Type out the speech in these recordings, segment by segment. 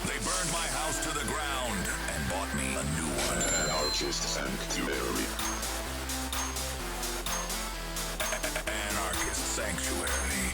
They burned my house to the ground and bought me a new one. Anarchist sanctuary. Anarchist sanctuary.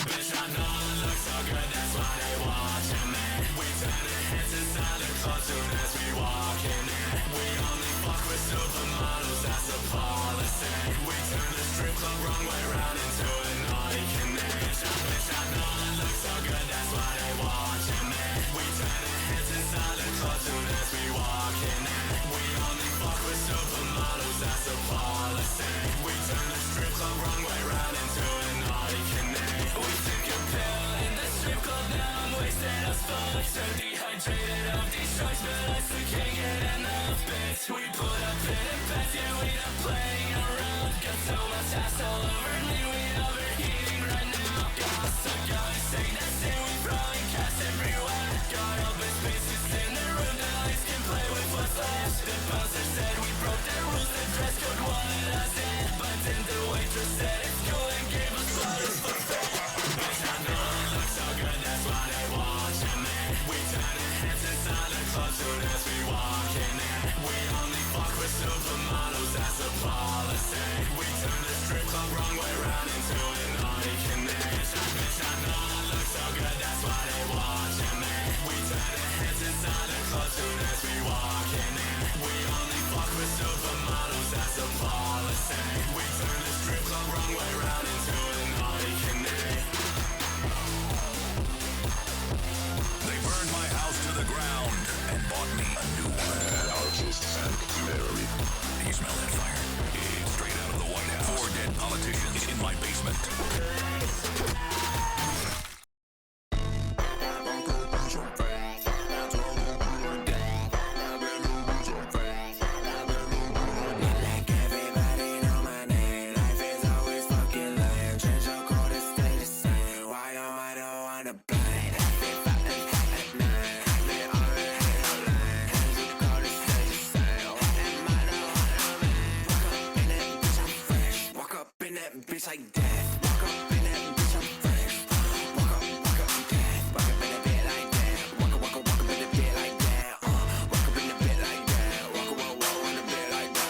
Bitch, I know I look so good, that's why they watching me. We turn our heads inside the club soon as we walk in there. We only fuck with supermodels, that's a policy. We turn the strip club wrong way round into a naughty connection. Bitch, I know I look so good, that's why they watching me. We turn our heads inside the club soon as we walk in there. We only fuck with supermodels, that's a policy. We turn the strip club wrong way round into a naughty connection. We took a pill in the strip club, now I'm wasted as fuck. So dehydrated of these drugs, but I still can't get enough, bitch. We put up in a bed, yeah, we not playing around. Got so much ass all over me, we overheating right now. Got some guys saying that shit, we probably cast everywhere. Got all the spaces in the room, the lights can play with what's left. The bouncer said we broke the rules, the dress code wanted us in. But then the waitress said it's cool and gave us flowers for free. Bitch, I know I look so good, that's why they watching me. We turn our heads inside the club soon as we walk in there. We only fuck with supermodels, that's a policy. We turn the strip club wrong way round into a naughty connection. Bitch, I know I look so good, that's why they watching me. We turn our heads inside the club soon as we walk in there. We only fuck with supermodels, that's a policy. We turn the strip club wrong way round into a naughty connection. They burned my house to the ground and bought me a new one. Anarchist sanctuary. You smell that fire? It's straight out of the White House. 4 dead politicians in my basement. Like everybody know my name. Life is always fucking lame. Change your code and stay the same. Why am I the one to blame? Happy fucking at night. Happy already online. Change your code and stay the same. Why am I the one to blame? Walk up in that bitch, I'm fresh. Walk up in that bitch like death. Walk up in that bitch, I'm fresh. Walk up death. Walk up in that bit like that. Walk up in the bit like that. Walk up in the bit like that. Walk in the bit like that.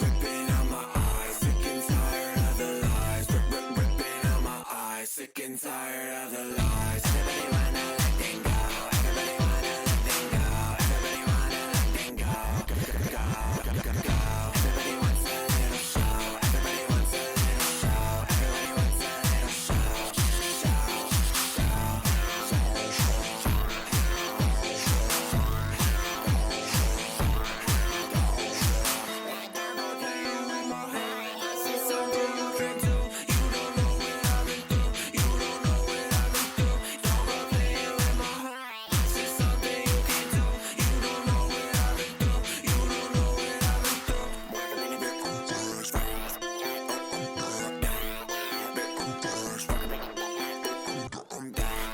Ripping out my eyes, sick and tired of the lies. Ripping out my eyes, sick and tired of the lies. Everybody wanna let them go. Everybody wanna let them go. Everybody wanna let them go. Go. Everybody wants a little show. Everybody wants a little show. Everybody wants a little show.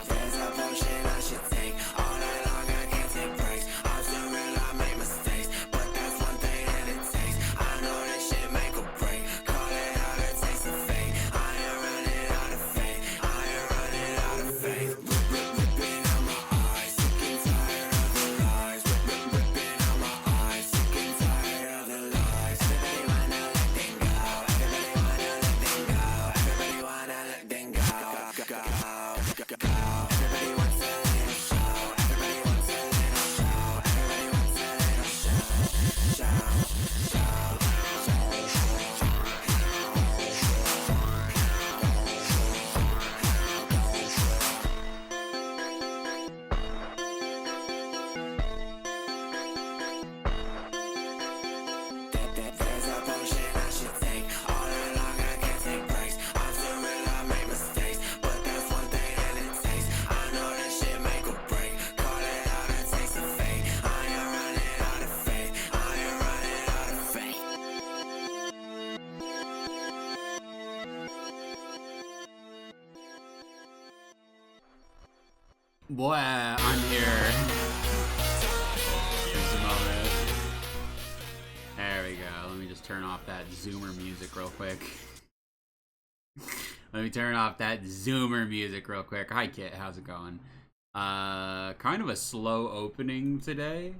There's a potion I should take. All night long I can't take breaks. I'm still real, I make mistakes, but that's one thing that it takes. I know this shit make or break. Call it out, it takes a fake. I ain't running out of faith. I ain't running out of faith. Ripping out my eyes, sick and tired of the lies. Ripping out my eyes, sick and tired of the lies. Everybody wanna let them go. Everybody wanna let them go. Everybody wanna let them go. Everybody wants a little show. Everybody wants a little show. Everybody wants a little There's a potion I should take. All night long I can't take breaks. I'm still real, I make mistakes, but that's one thing that it takes. I know this shit make or break. Call it out, it takes a fake. I ain't running out of faith. I ain't running out of faith. Boy, I'm here. Just a moment. There we go. Let me just turn off that Zoomer music real quick. Let me turn off that Zoomer music real quick. Hi, Kit. How's it going? Kind of a slow opening today.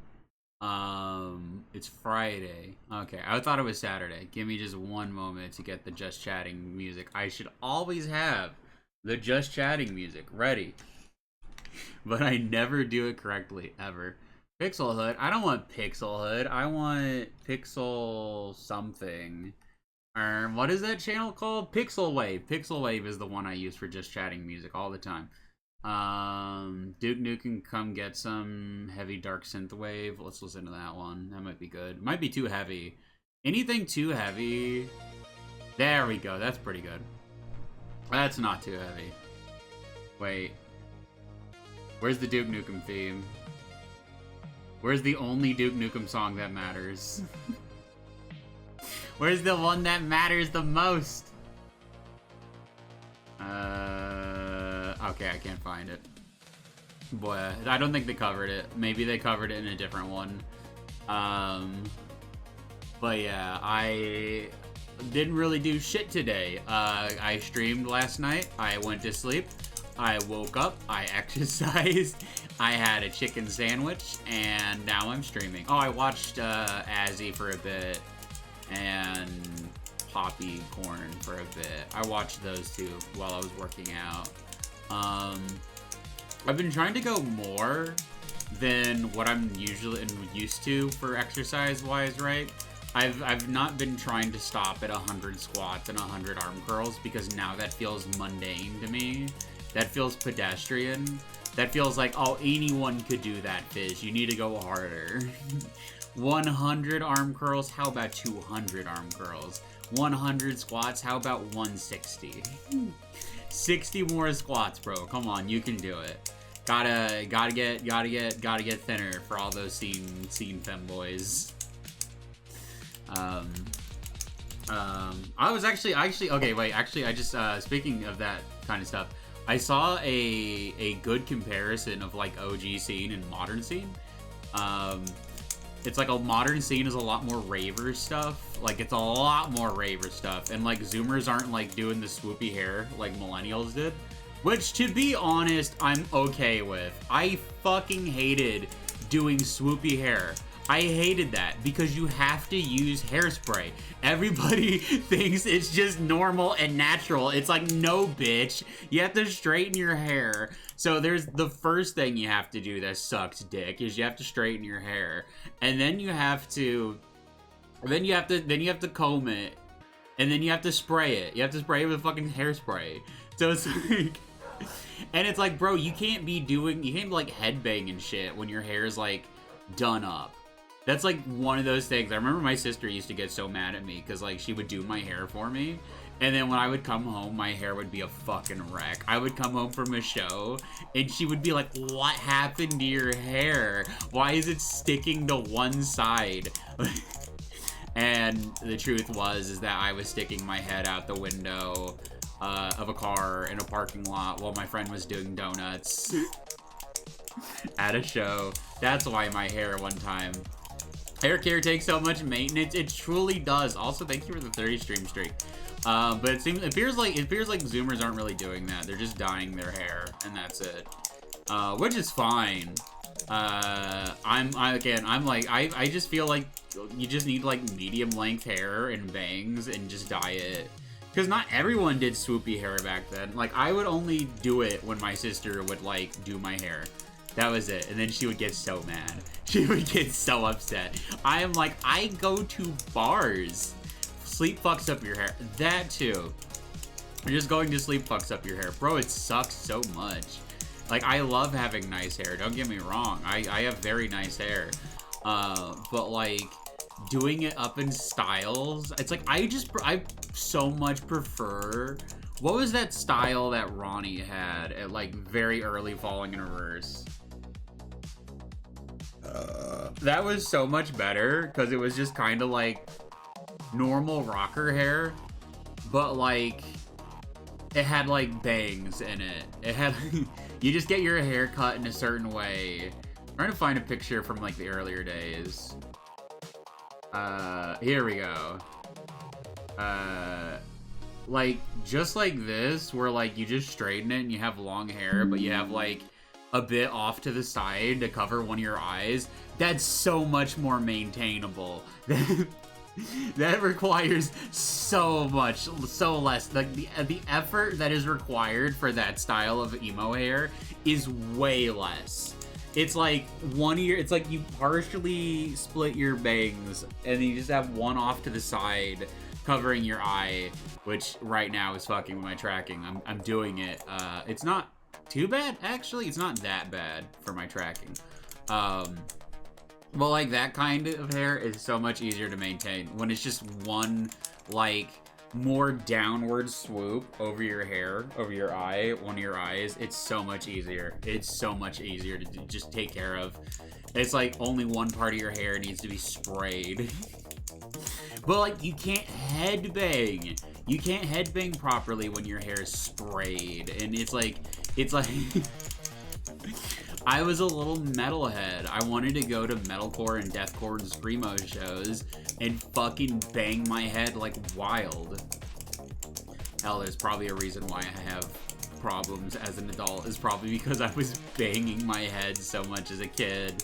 It's Friday. Okay, I thought it was Saturday. Give me just one moment to get the Just Chatting music. I should always have the Just Chatting music ready. But I never do it correctly, ever. Pixel Hood? I don't want Pixel Hood. I want Pixel something. What is that channel called? Pixel Wave. Pixel Wave is the one I use for Just Chatting music all the time. Duke Nukem Come Get Some Heavy Dark Synthwave. Let's listen to that one. That might be good. Might be too heavy. Anything too heavy. There we go. That's pretty good. That's not too heavy. Wait. Where's the Duke Nukem theme? Where's the only Duke Nukem song that matters? Where's the one that matters the most? Okay, I can't find it. Boy, I don't think they covered it. Maybe they covered it in a different one. But yeah, I didn't really do shit today. I streamed last night. I went to sleep. I woke up. I exercised. I had a chicken sandwich, and now I'm streaming. Oh, I watched Azzy for a bit, and Poppy Corn for a bit. I watched those two while I was working out. I've been trying to go more than what I'm usually used to for exercise-wise, right? I've not been trying to stop at 100 squats and 100 arm curls because now that feels mundane to me. That feels pedestrian. That feels like, oh, anyone could do that, Fizz. You need to go harder. 100 arm curls? How about 200 arm curls? 100 squats? How about 160? 60 more squats, bro. Come on, you can do it. Gotta get thinner for all those scene femboys. I was actually okay. Wait, actually, I just speaking of that kind of stuff, I saw a good comparison of like OG scene and modern scene. It's like a modern scene is a lot more raver stuff. Like it's a lot more raver stuff, and like Zoomers aren't like doing the swoopy hair like millennials did. Which, to be honest, I'm okay with. I fucking hated doing swoopy hair. I hated that because you have to use hairspray. Everybody thinks it's just normal and natural. It's like, no, bitch. You have to straighten your hair. So there's the first thing you have to do that sucks dick is you have to straighten your hair. And then you have to comb it. And then you have to spray it. You have to spray it with fucking hairspray. So it's like, and it's like, bro, you can't be like headbanging shit when your hair is like done up. That's like one of those things. I remember my sister used to get so mad at me because like she would do my hair for me. And then when I would come home, my hair would be a fucking wreck. I would come home from a show and she would be like, what happened to your hair? Why is it sticking to one side? And the truth is that I was sticking my head out the window of a car in a parking lot while my friend was doing donuts at a show. That's why my hair one time. Hair care takes so much maintenance. It truly does. Also, thank you for the 30 stream streak. But it appears like Zoomers aren't really doing that. They're just dyeing their hair, and that's it. Which is fine. I just feel like you just need like medium length hair and bangs and just dye it. Because not everyone did swoopy hair back then. Like, I would only do it when my sister would, like, do my hair. That was it. And then she would get so mad. She would get so upset. I am like, I go to bars. Sleep fucks up your hair. That, too. Just going to sleep fucks up your hair. Bro, it sucks so much. Like, I love having nice hair. Don't get me wrong. I have very nice hair. But, like, doing it up in styles, it's like, I so much prefer, what was that style that Ronnie had at like very early Falling in Reverse? That was so much better because it was just kind of like normal rocker hair, but like it had like bangs in it. It had you just get your hair cut in a certain way. I'm trying to find a picture from like the earlier days. Here we go. Like just like this, where like you just straighten it and you have long hair, but you have like a bit off to the side to cover one of your eyes, that's so much more maintainable. That requires so much, so less. Like the effort that is required for that style of emo hair is way less. It's like it's like you partially split your bangs and then you just have one off to the side covering your eye, which right now is fucking with my tracking. I'm doing it. It's not too bad, actually. It's not that bad for my tracking. But like that kind of hair is so much easier to maintain when it's just one like more downward swoop over your hair, over your eye, one of your eyes. It's so much easier. It's so much easier to just take care of. It's like only one part of your hair needs to be sprayed. But like you can't headbang. You can't headbang properly when your hair is sprayed. And it's like I was a little metalhead. I wanted to go to metalcore and deathcore and screamo shows and fucking bang my head like wild. Hell, there's probably a reason why I have problems as an adult. Is probably because I was banging my head so much as a kid.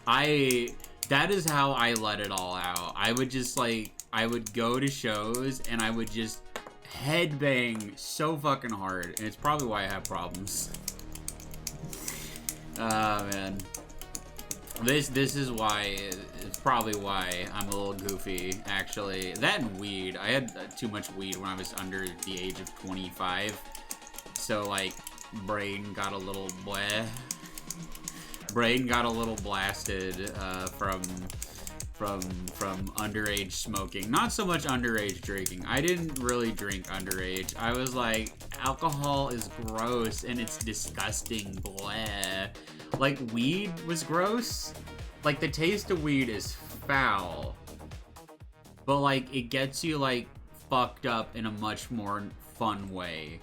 That is how I let it all out. I would just like, I would go to shows and I would just headbang so fucking hard. And it's probably why I have problems. Man. This is why, it's probably why I'm a little goofy, actually. That and weed. I had too much weed when I was under the age of 25. So, like, brain got a little bleh. Brain got a little blasted, from underage smoking. Not so much underage drinking. I didn't really drink underage. I was like, alcohol is gross and it's disgusting, bleh. Like, weed was gross. Like, the taste of weed is foul. But, like, it gets you, like, fucked up in a much more fun way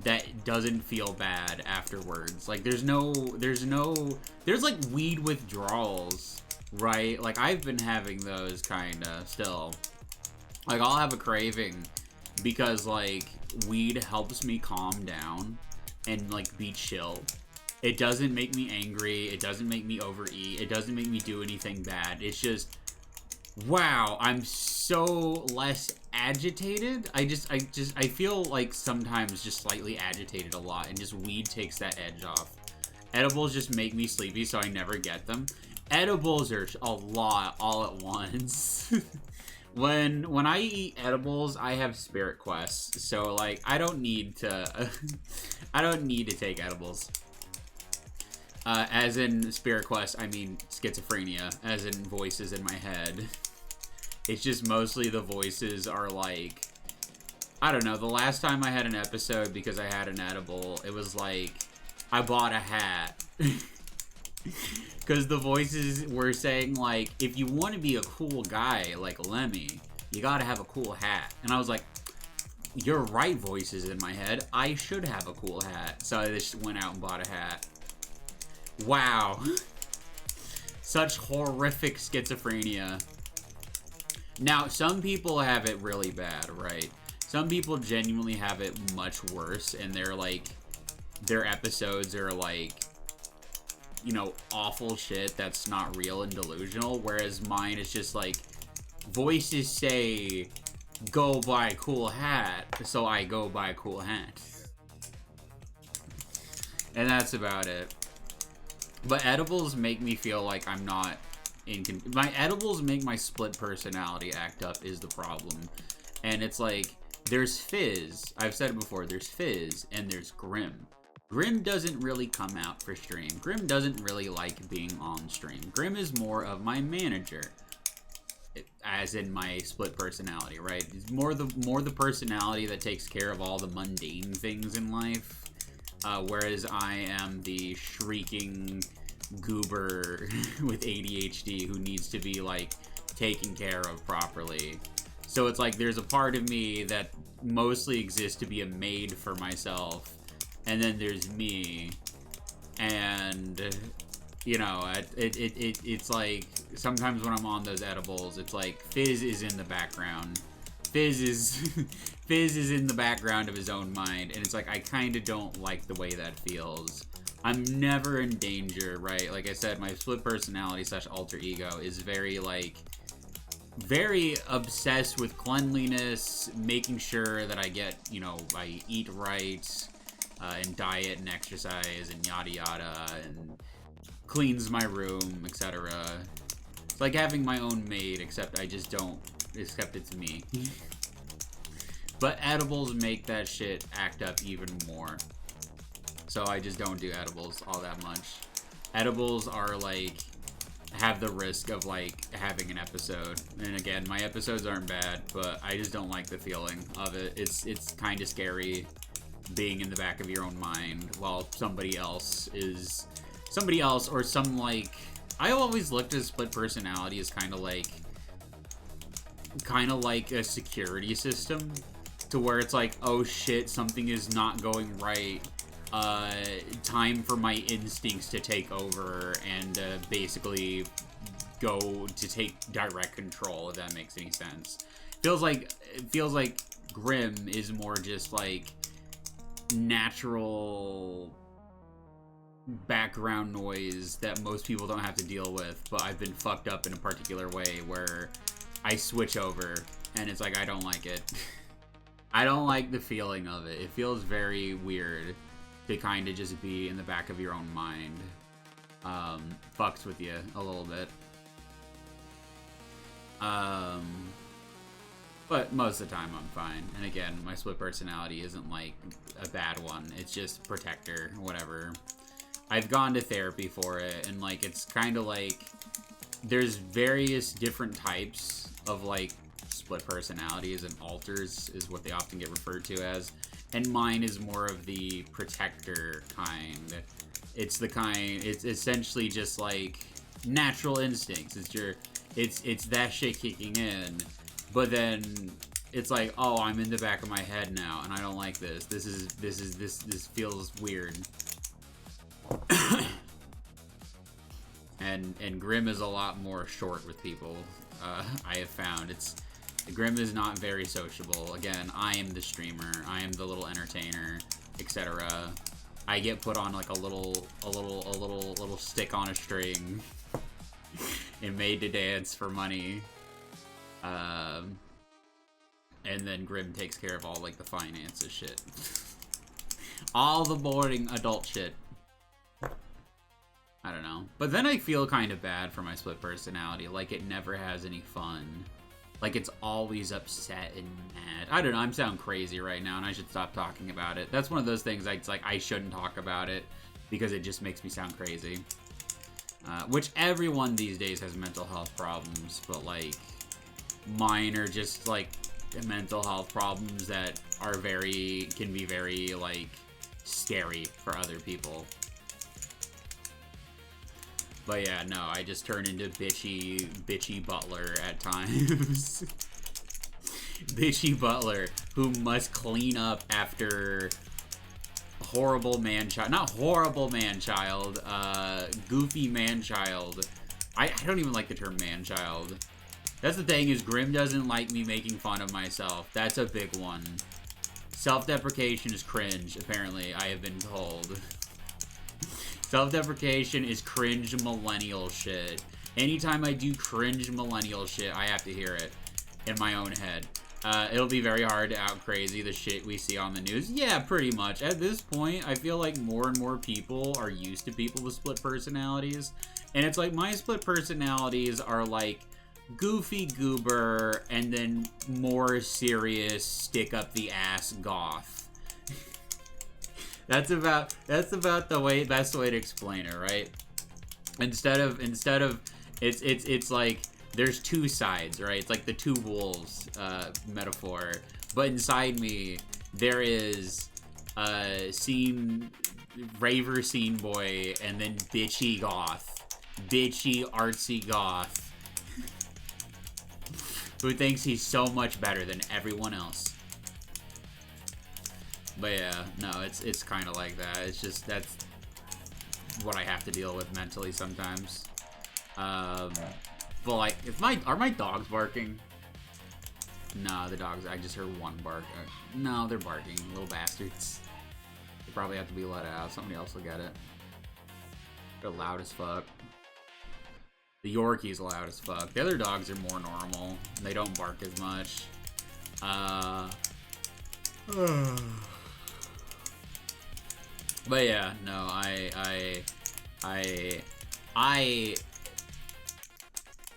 that doesn't feel bad afterwards. Like, there's like weed withdrawals, right? Like, I've been having those kinda still. Like, I'll have a craving because, like, weed helps me calm down and, like, be chill. It doesn't make me angry. It doesn't make me overeat. It doesn't make me do anything bad. It's just, wow, I'm so less agitated. I feel like sometimes just slightly agitated a lot, and just weed takes that edge off. Edibles just make me sleepy, so I never get them. Edibles are a lot all at once. When I eat edibles, I have spirit quests, so like I don't need to take edibles. As in spirit quest, I mean schizophrenia, as in voices in my head. It's just mostly the voices are like, I don't know, the last time I had an episode because I had an edible, it was like, I bought a hat. Because the voices were saying like, if you want to be a cool guy like Lemmy, you gotta have a cool hat. And I was like, you're right, voices in my head, I should have a cool hat. So I just went out and bought a hat. Wow. Such horrific schizophrenia. Now, some people have it really bad, right? Some people genuinely have it much worse, and they're like, their episodes are like, you know, awful shit that's not real and delusional, whereas mine is just like, voices say, go buy a cool hat, so I go buy a cool hat. And that's about it. But edibles make me feel like I'm not my edibles make my split personality act up is the problem. And it's like, there's Fizz. I've said it before, there's Fizz and there's Grim. Grim doesn't really come out for stream. Grim doesn't really like being on stream. Grim is more of my manager. As in my split personality, right? It's more the personality that takes care of all the mundane things in life. Whereas I am the shrieking goober with ADHD who needs to be like taken care of properly. So it's like there's a part of me that mostly exists to be a maid for myself, and then there's me, and you know, it's like sometimes when I'm on those edibles, it's like Fizz is in the background. Fizz is in the background of his own mind, and it's like I kind of don't like the way that feels. I'm never in danger, right? Like I said, my split personality / alter ego is very, like, very obsessed with cleanliness, making sure that I get, you know, I eat right, and diet and exercise and yada yada, and cleans my room, etc. It's like having my own maid, except I just don't, except it's me. But edibles make that shit act up even more. So I just don't do edibles all that much. Edibles are like, have the risk of like having an episode. And again, my episodes aren't bad, but I just don't like the feeling of it. It's kind of scary being in the back of your own mind while somebody else or some, like, I always looked at split personality as kind of like a security system, to where it's like, oh shit, something is not going right. Time for my instincts to take over and basically go to take direct control, if that makes any sense. It feels like Grim is more just like natural background noise that most people don't have to deal with, but I've been fucked up in a particular way where I switch over and it's like, I don't like it. I don't like the feeling of it. It feels very weird to kind of just be in the back of your own mind. Fucks with you a little bit. But most of the time I'm fine. And again, my split personality isn't like a bad one. It's just protector, whatever. I've gone to therapy for it, and like, it's kind of like, there's various different types of like split personalities, and alters is what they often get referred to as. And mine is more of the protector kind. It's essentially just like natural instincts. It's that shit kicking in, but then it's like, oh, I'm in the back of my head now, and I don't like this. This feels weird. and Grim is a lot more short with people. I have found Grim is not very sociable. Again, I am the streamer. I am the little entertainer, etc. I get put on like a little stick on a string and made to dance for money. And then Grim takes care of all like the finances shit. All the boring adult shit. I don't know. But then I feel kind of bad for my split personality. Like, it never has any fun. Like, it's always upset and mad. I don't know, I'm sounding crazy right now, and I should stop talking about it. That's one of those things, it's like, I shouldn't talk about it, because it just makes me sound crazy. Which everyone these days has mental health problems, but, like, mine are just, like, mental health problems that are can be very, like, scary for other people. But yeah, no, I just turn into bitchy butler at times. Bitchy butler who must clean up after horrible man-child. Not horrible man-child, goofy man-child. I don't even like the term man-child. That's the thing, is Grim doesn't like me making fun of myself. That's a big one. Self-deprecation is cringe, apparently, I have been told. Self-deprecation is cringe millennial shit. Anytime I do cringe millennial shit, I have to hear it in my own head. It'll be very hard to out crazy the shit we see on the news. Yeah, pretty much. At this point, I feel like more and more people are used to people with split personalities. And it's like, my split personalities are like goofy goober and then more serious stick up the ass goth. That's about the best way to explain it, right? Instead of it's like there's two sides, right? It's like the two wolves metaphor. But inside me there is raver scene boy, and then bitchy artsy goth who thinks he's so much better than everyone else. But yeah, no, it's kind of like that. It's just, that's what I have to deal with mentally sometimes. But like, are my dogs barking? No, the dogs, I just heard one bark. No, they're barking, little bastards. They probably have to be let out. Somebody else will get it. They're loud as fuck. The Yorkie's loud as fuck. The other dogs are more normal. They don't bark as much. But yeah, no,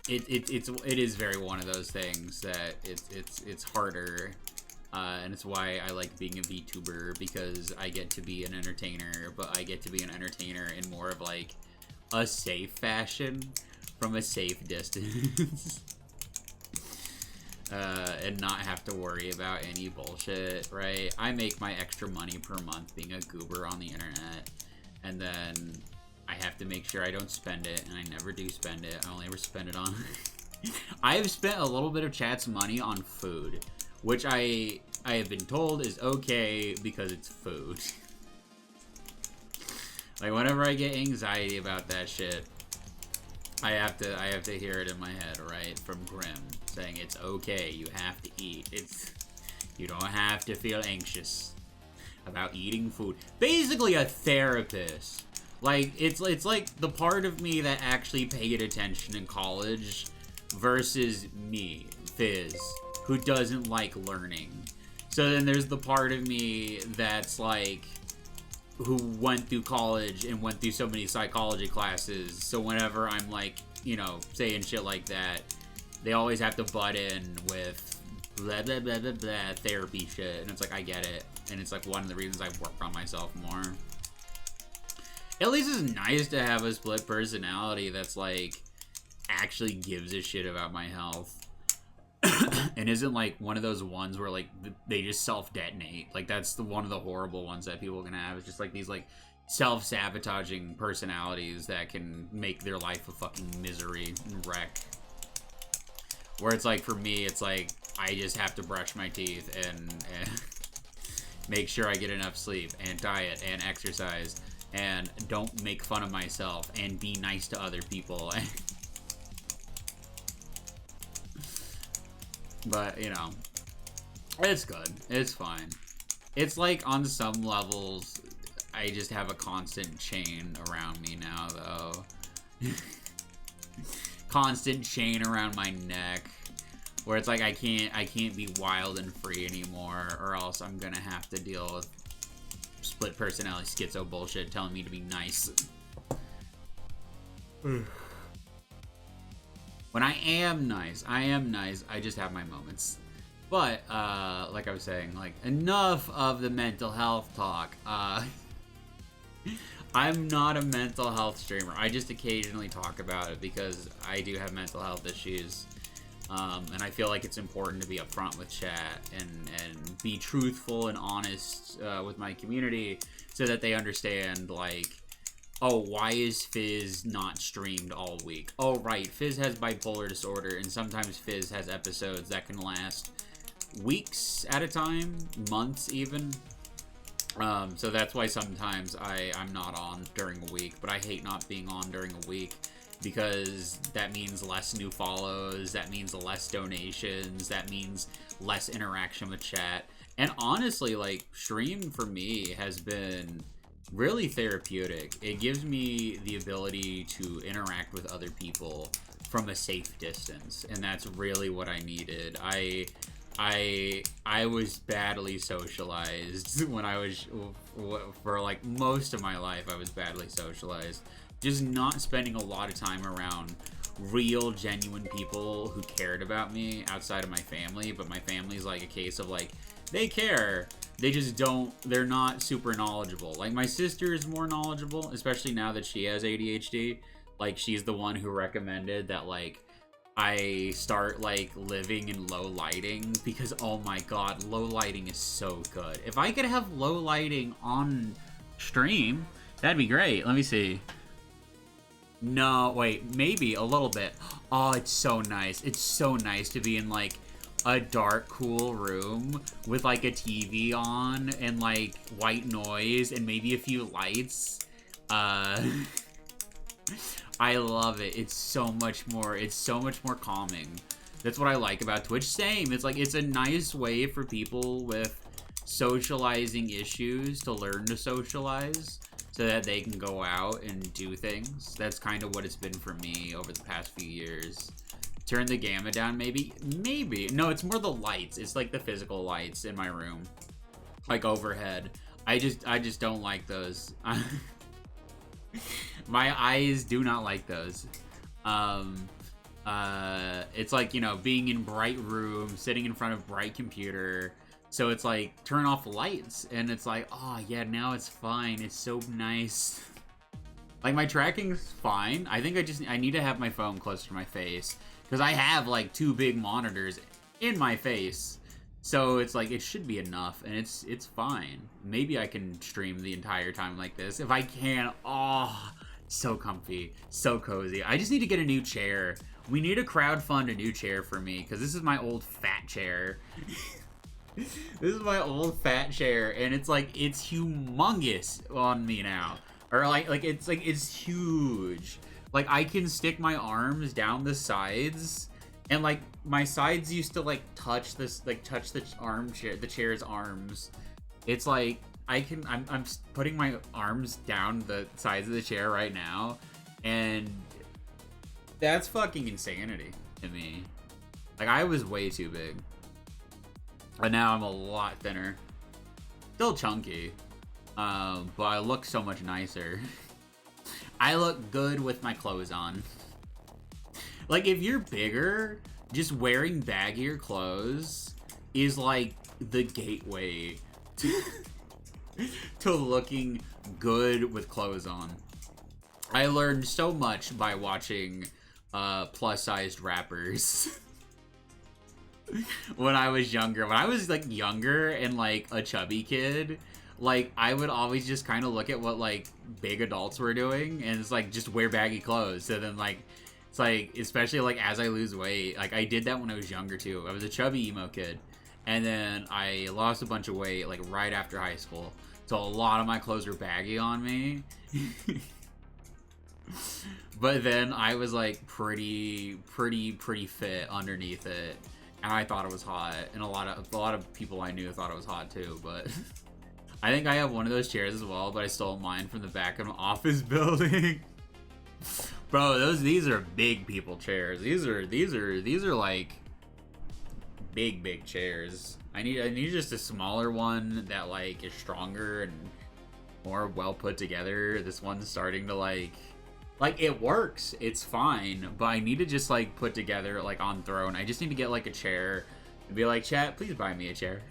it is very one of those things that it's harder, and it's why I like being a VTuber, because I get to be an entertainer, but I get to be an entertainer in more of like a safe fashion, from a safe distance. And not have to worry about any bullshit, right? I make my extra money per month being a goober on the internet, and then I have to make sure I don't spend it, and I never do spend it. I only ever spend it on... I have spent a little bit of chat's money on food, which I have been told is okay because it's food. Like, whenever I get anxiety about that shit, I have to hear it in my head, right, from Grim, saying it's okay, you have to eat. You don't have to feel anxious about eating food. Basically a therapist. Like, it's like the part of me that actually paid attention in college versus me, Fizz, who doesn't like learning. So then there's the part of me that's like, who went through college and went through so many psychology classes, so whenever I'm like, you know, saying shit like that, they always have to butt in with blah blah blah blah blah therapy shit, and it's like, I get it, and it's like one of the reasons I work on myself more. At least it's nice to have a split personality that's like actually gives a shit about my health. And isn't like one of those ones where like they just self-detonate. Like, that's one of the horrible ones that people can have. It's just like these like self-sabotaging personalities that can make their life a fucking misery and wreck. Where it's like, for me, it's like I just have to brush my teeth and make sure I get enough sleep and diet and exercise and don't make fun of myself and be nice to other people. But, you know, it's good. It's fine. It's like, on some levels, I just have a constant chain around me now, though. Constant chain around my neck. Where it's like, I can't be wild and free anymore, or else I'm gonna have to deal with split personality schizo bullshit telling me to be nice. When I am nice, I just have my moments. But, like I was saying, like, enough of the mental health talk. I'm not a mental health streamer. I just occasionally talk about it because I do have mental health issues. And I feel like it's important to be upfront with chat and be truthful and honest with my community so that they understand, like, oh, why is Fizz not streamed all week? Oh, right, Fizz has bipolar disorder, and sometimes Fizz has episodes that can last weeks at a time, months even. So that's why sometimes I'm not on during a week, but I hate not being on during a week because that means less new follows, that means less donations, that means less interaction with chat. And honestly, like, stream for me has been really therapeutic. It gives me the ability to interact with other people from a safe distance, and that's really what I needed. I was badly socialized when I was, for like most of my life, I was badly socialized. Just not spending a lot of time around real, genuine people who cared about me outside of my family, but my family's like a case of like, they care, they just don't, they're not super knowledgeable. Like, my sister is more knowledgeable, especially now that she has ADHD. Like, she's the one who recommended that, like, I start, like, living in low lighting, because, oh my god, low lighting is so good. If I could have low lighting on stream, that'd be great. Let me see. No, wait, maybe a little bit. Oh, it's so nice. It's so nice to be in, like, a dark, cool room with, like, a TV on and, like, white noise and maybe a few lights. I love it. It's so much more calming. That's what I like about Twitch. Same. It's like, it's a nice way for people with socializing issues to learn to socialize. so that they can go out and do things. That's kind of what it's been for me over the past few years. Turn the gamma down, maybe? Maybe. No, it's more the lights. It's like the physical lights in my room. Like overhead. I just don't like those. My eyes do not like those. It's like, you know, being in bright room, sitting in front of bright computer. So it's like, turn off lights. And it's like, oh yeah, now it's fine. It's so nice. Like, my tracking's fine. I think I need to have my phone closer to my face. Because I have, like, 2 big monitors in my face. So it's like, it should be enough. And it's fine. Maybe I can stream the entire time like this. If I can, oh, so comfy. So cozy. I just need to get a new chair. We need to crowdfund a new chair for me. Because this is my old fat chair. This is my old fat chair. And it's like, it's humongous on me now. Or it's huge. Like, I can stick my arms down the sides, and like my sides used to like touch this, like touch the armchair, the chair's arms. It's like I'm putting my arms down the sides of the chair right now, and that's fucking insanity to me. Like, I was way too big, but now I'm a lot thinner. Still chunky, but I look so much nicer. I look good with my clothes on. Like, if you're bigger, just wearing baggier clothes is like the gateway to looking good with clothes on. I learned so much by watching plus-sized rappers. When I was younger. When I was like younger and like a chubby kid, like, I would always just kind of look at what, like, big adults were doing, and it's like, just wear baggy clothes. So then, like, it's like, especially, like, as I lose weight, like, I did that when I was younger, too. I was a chubby emo kid, and then I lost a bunch of weight, like, right after high school. So a lot of my clothes were baggy on me. But then I was, like, pretty fit underneath it, and I thought it was hot, and a lot of people I knew thought it was hot, too, but... I think I have one of those chairs as well, but I stole mine from the back of an office building. Bro, these are big people chairs. These are like big chairs. I need just a smaller one that like is stronger and more well put together. This one's starting to like it works. It's fine, but I need to just like put together like on throne. I just need to get like a chair and be like, chat, please buy me a chair.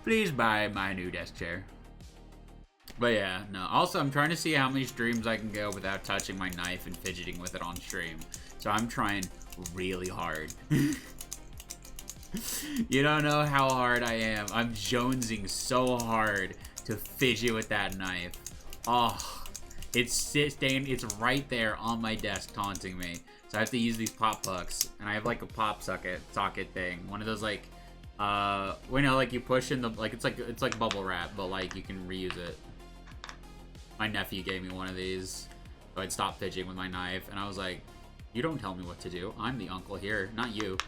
Please buy my new desk chair. But yeah, no. Also, I'm trying to see how many streams I can go without touching my knife and fidgeting with it on stream. So I'm trying really hard. You don't know how hard I am. I'm jonesing so hard to fidget with that knife. Oh, it's right there on my desk taunting me. So I have to use these pop pucks. And I have like a pop socket thing. One of those like... well, no, like you push in the, like, it's like bubble wrap, but like you can reuse it. My nephew gave me one of these, so I'd stop fidgeting with my knife, and I was like, you don't tell me what to do. I'm the uncle here, not you.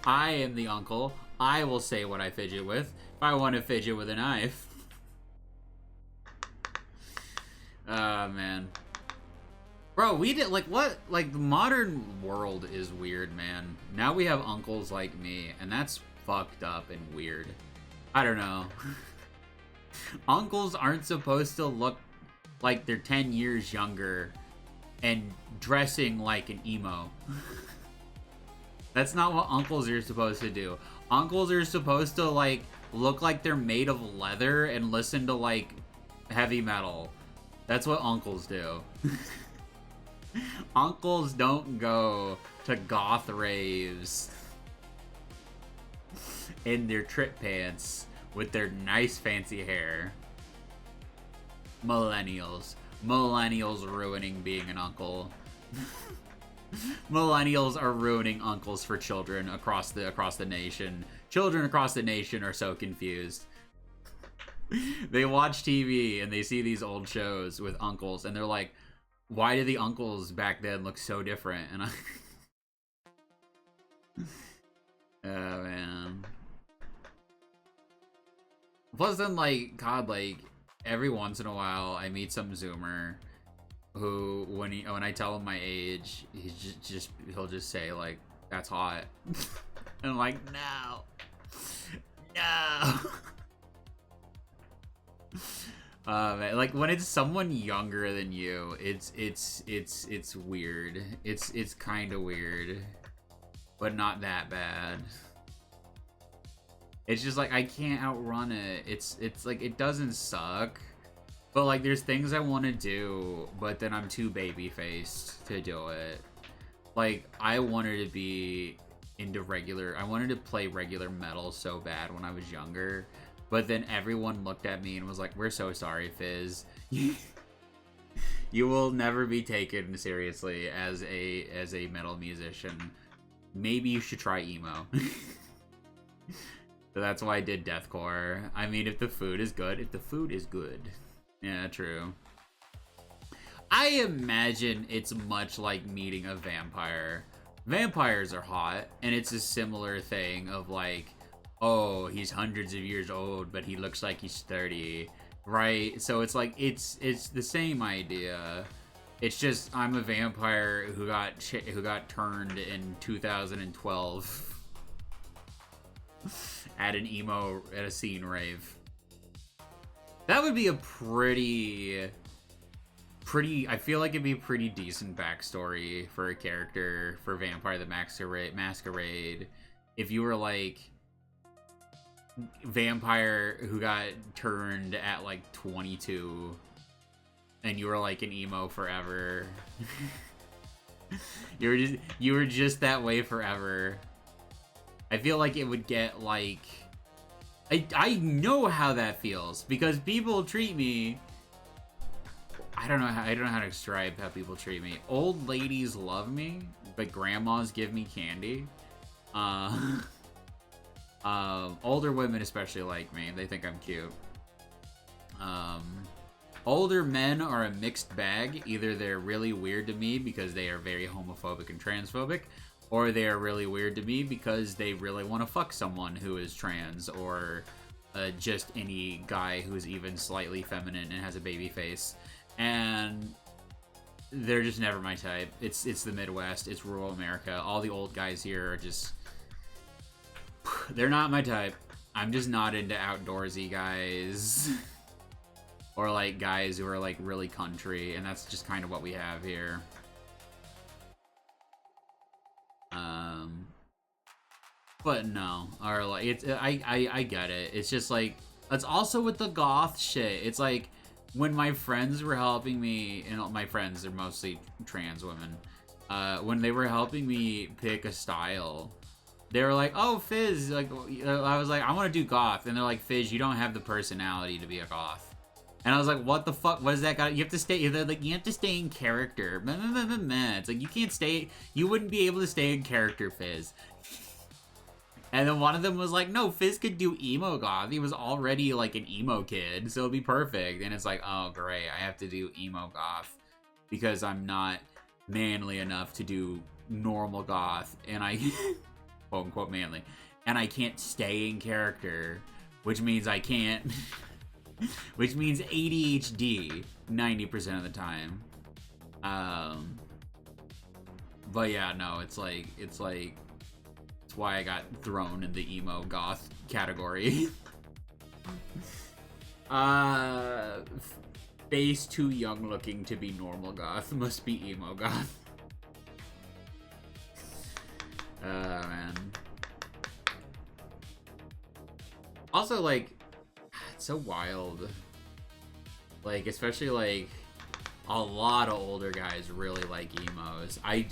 I am the uncle. I will say what I fidget with if I want to fidget with a knife. Man. Bro, we did, like, what? Like, the modern world is weird, man. Now we have uncles like me, and that's fucked up and weird. I don't know. Uncles aren't supposed to look like they're 10 years younger and dressing like an emo. That's not what uncles are supposed to do. Uncles are supposed to, like, look like they're made of leather and listen to, like, heavy metal. That's what uncles do. Uncles don't go to goth raves in their trip pants with their nice fancy hair. Millennials ruining being an uncle. Millennials are ruining uncles for children across the nation. Children across the nation are so confused. They watch TV and they see these old shows with uncles and they're like, why do the uncles back then look so different? And oh man. Plus, then, like, God, like, every once in a while, I meet some Zoomer who, when I tell him my age, he'll just say, like, that's hot. And I'm like, no. No. Man, like, when it's someone younger than you, it's weird. It's kind of weird, but not that bad. It's just like, I can't outrun it. It's like, it doesn't suck, but like, there's things I want to do, but then I'm too baby-faced to do it. Like, I wanted to be I wanted to play regular metal so bad when I was younger, but then everyone looked at me and was like, we're so sorry, Fizz. You will never be taken seriously as a metal musician. Maybe you should try emo. So that's why I did deathcore. I mean, if the food is good, Yeah, true. I imagine it's much like meeting a vampire. Vampires are hot, and it's a similar thing of like, oh, he's hundreds of years old, but he looks like he's 30, right? So it's like, it's the same idea. It's just, I'm a vampire who got turned in 2012 at a scene rave. That would be a pretty, I feel like it'd be a pretty decent backstory for a character for Vampire the Masquerade. If you were like, vampire who got turned at like 22, and you were like an emo forever. you were just that way forever. I feel like it would get like, I know how that feels, because people treat me, I don't know how to describe how people treat me. Old ladies love me, but grandmas give me candy. Older women especially like me. They think I'm cute. Older men are a mixed bag. Either they're really weird to me because they are very homophobic and transphobic, or they are really weird to me because they really want to fuck someone who is trans, or just any guy who is even slightly feminine and has a baby face. And they're just never my type. It's the Midwest. It's rural America. All the old guys here are just, they're not my type. I'm just not into outdoorsy guys. Or like guys who are like really country, and that's just kind of what we have here. But no, or like, it's, I get it. It's just like, it's also with the goth shit. It's like, when my friends were helping me, and my friends are mostly trans women, when they were helping me pick a style, they were like, oh, Fizz, like, I was like, I want to do goth, and they're like, Fizz, you don't have the personality to be a goth. And I was like, what the fuck? What is that got? You have to stay. They're like, you have to stay in character. It's like, you can't stay. You wouldn't be able to stay in character, Fizz. And then one of them was like, no, Fizz could do emo goth. He was already like an emo kid, so it'd be perfect. And it's like, oh, great. I have to do emo goth because I'm not manly enough to do normal goth. And I, quote unquote, manly. And I can't stay in character, which means I can't. Which means ADHD 90% of the time. But yeah, no, it's why I got thrown in the emo goth category. Face too young looking to be normal goth, must be emo goth. Man. Also, like, it's so wild. Like, especially like a lot of older guys really like emos. I'm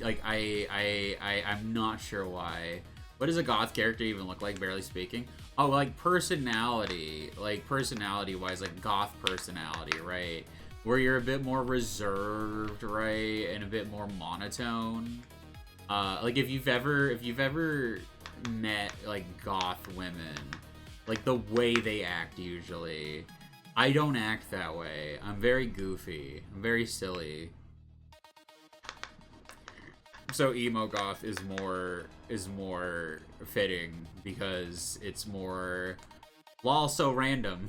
not sure why. What does a goth character even look like, barely speaking? Oh, like personality. Like personality-wise, like goth personality, right? Where you're a bit more reserved, right? And a bit more monotone. Like if you've ever met like goth women, like the way they act usually. I don't act that way. I'm very goofy. I'm very silly. So emo goth is more fitting because it's more Lol, so random.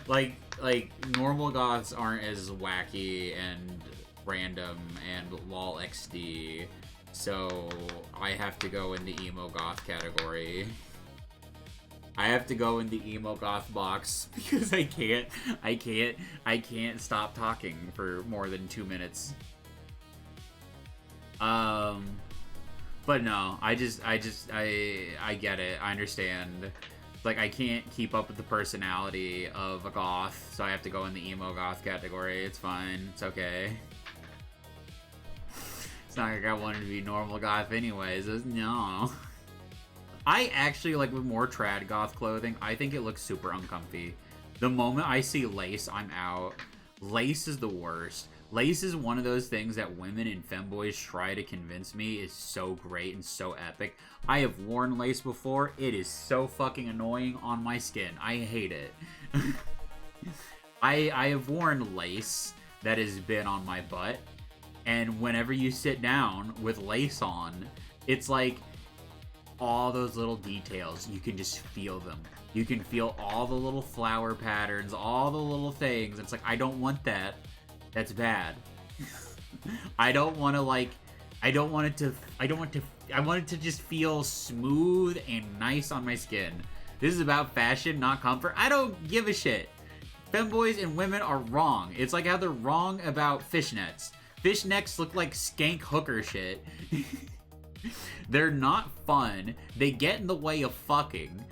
like normal goths aren't as wacky and random and lol XD, so I have to go in the emo goth category. I have to go in the emo goth box because I can't stop talking for more than 2 minutes. But no, I get it. I understand. Like, I can't keep up with the personality of a goth, so I have to go in the emo goth category. It's fine. It's okay. It's not like I wanted to be normal goth anyways. No. I actually, like, with more trad goth clothing, I think it looks super uncomfy. The moment I see lace, I'm out. Lace is the worst. Lace is one of those things that women and femboys try to convince me is so great and so epic. I have worn lace before. It is so fucking annoying on my skin. I hate it. I have worn lace that has been on my butt, and whenever you sit down with lace on, it's like all those little details, you can just feel them. You can feel all the little flower patterns, all the little things. It's like, I don't want that. That's bad. I want it to just feel smooth and nice on my skin. This is about fashion, not comfort. I don't give a shit. Femboys and women are wrong. It's like how they're wrong about fishnets. Fishnets look like skank hooker shit. They're not fun. They get in the way of fucking.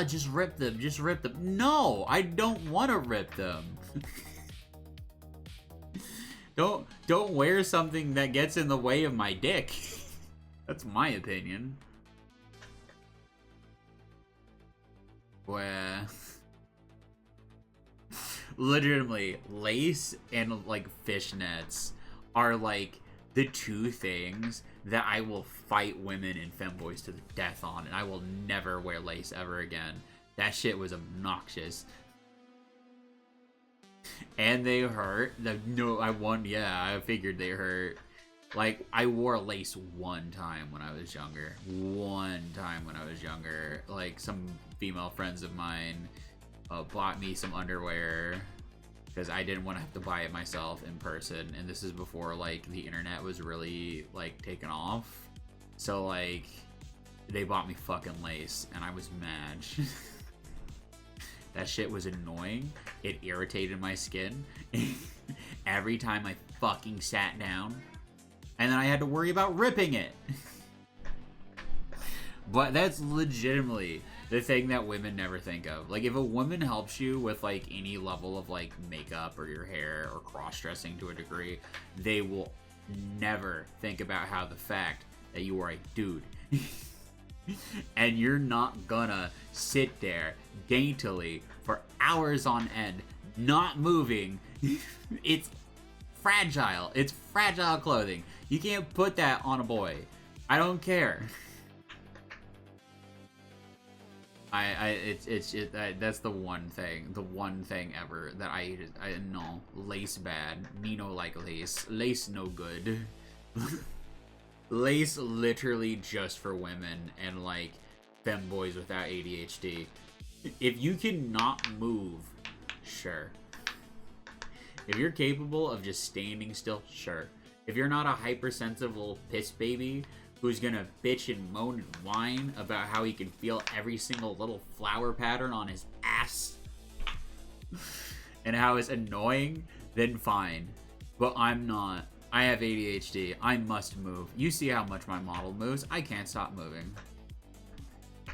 Just rip them. Just rip them. No, I don't want to rip them. Don't wear something that gets in the way of my dick. That's my opinion. Well, legitimately, lace and like fishnets are like the two things that I will fight women and femboys to the death on, and I will never wear lace ever again. That shit was obnoxious. And they hurt. I figured they hurt. Like, I wore lace one time when I was younger. Like, some female friends of mine bought me some underwear because I didn't want to have to buy it myself in person. And this is before, like, the internet was really, like, taken off. So, like, they bought me fucking lace, and I was mad. That shit was annoying. It irritated my skin every time I fucking sat down. And then I had to worry about ripping it. But that's legitimately the thing that women never think of. Like, if a woman helps you with, like, any level of, like, makeup or your hair or cross-dressing to a degree, they will never think about how the fact that you are a dude. And you're not gonna sit there daintily for hours on end, not moving. It's fragile. It's fragile clothing. You can't put that on a boy. I don't care. That's the one thing ever that I know. Lace bad. Me no like lace. Lace no good. Lace literally just for women and like femboys without ADHD. If you cannot move, sure. If you're capable of just standing still, sure. If you're not a hypersensitive little piss baby who's gonna bitch and moan and whine about how he can feel every single little flower pattern on his ass and how it's annoying, then fine. But I'm not. I have ADHD. I must move. You see how much my model moves. I can't stop moving.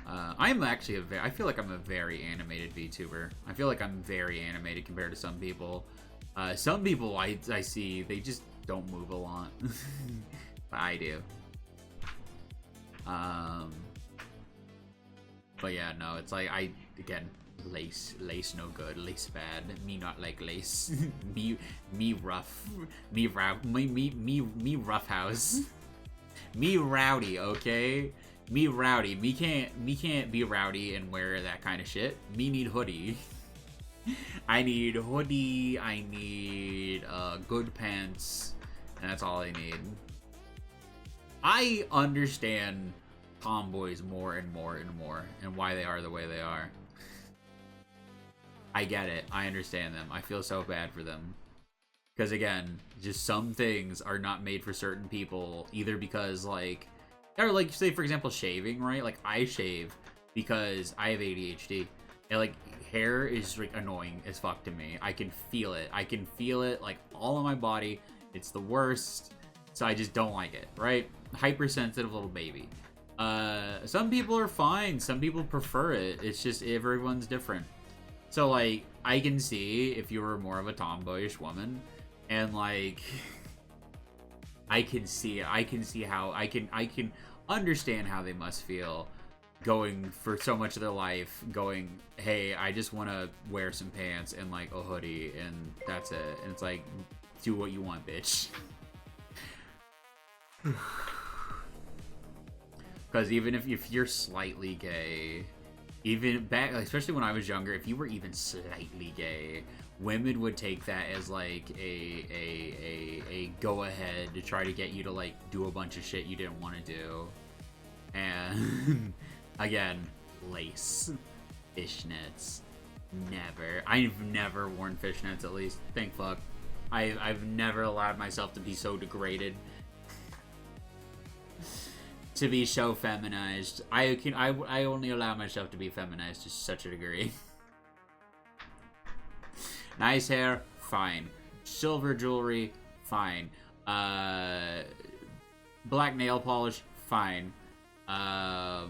I'm actually I feel like I'm a very animated VTuber. I feel like I'm very animated compared to some people. Some people I see, they just don't move a lot. But I do. But yeah, no, it's like, again, lace no good, lace bad, me not like lace, me rough, me roughhouse, me rowdy, okay, me rowdy, me can't be rowdy and wear that kind of shit. Me need hoodie. I need hoodie, I need good pants, and that's all I need. I understand tomboys more and more and more, and why they are the way they are. I get it. I understand them. I feel so bad for them. Because again, just some things are not made for certain people, either because like, or like say for example shaving, right? Like I shave because I have ADHD, and like hair is like annoying as fuck to me. I can feel it. I can feel it like all on my body. It's the worst. So I just don't like it, right? Hypersensitive little baby. Some people are fine. Some people prefer it. It's just everyone's different. So like I can see if you were more of a tomboyish woman. And like I can see how I can understand how they must feel going for so much of their life going, hey, I just want to wear some pants and like a hoodie and that's it. And it's like, do what you want, bitch. Because even if you're slightly gay, even back, especially when I was younger, if you were even slightly gay, women would take that as like a go ahead to try to get you to like do a bunch of shit you didn't want to do. And again, lace, fishnets, never. I've never worn fishnets, at least. Thank fuck. I've never allowed myself to be so degraded. To be so feminized. I only allow myself to be feminized to such a degree. Nice hair, fine. Silver jewelry, fine. Black nail polish, fine. Eyeshadow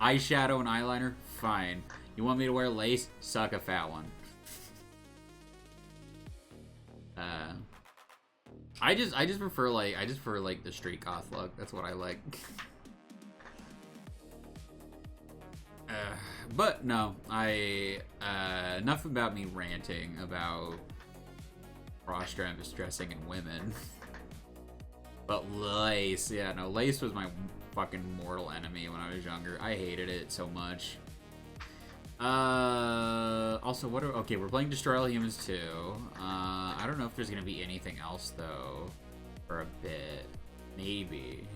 and eyeliner, fine. You want me to wear lace? Suck a fat one. I just prefer like the street goth look. That's what I like. But no, enough about me ranting about cross-dress dressing in women. But lace, yeah, no, lace was my fucking mortal enemy when I was younger. I hated it so much. Also, okay, we're playing Destroy All Humans 2. I don't know if there's gonna be anything else though for a bit. Maybe.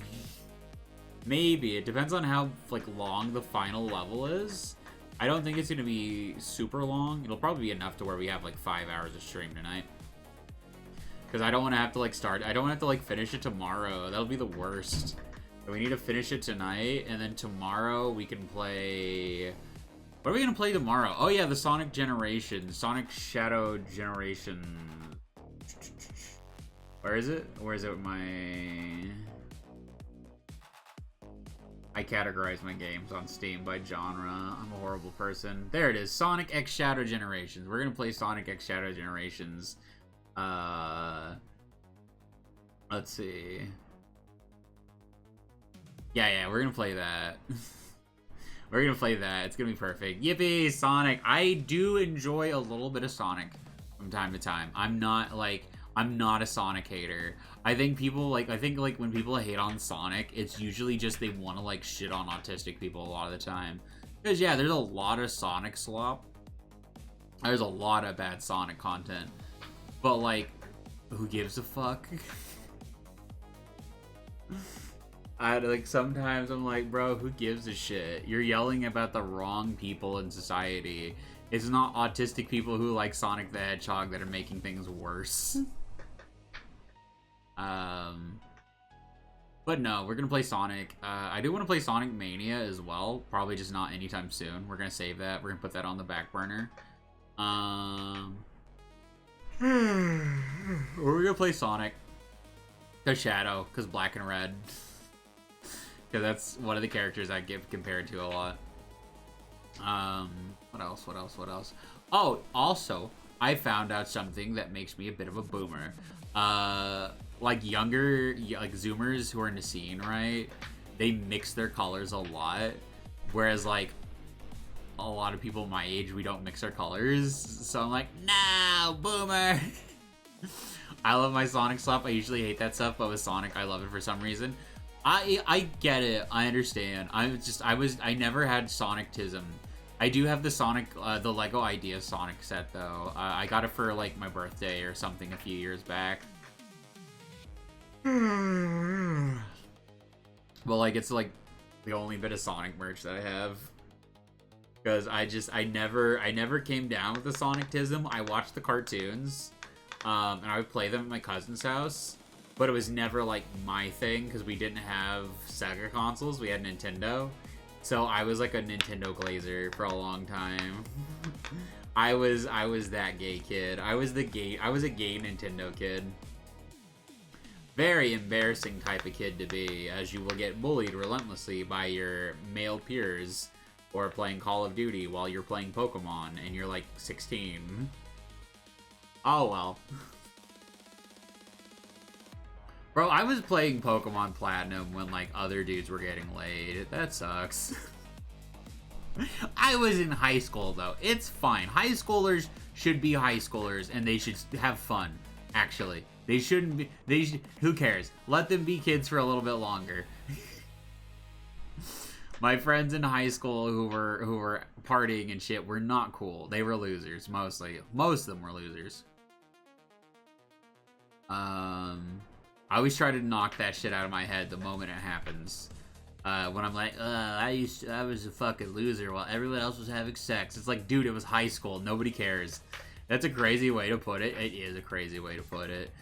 Maybe. It depends on how like long the final level is. I don't think it's gonna be super long. It'll probably be enough to where we have like 5 hours of stream tonight. Because I don't want to have to like start. I don't want to have to like finish it tomorrow. That'll be the worst. We need to finish it tonight, and then tomorrow we can play. What are we gonna play tomorrow? Oh yeah, the Sonic Generation, Sonic Shadow Generation. Where is it? Where is it? I categorize my games on Steam by genre. I'm a horrible person. There it is. Sonic X Shadow Generations. We're gonna play Sonic X Shadow Generations. Let's see. Yeah, we're gonna play that. We're gonna play that. It's gonna be perfect. Yippee, Sonic. I do enjoy a little bit of Sonic from time to time. I'm not a Sonic hater. I think when people hate on Sonic, it's usually just they want to like shit on autistic people a lot of the time. Because yeah, there's a lot of Sonic slop. There's a lot of bad Sonic content. But like, who gives a fuck? Sometimes I'm like, bro, who gives a shit? You're yelling about the wrong people in society. It's not autistic people who like Sonic the Hedgehog that are making things worse. But no, we're gonna play Sonic. I do want to play Sonic Mania as well. Probably just not anytime soon. We're gonna save that. We're gonna put that on the back burner. We're gonna play Sonic. Cause Shadow, cause Black and Red. Cause that's one of the characters I get compared to a lot. What else? Oh, also, I found out something that makes me a bit of a boomer. Like younger, like Zoomers who are in the scene, right? They mix their colors a lot. Whereas like a lot of people my age, we don't mix our colors. So I'm like, no, boomer. I love my Sonic stuff. I usually hate that stuff, but with Sonic, I love it for some reason. I get it. I understand. I never had Sonic-tism. I do have the Sonic, the Lego Idea Sonic set though. I got it for like my birthday or something a few years back. But like, it's like, The only bit of Sonic merch that I have. Because I never came down with the Sonic-tism. I watched the cartoons, and I would play them at my cousin's house, but it was never, like, my thing, because we didn't have Sega consoles, we had Nintendo, so I was, like, a Nintendo glazer for a long time. I was that gay kid. I was a gay Nintendo kid. Very embarrassing type of kid to be, as you will get bullied relentlessly by your male peers, or playing Call of Duty while you're playing Pokemon and you're like 16. Oh well. Bro, I was playing Pokemon Platinum when like other dudes were getting laid. That sucks. I was in high school though. It's fine. High schoolers should be high schoolers and they should have fun. Actually, they shouldn't be. Who cares? Let them be kids for a little bit longer. My friends in high school who were partying and shit were not cool. They were losers, mostly. Most of them were losers. I always try to knock that shit out of my head the moment it happens. When I'm like, I was a fucking loser while everyone else was having sex. It's like, dude, it was high school. Nobody cares. That's a crazy way to put it. It is a crazy way to put it.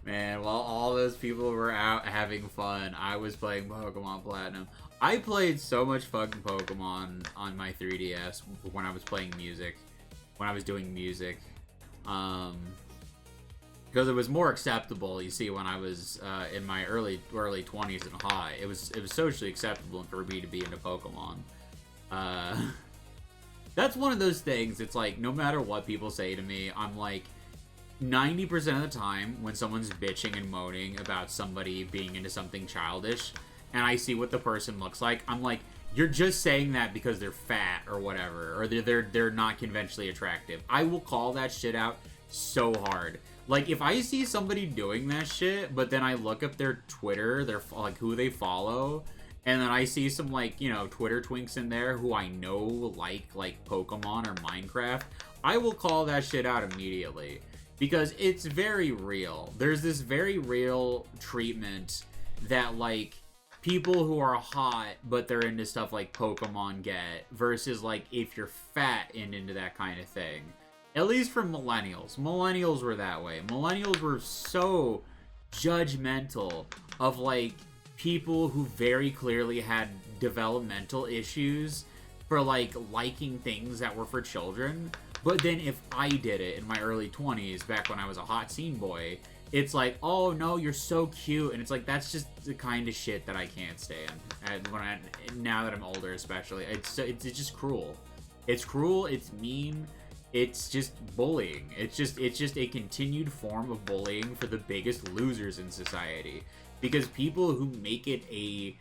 Man, while all those people were out having fun, I was playing Pokemon Platinum. I played so much fucking Pokemon on my 3DS when I was playing music. When I was doing music. Because it was more acceptable, you see, when I was in my early 20s and high. It was socially acceptable for me to be into Pokemon. That's one of those things, it's like, no matter what people say to me, I'm like, 90% of the time, when someone's bitching and moaning about somebody being into something childish, and I see what the person looks like, I'm like, you're just saying that because they're fat or whatever, or they're not conventionally attractive. I will call that shit out so hard. Like, if I see somebody doing that shit, but then I look up their Twitter, their like who they follow, and then I see some like, you know, Twitter twinks in there who I know like Pokemon or Minecraft, I will call that shit out immediately. Because it's very real. There's this very real treatment that, like, people who are hot, but they're into stuff like Pokemon get, versus, like, if you're fat and into that kind of thing. At least for millennials. Millennials were that way. Millennials were so judgmental of, like, people who very clearly had developmental issues for, like, liking things that were for children. But then if I did it in my early 20s, back when I was a hot scene boy, it's like, oh no, you're so cute. And it's like, that's just the kind of shit that I can't stand. And now that I'm older especially, it's just cruel. It's cruel, it's mean, it's just bullying. It's just a continued form of bullying for the biggest losers in society. Because people who make it a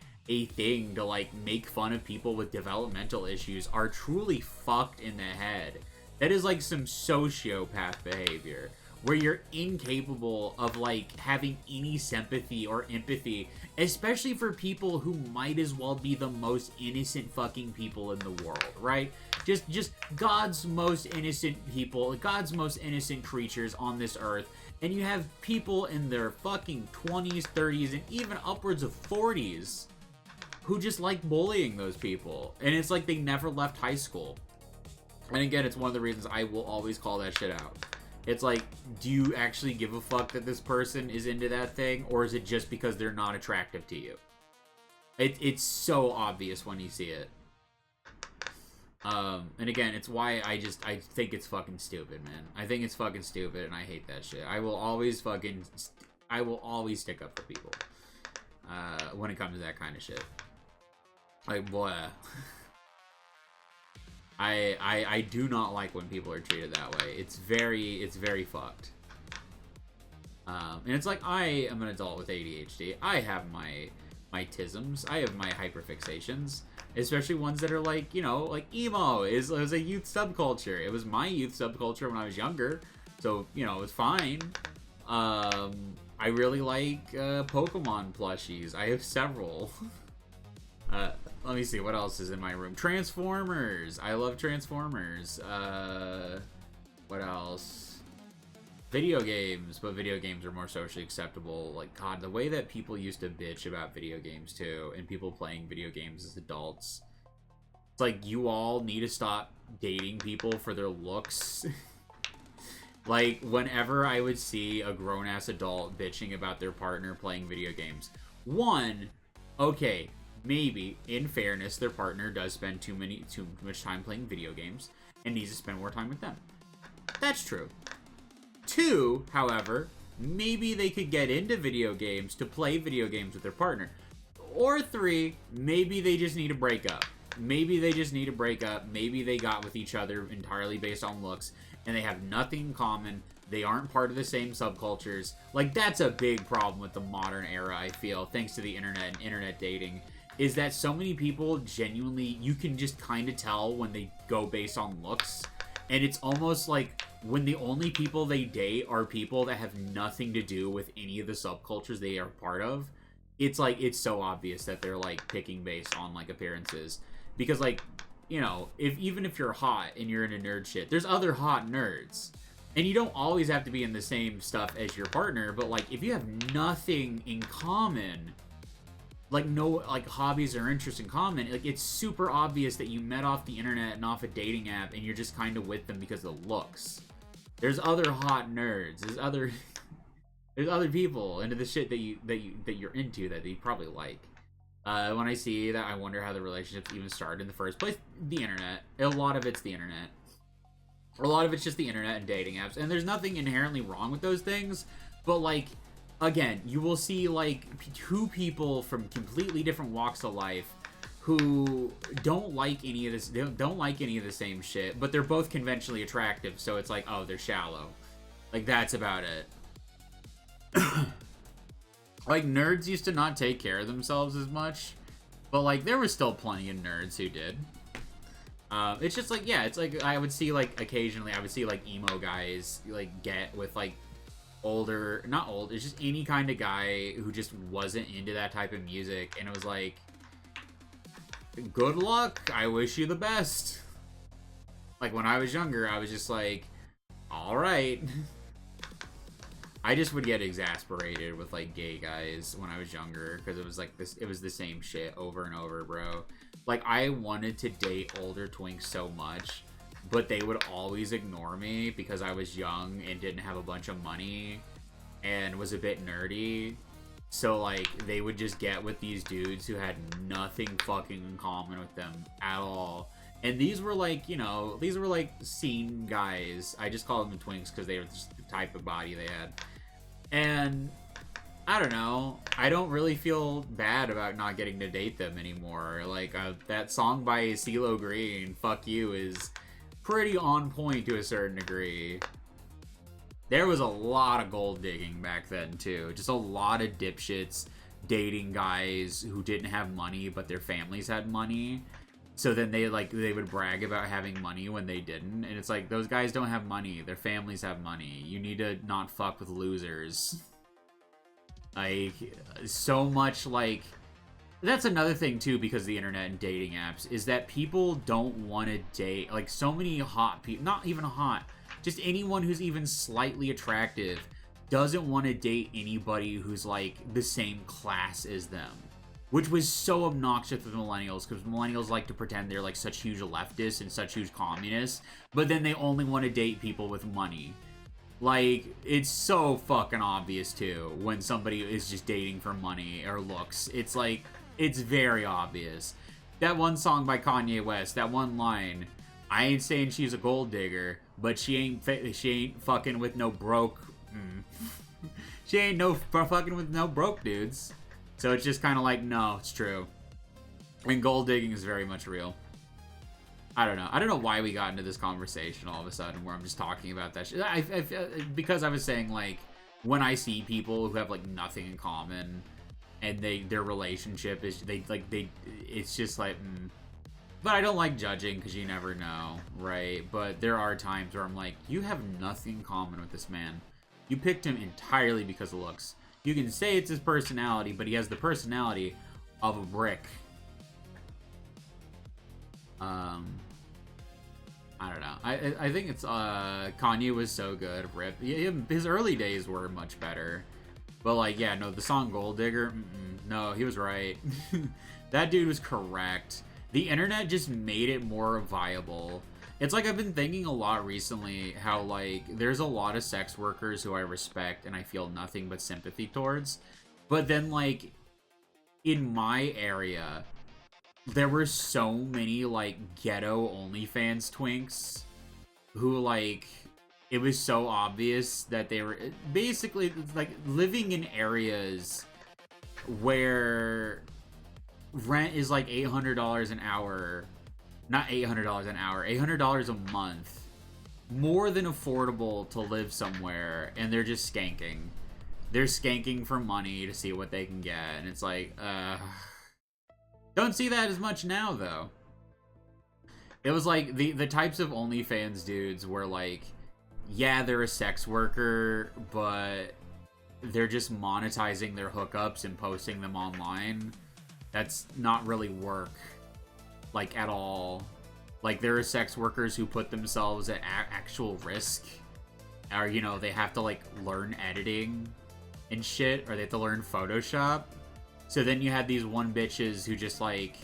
thing to like make fun of people with developmental issues are truly fucked in the head. That is like some sociopath behavior, where you're incapable of like having any sympathy or empathy, especially for people who might as well be the most innocent fucking people in the world, right? Just God's most innocent people, God's most innocent creatures on this earth, and you have people in their fucking 20s, 30s, and even upwards of 40s who just like bullying those people, and it's like they never left high school. And again, it's one of the reasons I will always call that shit out. It's like, do you actually give a fuck that this person is into that thing? Or is it just because they're not attractive to you? It's so obvious when you see it. And again, it's why I think it's fucking stupid, man. I think it's fucking stupid and I hate that shit. I will always stick up for people. When it comes to that kind of shit. Like, boy. I do not like when people are treated that way. It's very fucked. And it's like, I am an adult with ADHD. I have my tisms. I have my hyperfixations. Especially ones that are like, you know, like emo is a youth subculture. It was my youth subculture when I was younger. So, you know, it was fine. I really like Pokemon plushies. I have several. Let me see, what else is in my room? Transformers! I love Transformers. What else? Video games, but video games are more socially acceptable. Like, God, the way that people used to bitch about video games, too, and people playing video games as adults. It's like, you all need to stop dating people for their looks. Like, whenever I would see a grown-ass adult bitching about their partner playing video games, one, okay, maybe, in fairness, their partner does spend too much time playing video games and needs to spend more time with them. That's true. Two, however, maybe they could get into video games to play video games with their partner. Or three, maybe they just need to break up. Maybe they just need to break up. Maybe they got with each other entirely based on looks, and they have nothing in common. They aren't part of the same subcultures. Like, that's a big problem with the modern era, I feel, thanks to the internet and internet dating, is that so many people genuinely, you can just kind of tell when they go based on looks. And it's almost like when the only people they date are people that have nothing to do with any of the subcultures they are part of, it's like, it's so obvious that they're, like, picking based on, like, appearances. Because, like, you know, even if you're hot and you're into nerd shit, there's other hot nerds. And you don't always have to be in the same stuff as your partner, but, like, if you have nothing in common, like, no, like, hobbies or interests in common, like, it's super obvious that you met off the internet and off a dating app and you're just kind of with them because of looks. There's other hot nerds. There's other people into the shit that you're into that you probably like. When I see that, I wonder how the relationships even started in the first place. The internet. A lot of it's the internet. A lot of it's just the internet and dating apps. And there's nothing inherently wrong with those things. But, like, again, you will see, like, two people from completely different walks of life who don't like any of this. They don't like any of the same shit. But they're both conventionally attractive. So it's like, oh, they're shallow. Like, that's about it. Like, nerds used to not take care of themselves as much, but, like, there was still plenty of nerds who did. It's just, like, yeah, it's, like, I would see, like, occasionally, I would see, like, emo guys, like, get with, like, older, not old, it's just any kind of guy who just wasn't into that type of music, and it was, like, good luck, I wish you the best. Like, when I was younger, I was just, like, alright. I just would get exasperated with, like, gay guys when I was younger, because it was, like, this, it was the same shit over and over, bro. Like, I wanted to date older twinks so much, but they would always ignore me because I was young and didn't have a bunch of money and was a bit nerdy. So, like, they would just get with these dudes who had nothing fucking in common with them at all. And these were, like, you know, these were, like, scene guys. I just call them the twinks because they were just the type of body they had. And I don't know. I don't really feel bad about not getting to date them anymore. Like, that song by CeeLo Green, Fuck You, is pretty on point to a certain degree. There was a lot of gold digging back then, too. Just a lot of dipshits dating guys who didn't have money, but their families had money. So then they would brag about having money when they didn't. And it's like, those guys don't have money. Their families have money. You need to not fuck with losers. Like, so much, like... That's another thing, too, because of the internet and dating apps, is that people don't want to date. Like, so many hot people... Not even hot. Just anyone who's even slightly attractive doesn't want to date anybody who's, like, the same class as them. Which was so obnoxious with millennials, because millennials like to pretend they're, like, such huge leftists and such huge communists, but then they only want to date people with money. Like, it's so fucking obvious, too, when somebody is just dating for money or looks. It's, like, it's very obvious. That one song by Kanye West, that one line, I ain't saying she's a gold digger, but she ain't fucking with no broke... she ain't fucking with no broke dudes. So it's just kind of like, no, it's true. And gold digging is very much real. I don't know. I don't know why we got into this conversation all of a sudden where I'm just talking about that shit. Because I was saying, like, when I see people who have, like, nothing in common and their relationship is, it's just like, But I don't like judging because you never know, right? But there are times where I'm like, you have nothing in common with this man. You picked him entirely because of looks. You can say it's his personality, but he has the personality of a brick. I don't know. I think it's Kanye was so good. Rip. His early days were much better. But like, yeah, no, the song Gold Digger, no, he was right. That dude was correct. The internet just made it more viable. It's like I've been thinking a lot recently how like there's a lot of sex workers who I respect and I feel nothing but sympathy towards. But then like in my area, there were so many like ghetto OnlyFans twinks who like it was so obvious that they were basically like living in areas where rent is like $800 an hour, not $800 an hour, $800 a month, more than affordable to live somewhere, and they're just skanking. They're skanking for money to see what they can get, and it's like, don't see that as much now, though. It was like, the types of OnlyFans dudes were like, yeah, they're a sex worker, but they're just monetizing their hookups and posting them online. That's not really work, like, at all. Like, there are sex workers who put themselves at actual risk. Or, you know, they have to, like, learn editing and shit, or they have to learn Photoshop. So then you had these one bitches who just, like,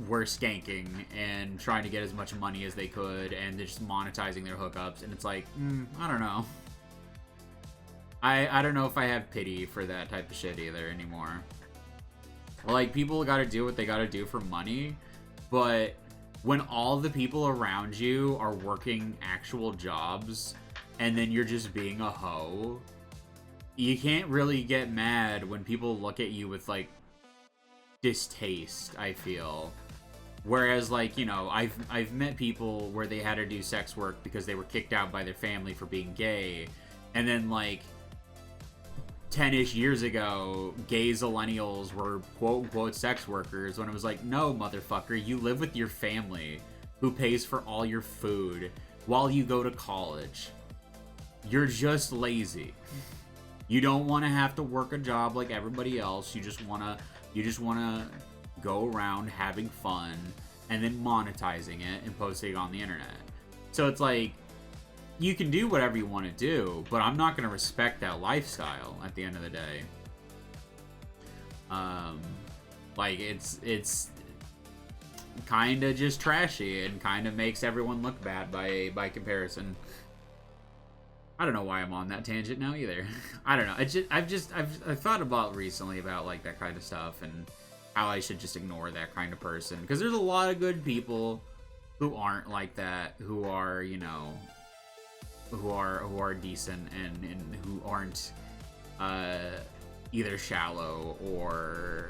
were skanking and trying to get as much money as they could, and they're just monetizing their hookups, and it's like, I don't know. I don't know if I have pity for that type of shit either anymore. Like, people gotta do what they gotta do for money, but when all the people around you are working actual jobs, and then you're just being a hoe, you can't really get mad when people look at you with, like, distaste, I feel. Whereas, like, you know, I've met people where they had to do sex work because they were kicked out by their family for being gay, and then, like, 10-ish years ago, gay zillennials were quote-unquote sex workers, when it was like, no, motherfucker, you live with your family, who pays for all your food, while you go to college. You're just lazy. You don't want to have to work a job like everybody else, you just want to go around having fun, and then monetizing it and posting it on the internet. So it's like, you can do whatever you want to do, but I'm not going to respect that lifestyle at the end of the day. Like, it's kind of just trashy and kind of makes everyone look bad by comparison. I don't know why I'm on that tangent now either. I don't know. I've thought about recently about like that kind of stuff and how I should just ignore that kind of person, because there's a lot of good people who aren't like that, who are, you know, who are decent and who aren't either shallow or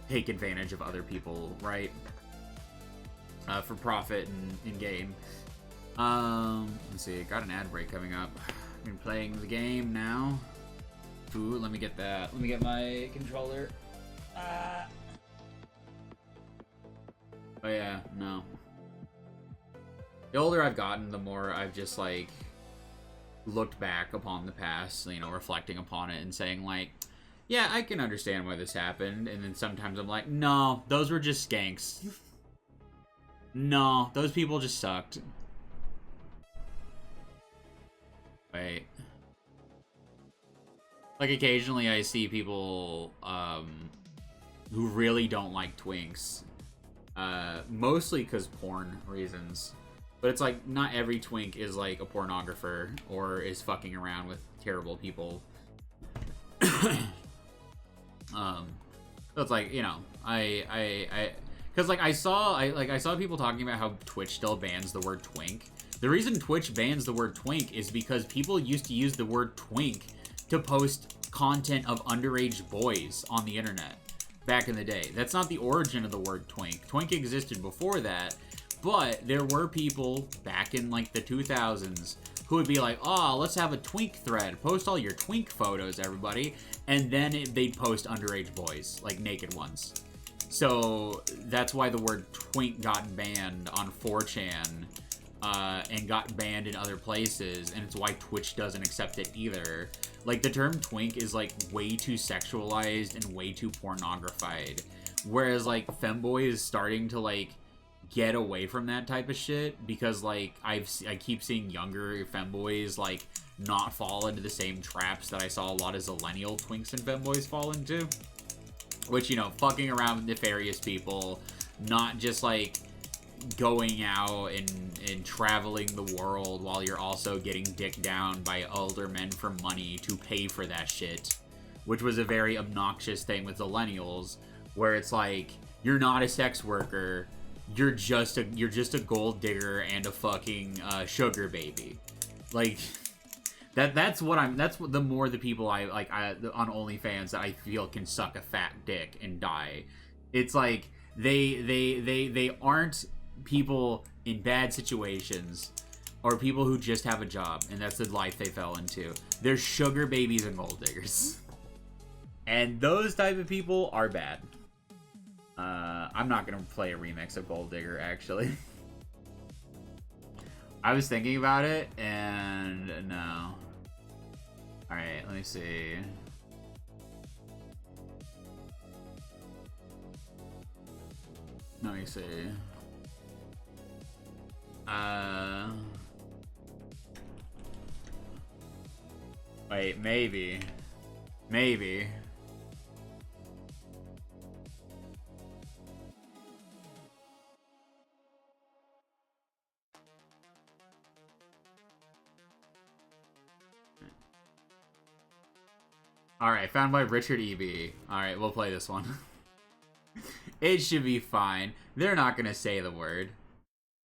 take advantage of other people, right? For profit and gain. Let's see, got an ad break coming up. I've been playing the game now. Ooh, let me get that. Let me get my controller. Oh yeah, no. The older I've gotten, the more I've just, like, looked back upon the past, you know, reflecting upon it and saying, like, yeah, I can understand why this happened. And then sometimes I'm like, no, those were just skanks. No, those people just sucked. Wait. Like, occasionally I see people, who really don't like twinks. Mostly because porn reasons. But it's like, not every twink is like a pornographer or is fucking around with terrible people. So it's like, you know, because like I saw people talking about how Twitch still bans the word twink. The reason Twitch bans the word twink is because people used to use the word twink to post content of underage boys on the internet back in the day. That's not the origin of the word twink. Twink existed before that. But there were people back in, like, the 2000s who would be like, oh, let's have a twink thread. Post all your twink photos, everybody. And then they'd post underage boys, like naked ones. So that's why the word twink got banned on 4chan and got banned in other places. And it's why Twitch doesn't accept it either. Like, the term twink is, like, way too sexualized and way too pornographied. Whereas, like, femboy is starting to, like, get away from that type of shit, because like I keep seeing younger femboys like not fall into the same traps that I saw a lot of zillennial twinks and femboys fall into, which, you know, fucking around with nefarious people, not just like going out and traveling the world while you're also getting dicked down by older men for money to pay for that shit, which was a very obnoxious thing with millennials, where it's like, you're not a sex worker, you're just a gold digger and a fucking sugar baby. Like, that's what the more the people I like on OnlyFans that I feel can suck a fat dick and die. It's like they aren't people in bad situations or people who just have a job and that's the life they fell into. They're sugar babies and gold diggers. And those type of people are bad. I'm not gonna play a remix of Gold Digger, actually. I was thinking about it, and no. Alright, let me see. Let me see. Wait, maybe. Maybe. Alright, found by Richard E.B. Alright, we'll play this one. It should be fine. They're not gonna say the word.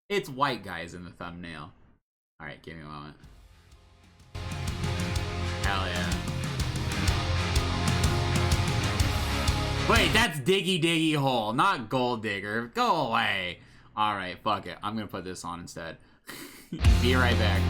It's white guys in the thumbnail. Alright, give me a moment. Hell yeah. Wait, that's Diggy Diggy Hole, not Gold Digger. Go away. Alright, fuck it. I'm gonna put this on instead. Be right back.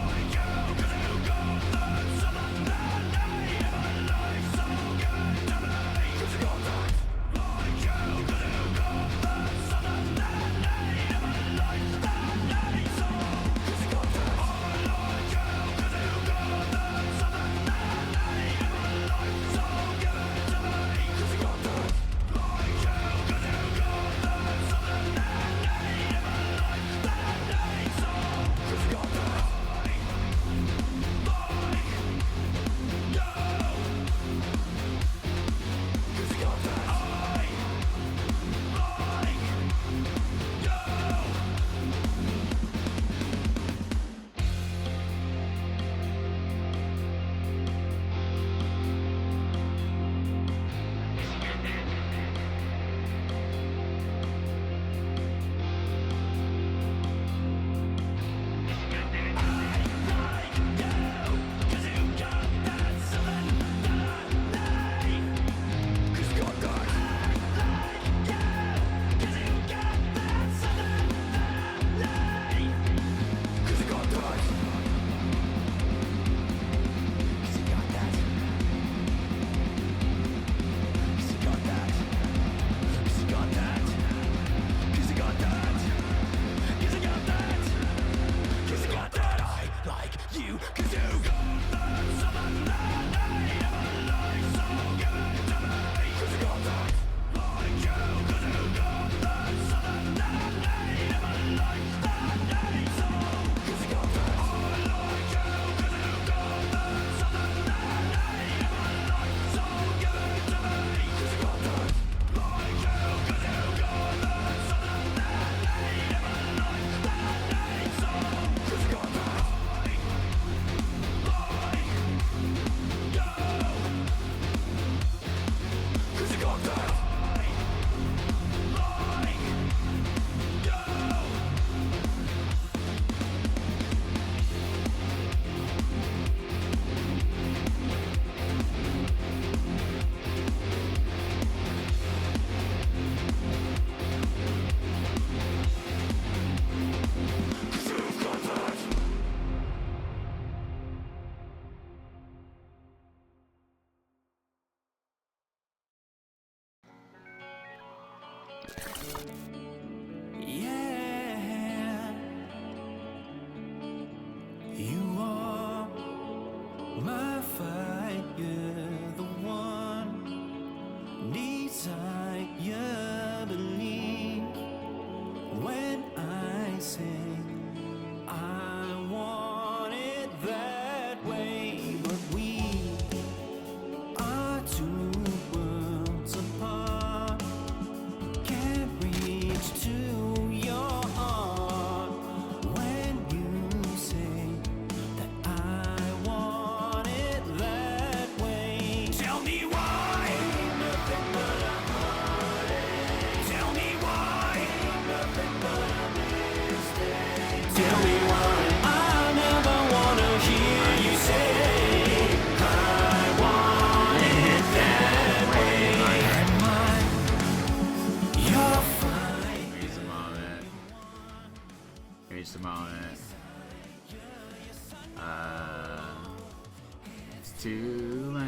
Like moment. It's too late.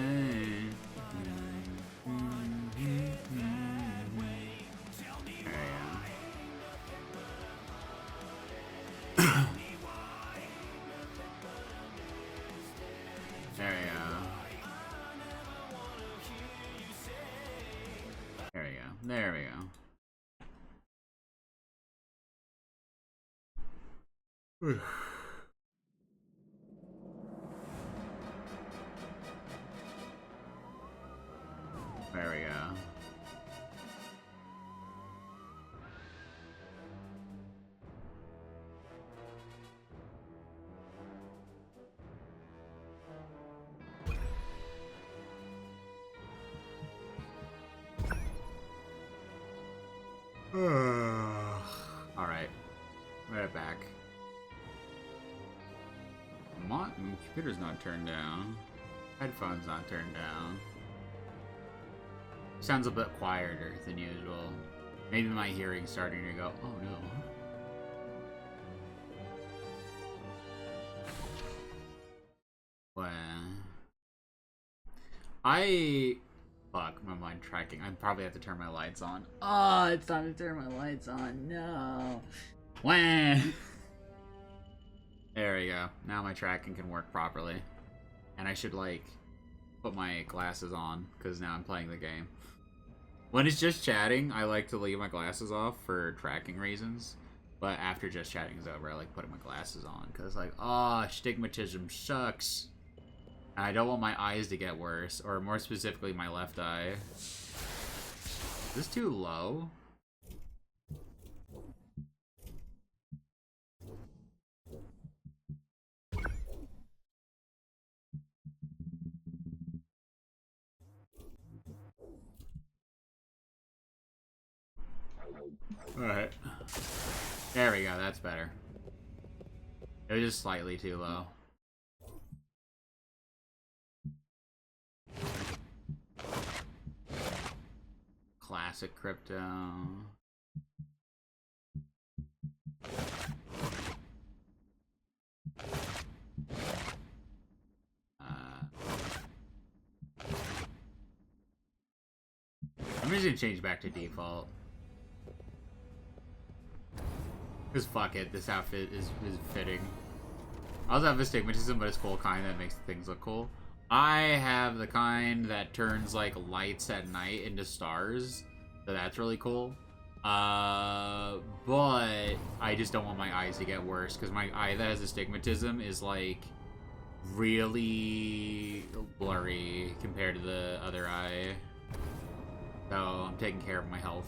There we go. There we go. There we go. There we go. Alright. Right back. Computer's not turned down. Headphones not turned down. Sounds a bit quieter than usual. Maybe my hearing's starting to go, oh no. Well, fuck, my mind tracking. I probably have to turn my lights on. Oh, it's time to turn my lights on. No. Wah. There we go. Now my tracking can work properly. And I should, like, put my glasses on, because now I'm playing the game. When it's just chatting, I like to leave my glasses off for tracking reasons. But after just chatting is over, I like putting my glasses on, because, like, oh, stigmatism sucks. And I don't want my eyes to get worse, or more specifically, my left eye. Is this too low? Alright. There we go, that's better. It was just slightly too low. Classic crypto. I'm just gonna change back to default. Because fuck it, this outfit is fitting. I also have astigmatism, but it's cool kind that makes things look cool. I have the kind that turns like lights at night into stars, so that's really cool. But I just don't want my eyes to get worse, because my eye that has astigmatism is like really blurry compared to the other eye. So I'm taking care of my health.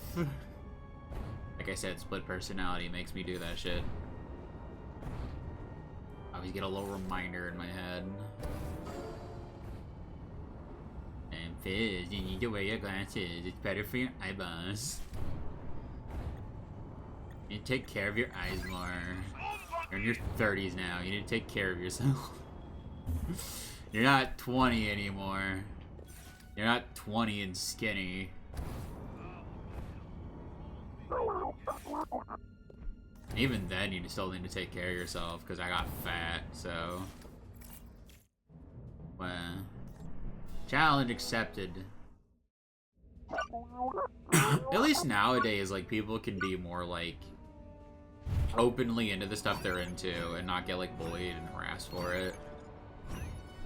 Like I said, split personality makes me do that shit. I always get a little reminder in my head. And Fizz, you need to wear your glasses. It's better for your eyeballs. You need to take care of your eyes more. You're in your 30s now. You need to take care of yourself. You're not 20 anymore. You're not 20 and skinny. Even then, you still need to take care of yourself, because I got fat, so... Well... Challenge accepted. At least nowadays, like, people can be more, like, openly into the stuff they're into, and not get, like, bullied and harassed for it.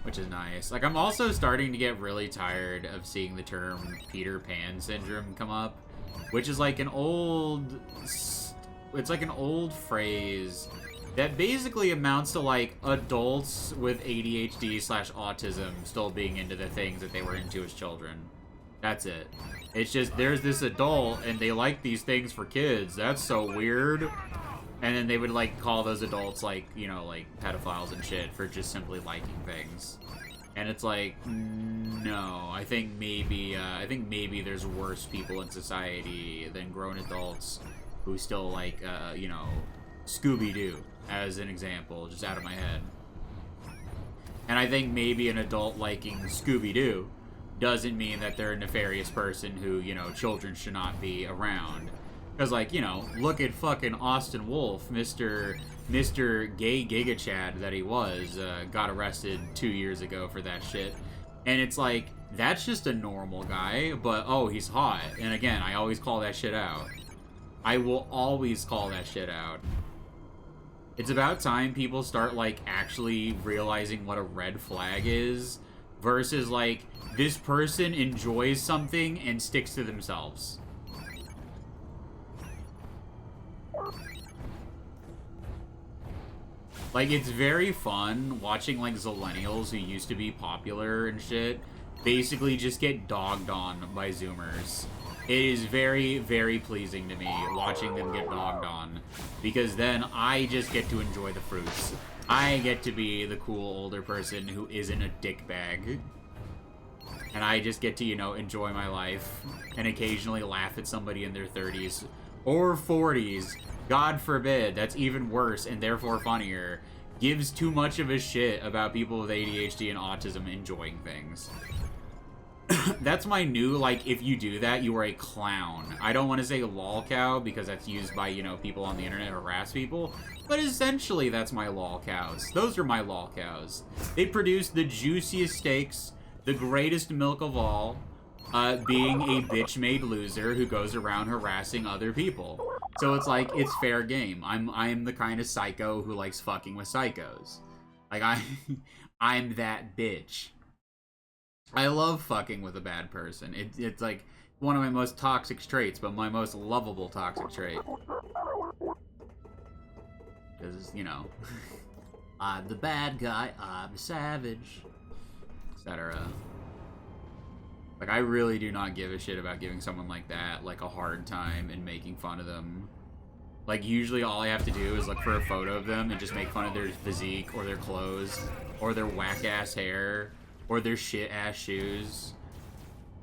Which is nice. Like, I'm also starting to get really tired of seeing the term Peter Pan syndrome come up. Which is like an old... It's like an old phrase that basically amounts to like adults with ADHD/autism still being into the things that they were into as children. That's it. It's just there's this adult and they like these things for kids. That's so weird. And then they would like call those adults like, you know, like pedophiles and shit for just simply liking things. And it's like, no, I think maybe there's worse people in society than grown adults who still like, you know, Scooby-Doo, as an example, just out of my head. And I think maybe an adult liking Scooby-Doo doesn't mean that they're a nefarious person who, you know, children should not be around. Because, like, you know, look at fucking Austin Wolf, Mr. Gay Giga Chad that he was, got arrested 2 years ago for that shit. And it's like, that's just a normal guy, but, oh, he's hot. And again, I always call that shit out. I will always call that shit out. It's about time people start, like, actually realizing what a red flag is, versus, like, this person enjoys something and sticks to themselves. Like, it's very fun watching, like, Zillennials who used to be popular and shit basically just get dogged on by Zoomers. It is very, very pleasing to me watching them get dogged on, because then I just get to enjoy the fruits. I get to be the cool older person who isn't a dickbag. And I just get to, you know, enjoy my life and occasionally laugh at somebody in their 30s or 40s. God forbid, that's even worse and therefore funnier. Gives too much of a shit about people with ADHD and autism enjoying things. That's my new, like, if you do that, you are a clown. I don't want to say lolcow because that's used by, you know, people on the internet to harass people. But essentially, that's my lolcows. Those are my lolcows. They produce the juiciest steaks, the greatest milk of all, being a bitch-made loser who goes around harassing other people. So it's like, it's fair game. I'm the kind of psycho who likes fucking with psychos. Like, I'm that bitch. I love fucking with a bad person. It's like one of my most toxic traits, but my most lovable toxic trait. Because, you know, I'm the bad guy, I'm a savage, etc. Like, I really do not give a shit about giving someone like that, like, a hard time and making fun of them. Like, usually all I have to do is look for a photo of them and just make fun of their physique, or their clothes, or their whack-ass hair, or their shit-ass shoes.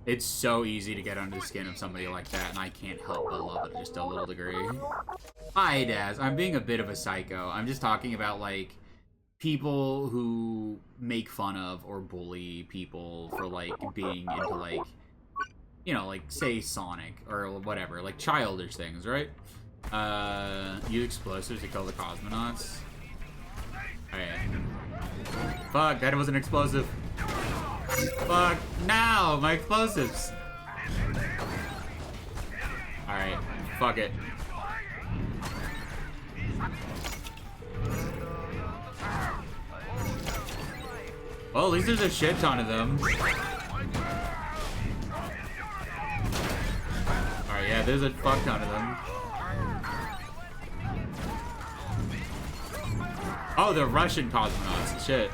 It's so easy to get under the skin of somebody like that, and I can't help but love it just a little degree. Hi, Daz. I'm being a bit of a psycho. I'm just talking about, like, people who make fun of or bully people for, like, being into, like, you know, like, say Sonic or whatever, like, childish things, right? Use explosives to kill the cosmonauts. Okay. Fuck, that was an explosive. Fuck, now, my explosives. Alright, fuck it. Well, at least there's a shit ton of them. Alright, yeah, there's a fuck ton of them. Oh, the Russian cosmonauts. Shit.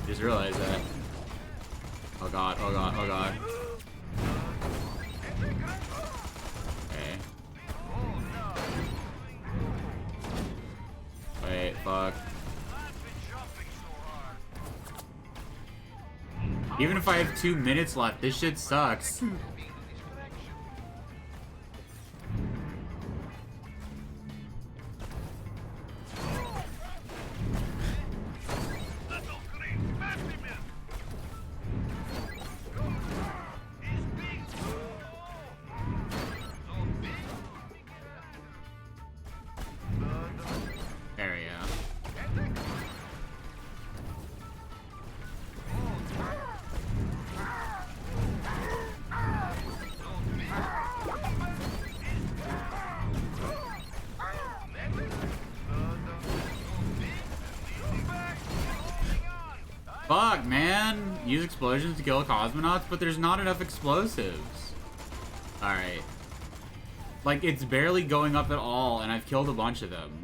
Just realized that. Oh god, oh god, oh god. Okay. Wait, fuck. Even if I have 2 minutes left, this shit sucks. There we go. Fuck, man. Use explosions to kill cosmonauts, but there's not enough explosives. Alright. Like, it's barely going up at all, and I've killed a bunch of them.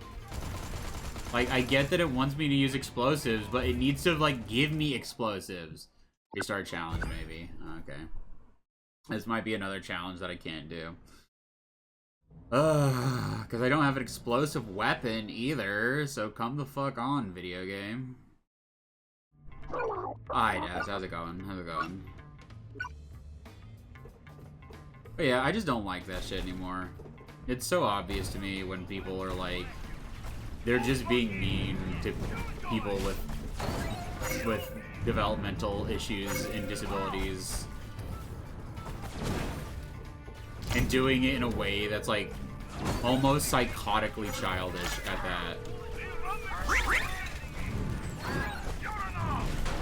Like, I get that it wants me to use explosives, but it needs to, like, give me explosives. Restart challenge, maybe. Okay. This might be another challenge that I can't do. Because I don't have an explosive weapon either, so come the fuck on, video game. Hi, Daz. How's it going? How's it going? But yeah, I just don't like that shit anymore. It's so obvious to me when people are like, they're just being mean to people with developmental issues and disabilities. And doing it in a way that's like almost psychotically childish at that.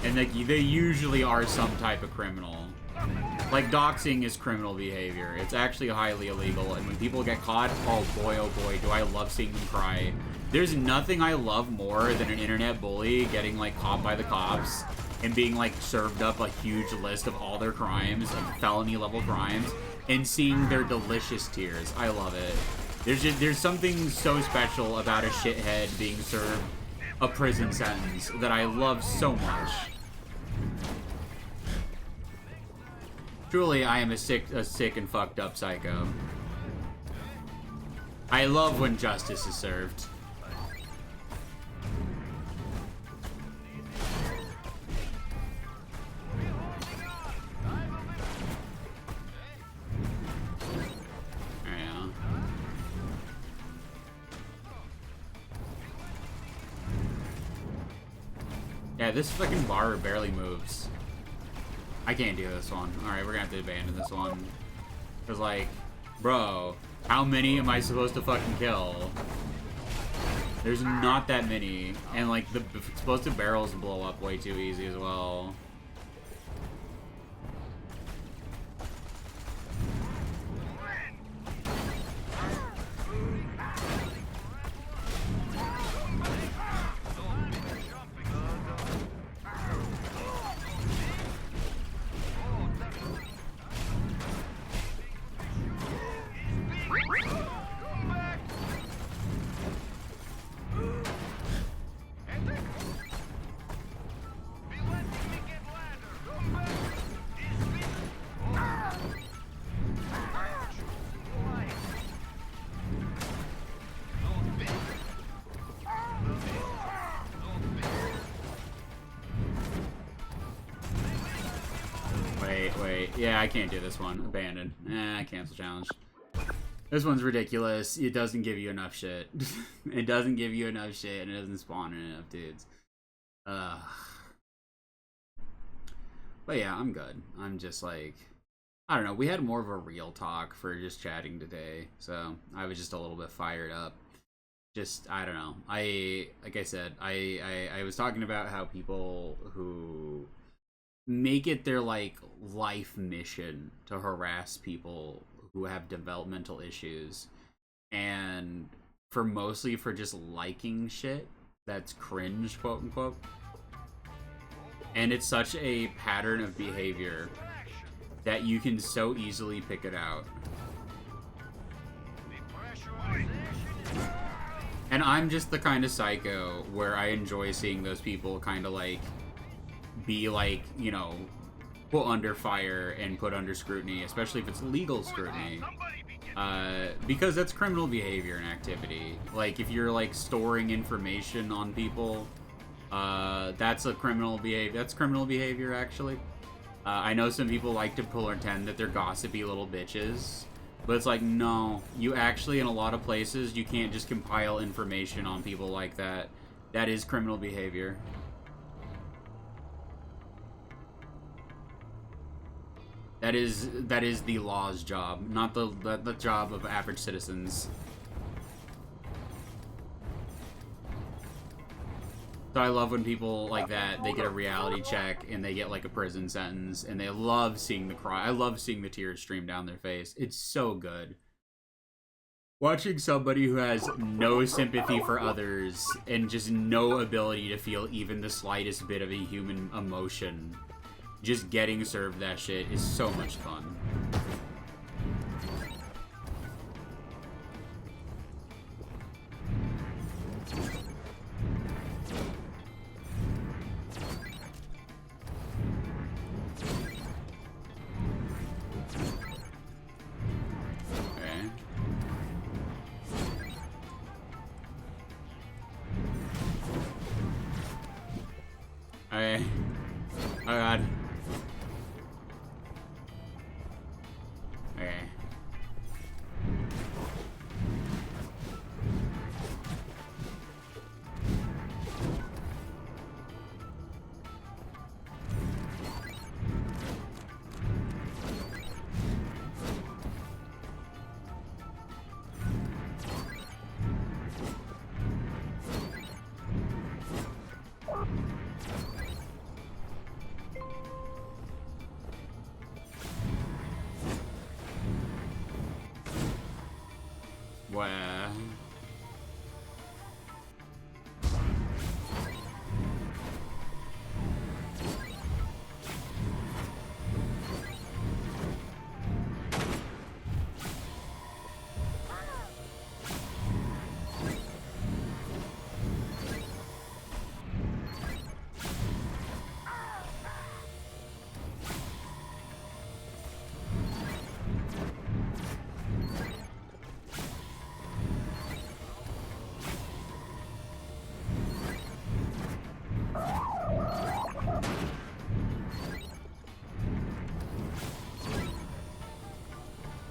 And like they usually are some type of criminal. Like doxing is criminal behavior. It's actually highly illegal, and when people get caught, oh boy, do I love seeing them cry. There's nothing I love more than an internet bully getting like caught by the cops and being like served up a huge list of all their crimes, like felony level crimes, and seeing their delicious tears. I love it. There's something so special about a shithead being served a prison sentence that I love so much. Truly, I am a sick and fucked up psycho. I love when justice is served. Yeah, this fucking bar barely moves. I can't do this one. Alright, we're gonna have to abandon this one. Cause like, bro, how many am I supposed to fucking kill? There's not that many. And like, the explosive barrels blow up way too easy as well. Wait. Yeah, I can't do this one. Abandoned. Cancel challenge. This one's ridiculous. It doesn't give you enough shit. It doesn't give you enough shit, and it doesn't spawn enough dudes. But yeah, I'm good. I'm just like, I don't know. We had more of a real talk for just chatting today, so I was just a little bit fired up. Just, I don't know. Like I said, I was talking about how people who make it their like life mission to harass people who have developmental issues, and mostly for just liking shit that's cringe, quote unquote. And it's such a pattern of behavior that you can so easily pick it out. And I'm just the kind of psycho where I enjoy seeing those people kind of like be like, you know, put under fire and put under scrutiny, especially if it's legal scrutiny, because that's criminal behavior and activity. Like if you're like storing information on people, that's a criminal behavior. That's criminal behavior, actually. I know some people like to pretend that they're gossipy little bitches, but it's like, no, you actually, in a lot of places, you can't just compile information on people like that. That is criminal behavior. That is the law's job, not the job of average citizens. So I love when people like that, they get a reality check and they get like a prison sentence, and they love seeing the cry. I love seeing the tears stream down their face. It's so good. Watching somebody who has no sympathy for others and just no ability to feel even the slightest bit of a human emotion, just getting served that shit is so much fun. Okay. Oh god. Okay. Where?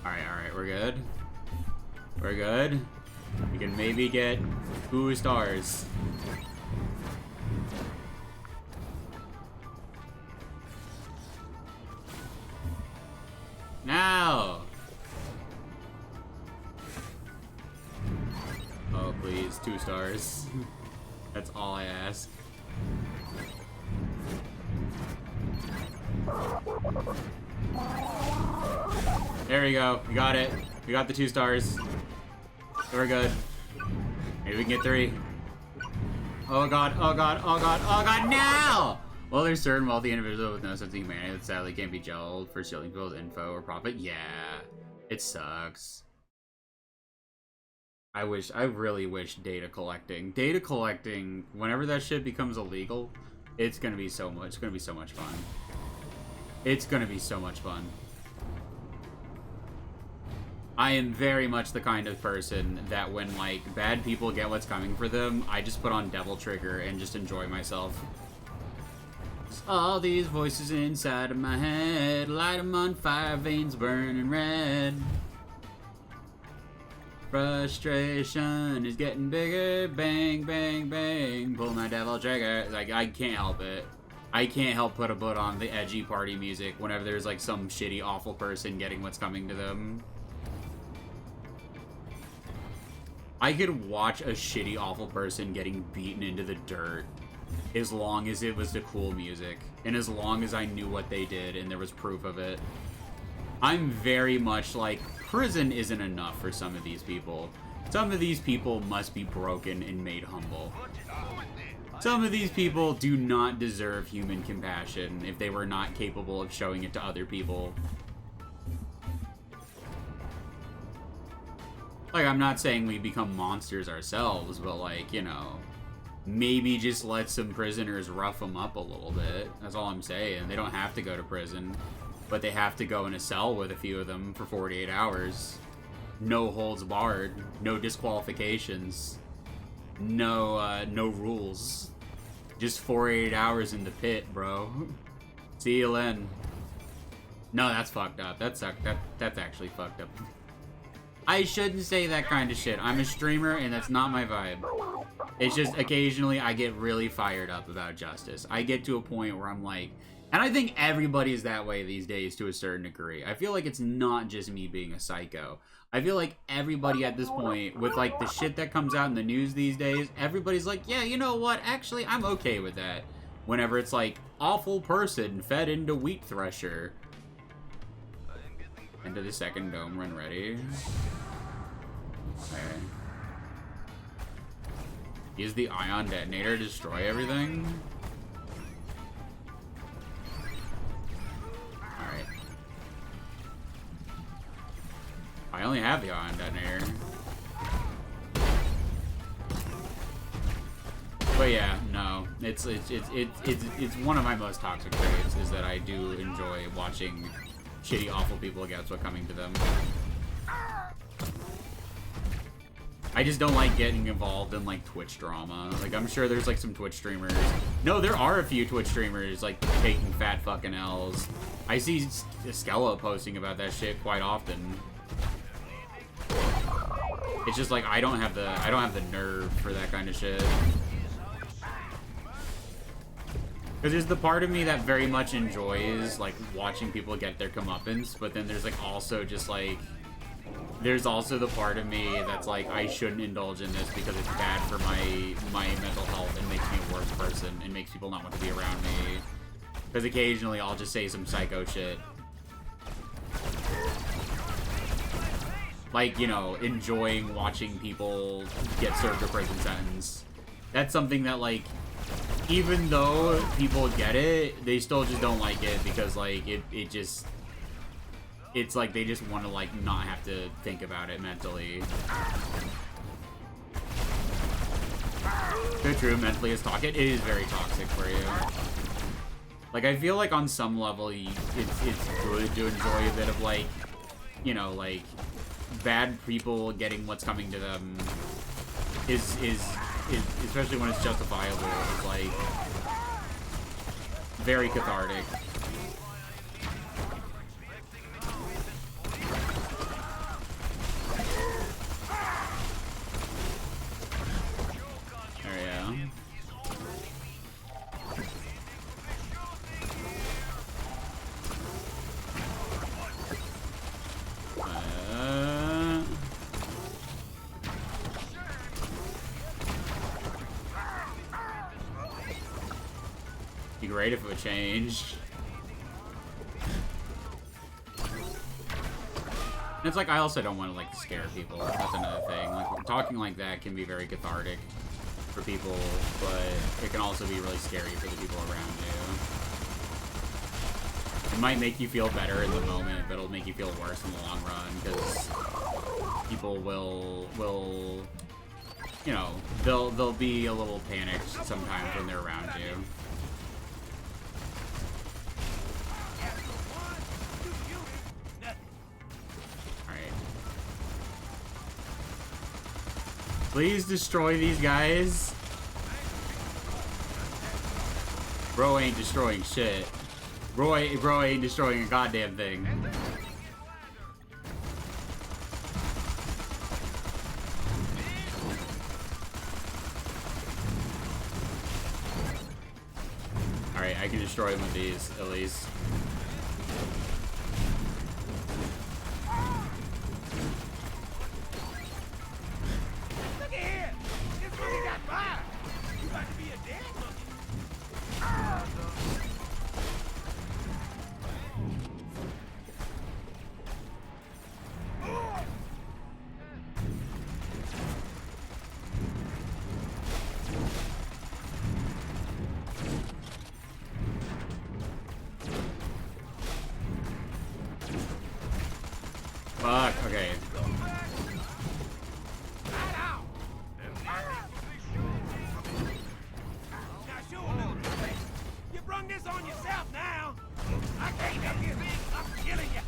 Alright, we're good. We're good. We can maybe get 2 stars. Now! Oh, please, 2 stars. That's all I ask. There we go. We got it. We got the 2 stars. We're good. Maybe we can get 3. Oh god, oh god, oh god, oh god, now! Well, there's certain wealthy individuals with no sense of humanity that sadly can't be jailed for stealing people's info or profit. Yeah, it sucks. I really wish data collecting, whenever that shit becomes illegal, it's gonna be so much fun. It's gonna be so much fun. I am very much the kind of person that when, like, bad people get what's coming for them, I just put on Devil Trigger and just enjoy myself. All these voices inside of my head, light 'em on fire, veins burning red. Frustration is getting bigger, bang, bang, bang, pull my Devil Trigger. Like, I can't help it. I can't help put on the edgy party music whenever there's, like, some shitty, awful person getting what's coming to them. I could watch a shitty, awful person getting beaten into the dirt as long as it was the cool music, and as long as I knew what they did and there was proof of it. I'm very much like, prison isn't enough for some of these people. Some of these people must be broken and made humble. Some of these people do not deserve human compassion if they were not capable of showing it to other people. Like, I'm not saying we become monsters ourselves, but, like, you know, maybe just let some prisoners rough them up a little bit. That's all I'm saying. They don't have to go to prison, but they have to go in a cell with a few of them for 48 hours. No holds barred, no disqualifications, no rules. Just 48 hours in the pit, bro. See you then. No, that's fucked up. That's actually fucked up. I shouldn't say that kind of shit. I'm a streamer, and that's not my vibe. It's just occasionally I get really fired up about justice. I get to a point where I'm like, and I think everybody's that way these days to a certain degree. I feel like it's not just me being a psycho. I feel like everybody at this point, with like the shit that comes out in the news these days, everybody's like, yeah, you know what? Actually, I'm okay with that. Whenever it's like, awful person fed into wheat thresher. Into the second dome run ready. Okay. Use the ion detonator to destroy everything. Alright. I only have the ion detonator. But yeah, no. It's one of my most toxic traits is that I do enjoy watching shitty, awful people get what's coming to them. I just don't like getting involved in, like, Twitch drama. Like, I'm sure there's, like, some Twitch streamers. No, there are a few Twitch streamers, like, taking fat fucking L's. I see Skella posting about that shit quite often. It's just, like, I don't have the nerve for that kind of shit. Because there's the part of me that very much enjoys, like, watching people get their comeuppance, but then there's, like, also just, like, there's also the part of me that's like, I shouldn't indulge in this because it's bad for my mental health and makes me a worse person and makes people not want to be around me. Because occasionally I'll just say some psycho shit. like, you know, enjoying watching people get served a prison sentence. That's something that, like, even though people get it, they still just don't like it because, like, it just... It's like they just want to, like, not have to think about it mentally. So true, mentally it's toxic. It is very toxic for you. Like, I feel like on some level, it's good to enjoy a bit of, like, you know, like, bad people getting what's coming to them is especially when it's justifiable, is, like, very cathartic. Be great if it would change. And it's like, I also don't want to, like, scare people. That's another thing. Like, talking like that can be very cathartic for people, but it can also be really scary for the people around you. It might make you feel better in the moment, but it'll make you feel worse in the long run, because people will, you know, they'll be a little panicked sometimes when they're around you. Please destroy these guys. Bro ain't destroying shit. Bro ain't destroying a goddamn thing. Alright, I can destroy him with these, at least. Fuck, okay. You brung this on yourself now. I can't help you. I'm killing you.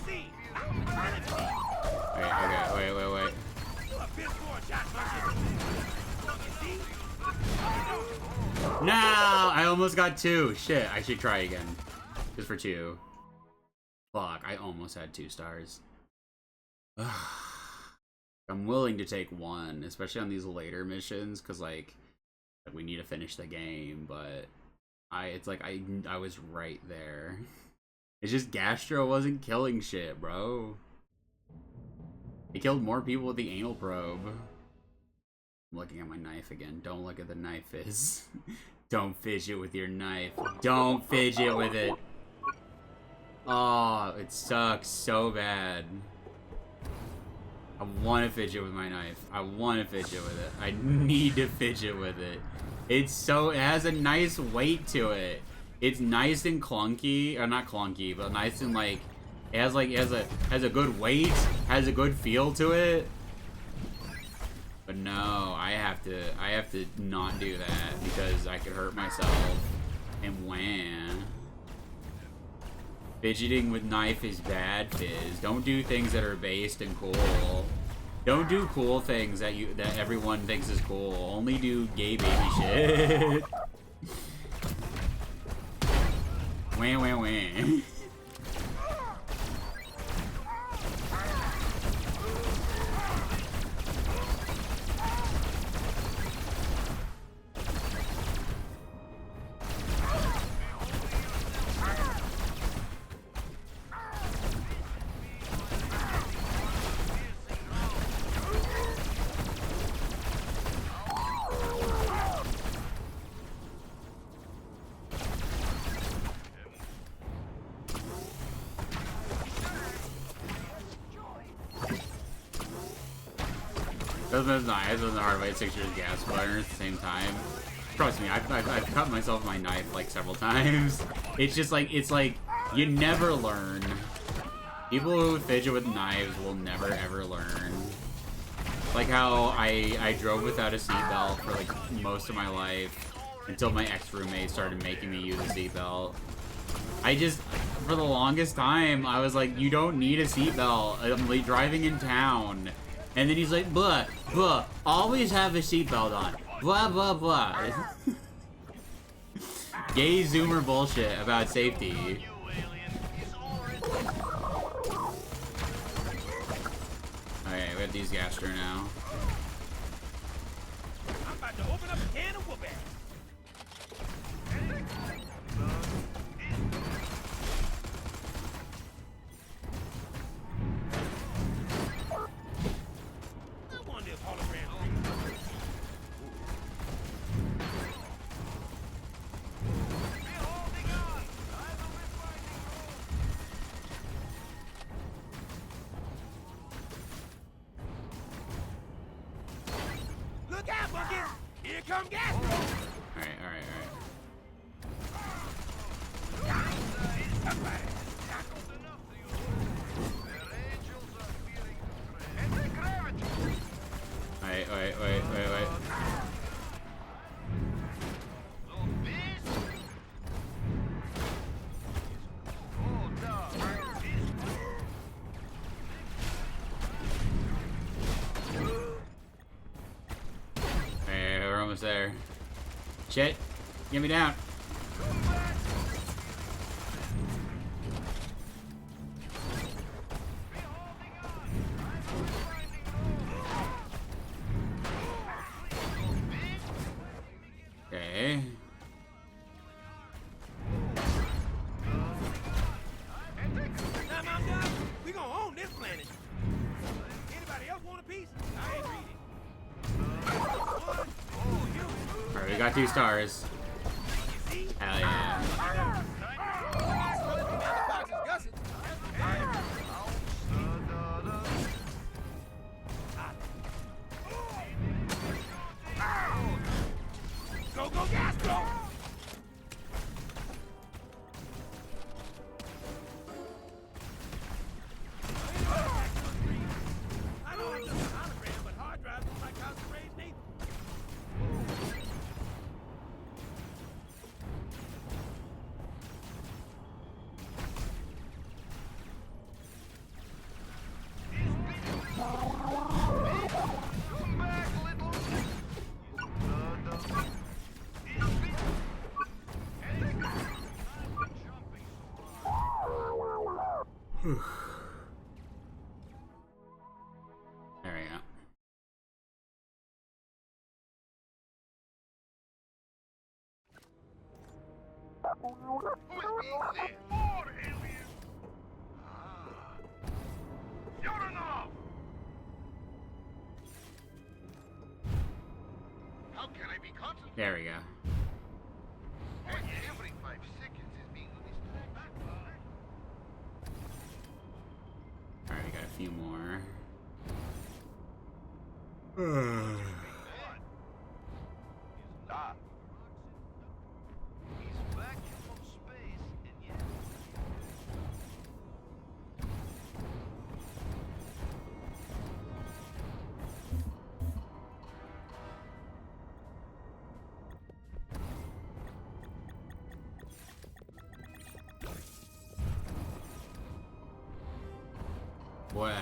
See, Wait. you a piss poor shot, you see? No! I almost got 2. Shit, I should try again. Just for 2. Fuck, I almost had 2 stars. I'm willing to take 1, especially on these later missions, because, like, we need to finish the game, but it's like, I was right there. It's just Gastro wasn't killing shit, bro. He killed more people with the anal probe. I'm looking at my knife again. Don't look at the knife fizz. Don't fidget with your knife. Don't fidget with it. Oh, it sucks so bad. I want to fidget with my knife. I want to fidget with it. I need to fidget with it. It has a nice weight to it. It's nice and clunky, or not clunky, but nice and like, it has a good weight, has a good feel to it. But no, I have to not do that because I could hurt myself. And wham. Fidgeting with knife is bad, Fizz. Don't do things that are based and cool. Don't do cool things that everyone thinks is cool. Only do gay baby shit. Wah. Those knives on the hard way, 6 years gas fire at the same time. Trust me, I've cut myself with my knife like several times. It's just like, it's like, you never learn. People who fidget with knives will never ever learn. Like how I drove without a seatbelt for like most of my life until my ex-roommate started making me use a seatbelt. I just, for the longest time, I was like, you don't need a seatbelt. I'm like driving in town. And then he's like, blah, blah, always have a seatbelt on. Blah, blah, blah. Gay zoomer bullshit about safety. Okay, we have these Gastro now. I'm about to open up a can of whoop ass. I wonder if holograms. Look out, Bucket! Here come Gastro! Alright, alright, alright. Wait. Hey, we're almost there. Shit, get me down. Okay. Now, Mom Dog, we gonna own this planet. Anybody else want a piece? I ain't greedy. Alright, we got 2 stars. See? Hell yeah. Go, go, Gastro! I know I'm just a hologram, but hard drives don't like how it's raised neither. There we go. How can I be concentrated? There we go. Every 5 seconds is being distracted. Alright, we got a few more. Ah. He's back from space, and yet. What?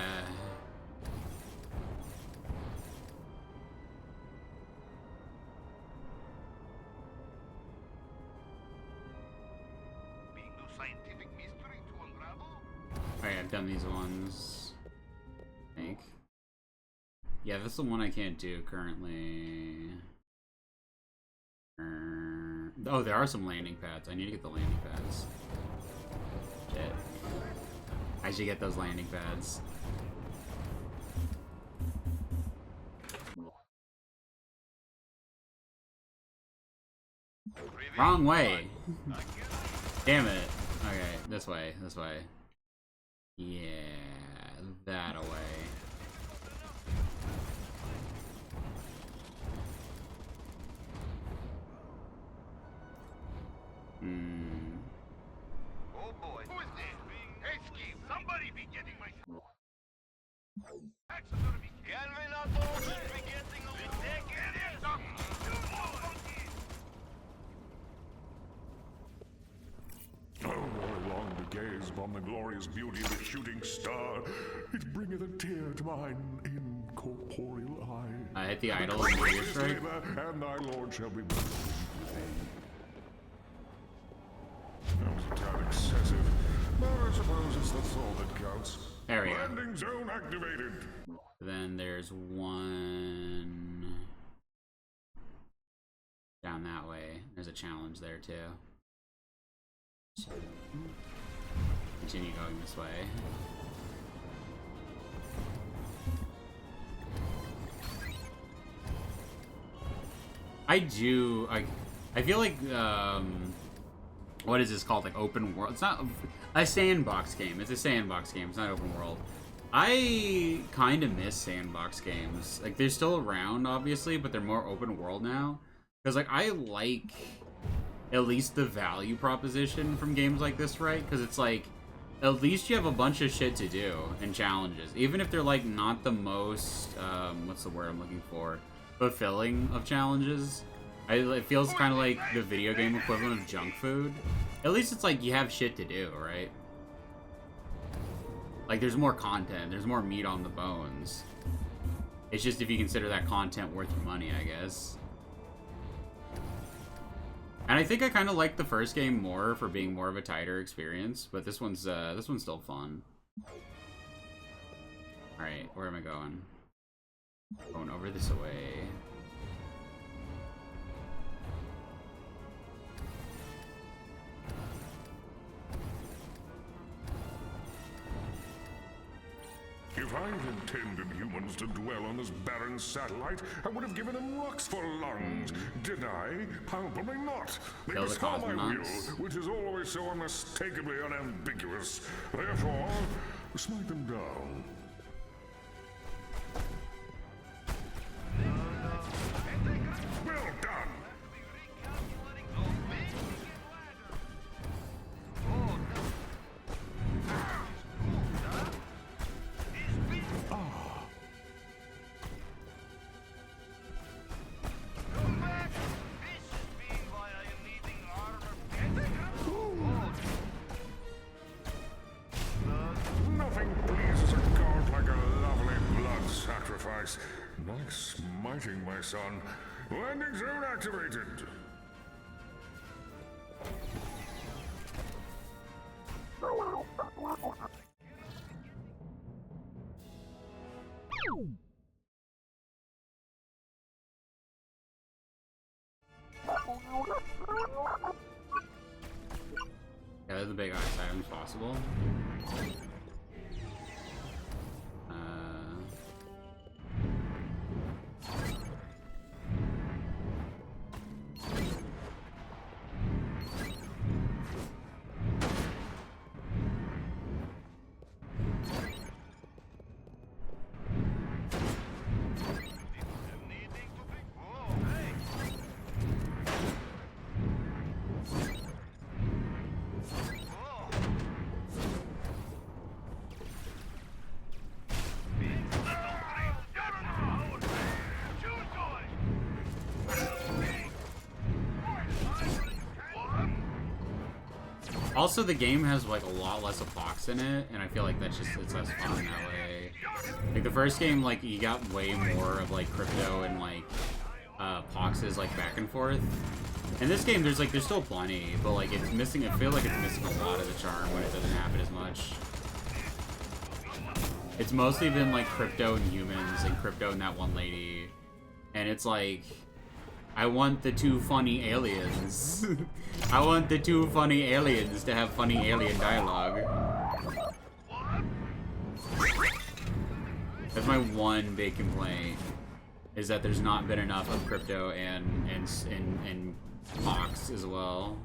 Being no scientific mystery to unravel? Alright, I've done these ones. I think. Yeah, that's the one I can't do currently. Oh, there are some landing pads. I need to get the landing pads. Shit. I should get those landing pads. Wrong way! Damn it. Okay, this way, this way. Yeah, that away. Oh boy. Who is this? Hey, Ski, somebody be getting my... Can we not all just be getting a little... Oh, I long to gaze upon the glorious beauty of the shooting star. It bringeth a tear to mine incorporeal eye. I hit the idol and meteor strike. And thy Lord shall be blessed. Not a tad excessive, but I suppose it's the thought that counts. There we go. Landing zone activated. Then there's one down that way. There's a challenge there too. So, continue going this way. I feel like what is this called? Like open world? It's not a sandbox game. It's a sandbox game. It's not open world. I kind of miss sandbox games. Like they're still around, obviously, but they're more open world now. Because like I like at least the value proposition from games like this, right? Because it's like at least you have a bunch of shit to do and challenges, even if they're like not the most what's the word I'm looking for? Fulfilling of challenges. It feels kind of like the video game equivalent of junk food. At least it's like you have shit to do, right? Like there's more content, there's more meat on the bones. It's just if you consider that content worth your money, I guess. And I think I kind of like the first game more for being more of a tighter experience, but this one's still fun. All right, where am I going? Going over this way. If I had intended humans to dwell on this barren satellite, I would have given them rocks for lungs. Did I? Probably not. They Kill the must follow my will, cosmonauts. which is always so unmistakably unambiguous. Therefore, smite them down. Well done! Nothing pleases a god like a lovely blood sacrifice. Nice smiting, my son. Landing zone activated. Yeah, they're the big ice items possible. Also, the game has like a lot less of box in it, and I feel like it's less fun that way. Like the first game, like you got way more of like crypto and like boxes like back and forth. In this game, there's still plenty, but like it's missing. I feel like it's missing a lot of the charm when it doesn't happen as much. It's mostly been like crypto and humans and crypto and that one lady, and it's like, I want the two funny aliens. I want the two funny aliens to have funny alien dialogue. That's my one big complaint, is that there's not been enough of crypto and Mox as well.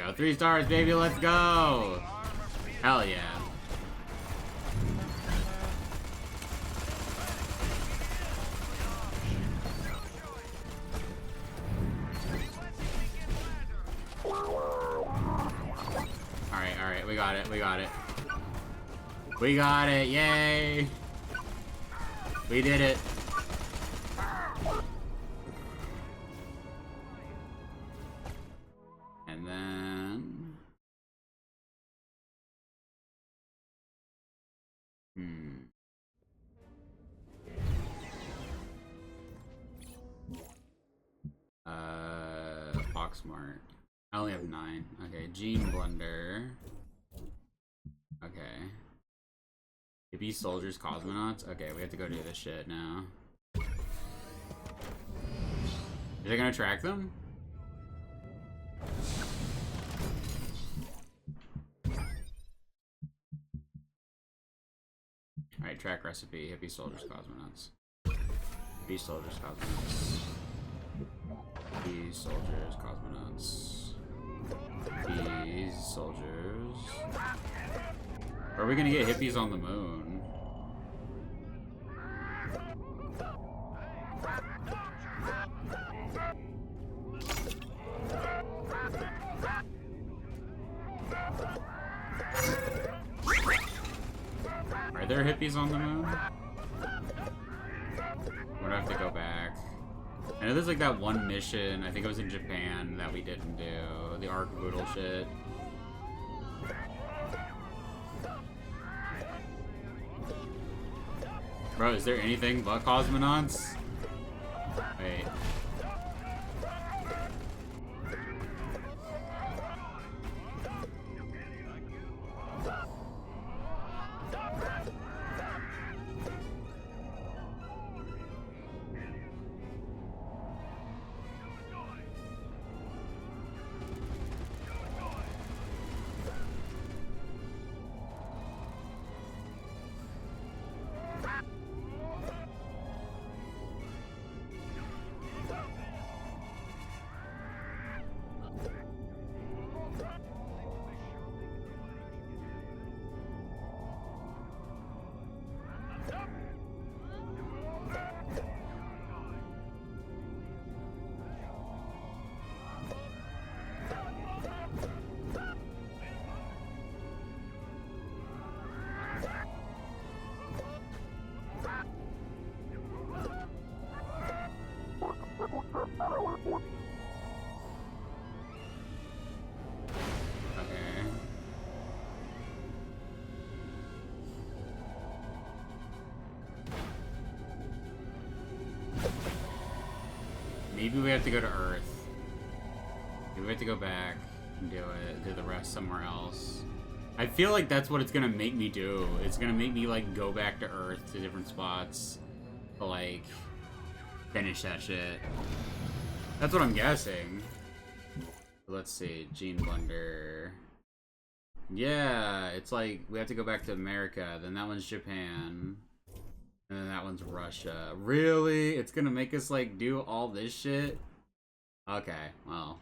go. 3 stars, baby. Let's go. Hell yeah. Alright, we got it, we got it. We got it, yay! We did it. And then... Foxmart. I only have 9. Okay, Gene Blender. Okay. Hippie soldiers, cosmonauts. Okay, we have to go do this shit now. Is it gonna track them? Alright, track recipe. Hippie soldiers, cosmonauts. Hippie soldiers, cosmonauts. Hippie soldiers, cosmonauts. Hippie soldiers. Are we gonna get hippies on the moon? Are there hippies on the moon? We're gonna have to go back. I know there's like that one mission, I think it was in Japan, that we didn't do. The Arc Boodle shit. Bro, is there anything but cosmonauts? Wait. Maybe we have to go to Earth. Maybe we have to go back and do it, do the rest somewhere else. I feel like that's what it's gonna make me do. It's gonna make me like go back to Earth to different spots to like finish that shit. That's what I'm guessing. Let's see, Gene Blender. Yeah, it's like we have to go back to America, then that one's Japan. And then that one's Russia. Really? It's gonna make us, like, do all this shit? Okay, well.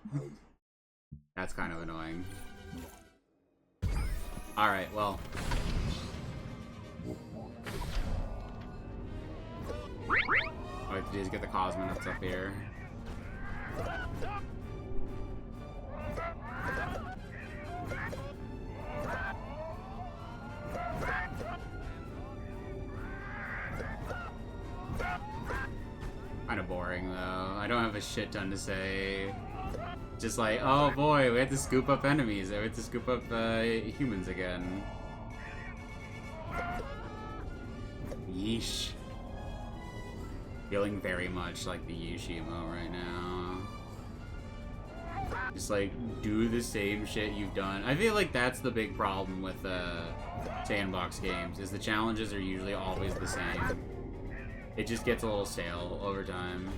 That's kind of annoying. Alright, well. All I have to do is get the cosmonauts up here. Kind of boring though. I don't have a shit ton to say. Just like, oh boy, we have to scoop up enemies. We have to scoop up humans again. Yeesh. Feeling very much like the Yushimo right now. Just like, do the same shit you've done. I feel like that's the big problem with sandbox games, is the challenges are usually always the same. It just gets a little stale over time.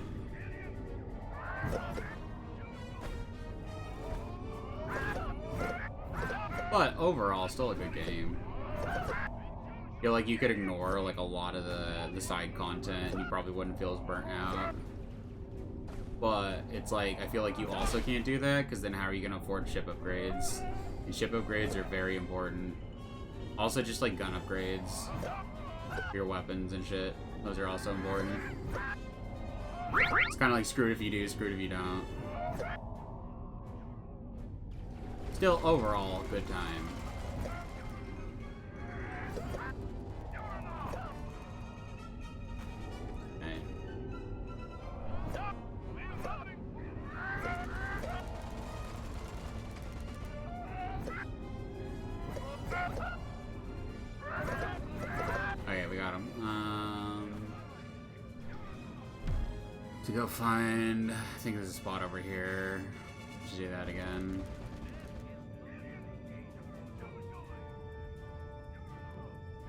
But overall, still a good game. I feel like you could ignore like a lot of the side content and you probably wouldn't feel as burnt out. but it's like, I feel like you also can't do that, because then how are you gonna afford ship upgrades? And ship upgrades are very important. Also, just like gun upgrades for your weapons and shit. Those are also important. It's kind of like screwed if you do, screwed if you don't. Still, overall, good time. Okay. Okay, we got him. To go find, I think there's a spot over here. Should do that again.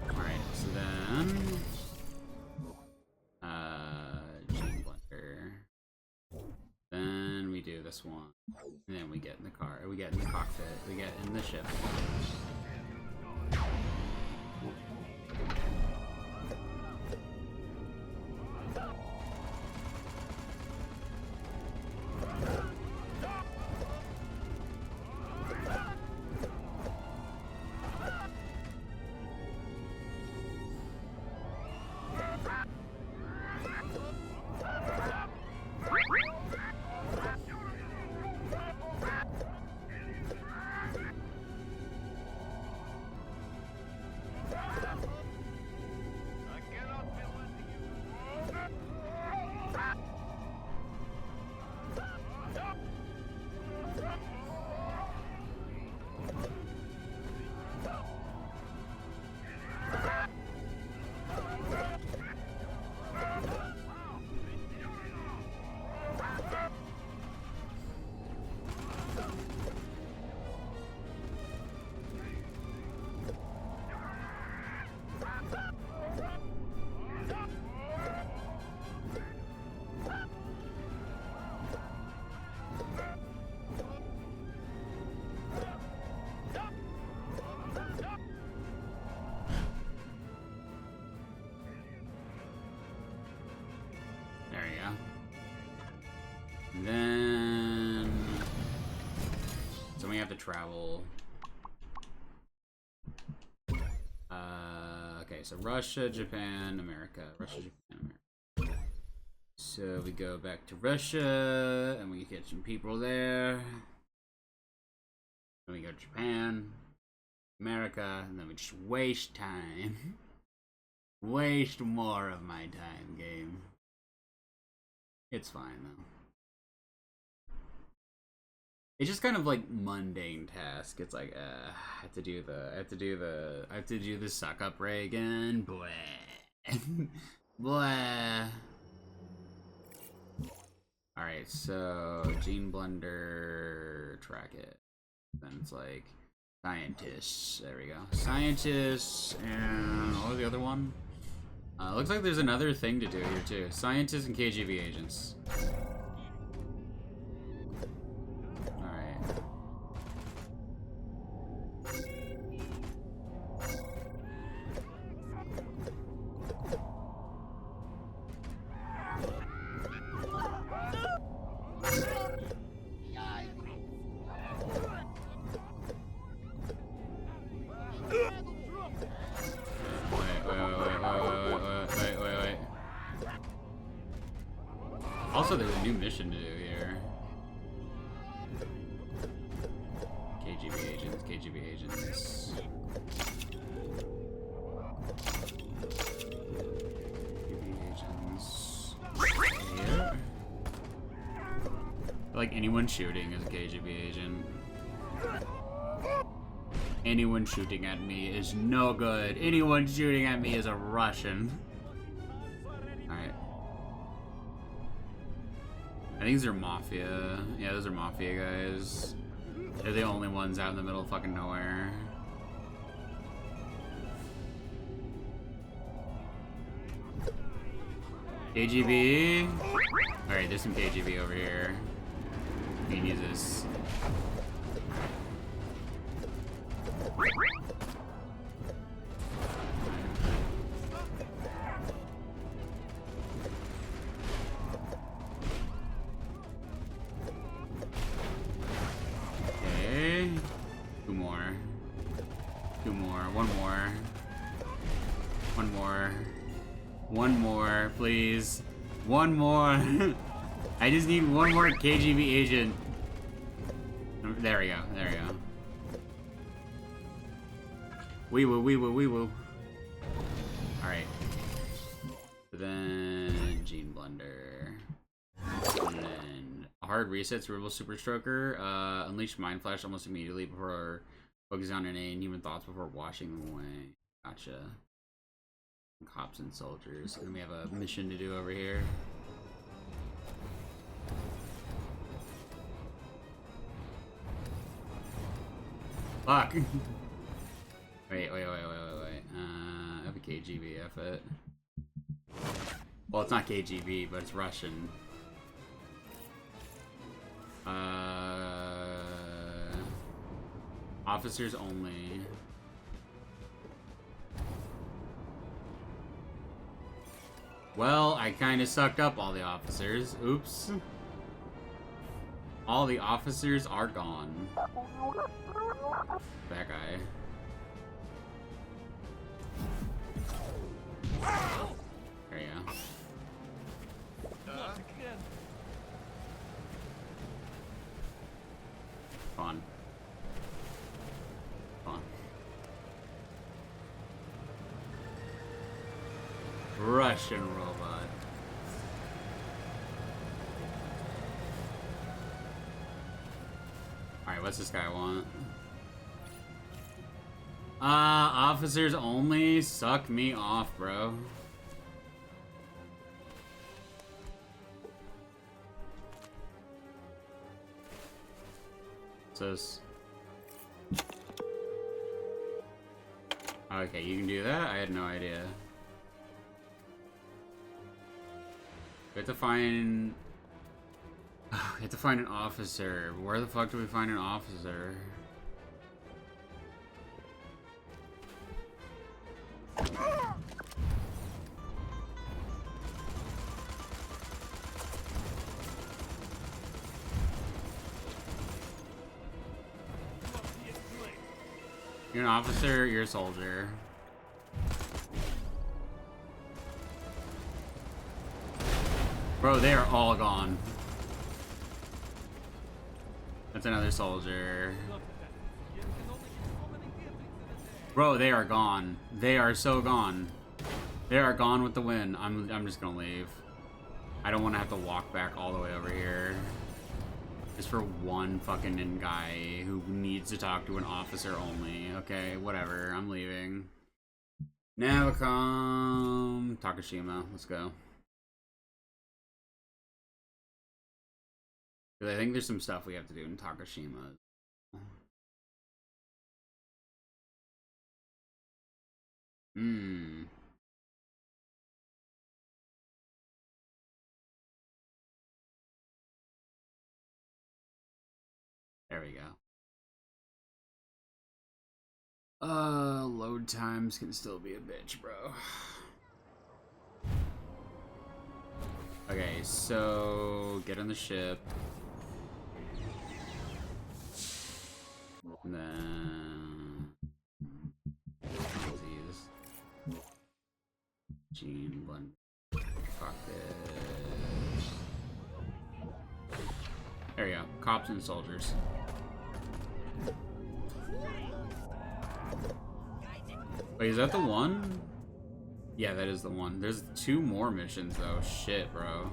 Alright, so then Gene Blender. Then we do this one. And then we get in the car, we get in the cockpit, we get in the ship. Then, so we have to travel. Okay, so Russia, Japan, America. Russia, Japan, America. So we go back to Russia, and we get some people there. Then we go to Japan, America, and then we just waste time. Waste more of my time, game. It's fine though. It's just kind of like mundane task. It's like, I have to do the suck up ray again. Bleh. Bleh. Alright, so Gene Blender, track it. Then it's like scientists. There we go. Scientists, and what was the other one? Looks like there's another thing to do here too. Scientists and KGB agents. Also, there's a new mission to do here. KGB agents, KGB agents. KGB agents. Here. Like anyone shooting is a KGB agent. Anyone shooting at me is no good. Anyone shooting at me is a Russian. Alright. I think these are Mafia. Yeah, those are Mafia guys. They're the only ones out in the middle of fucking nowhere. KGB. Alright, there's some KGB over here. We can use this. 2 more. 1 more. 1 more. 1 more, please. 1 more. I just need 1 more KGB agent. There we go. There we go. Wee woo, wee woo, wee woo. Alright. Then Gene Blender. And then a hard reset, cerebral super stroker. Unleash mind flash almost immediately before focusing on innate human thoughts before washing them away. Gotcha. Cops and soldiers. And we have a mission to do over here. Fuck. Wait. I have a KGB effort. Well, it's not KGB, but it's Russian. Officers only. Well, I kind of sucked up all the officers. Oops. All the officers are gone. That guy. There you go. Come on. Come on. Russian robot. Alright, what's this guy want? Officers only? Suck me off, bro. What's this? Okay, you can do that? I had no idea. We have to find... we have to find an officer. Where the fuck do we find an officer? You're an officer, you're a soldier. Bro, they are all gone. That's another soldier. Bro, they are gone. They are so gone. They are gone with the wind. I'm just gonna leave. I don't want to have to walk back all the way over here. Just for one fucking guy who needs to talk to an officer only. Okay, whatever. I'm leaving. Navicom. Takashima. Let's go. Because I think there's some stuff we have to do in Takashima. There we go. Load times can still be a bitch, bro. Okay, so get on the ship. And then these Gene Blender. Fuck this. There we go. Cops and soldiers. Wait, is that the one? Yeah, that is the one. There's 2 more missions though. Shit, bro.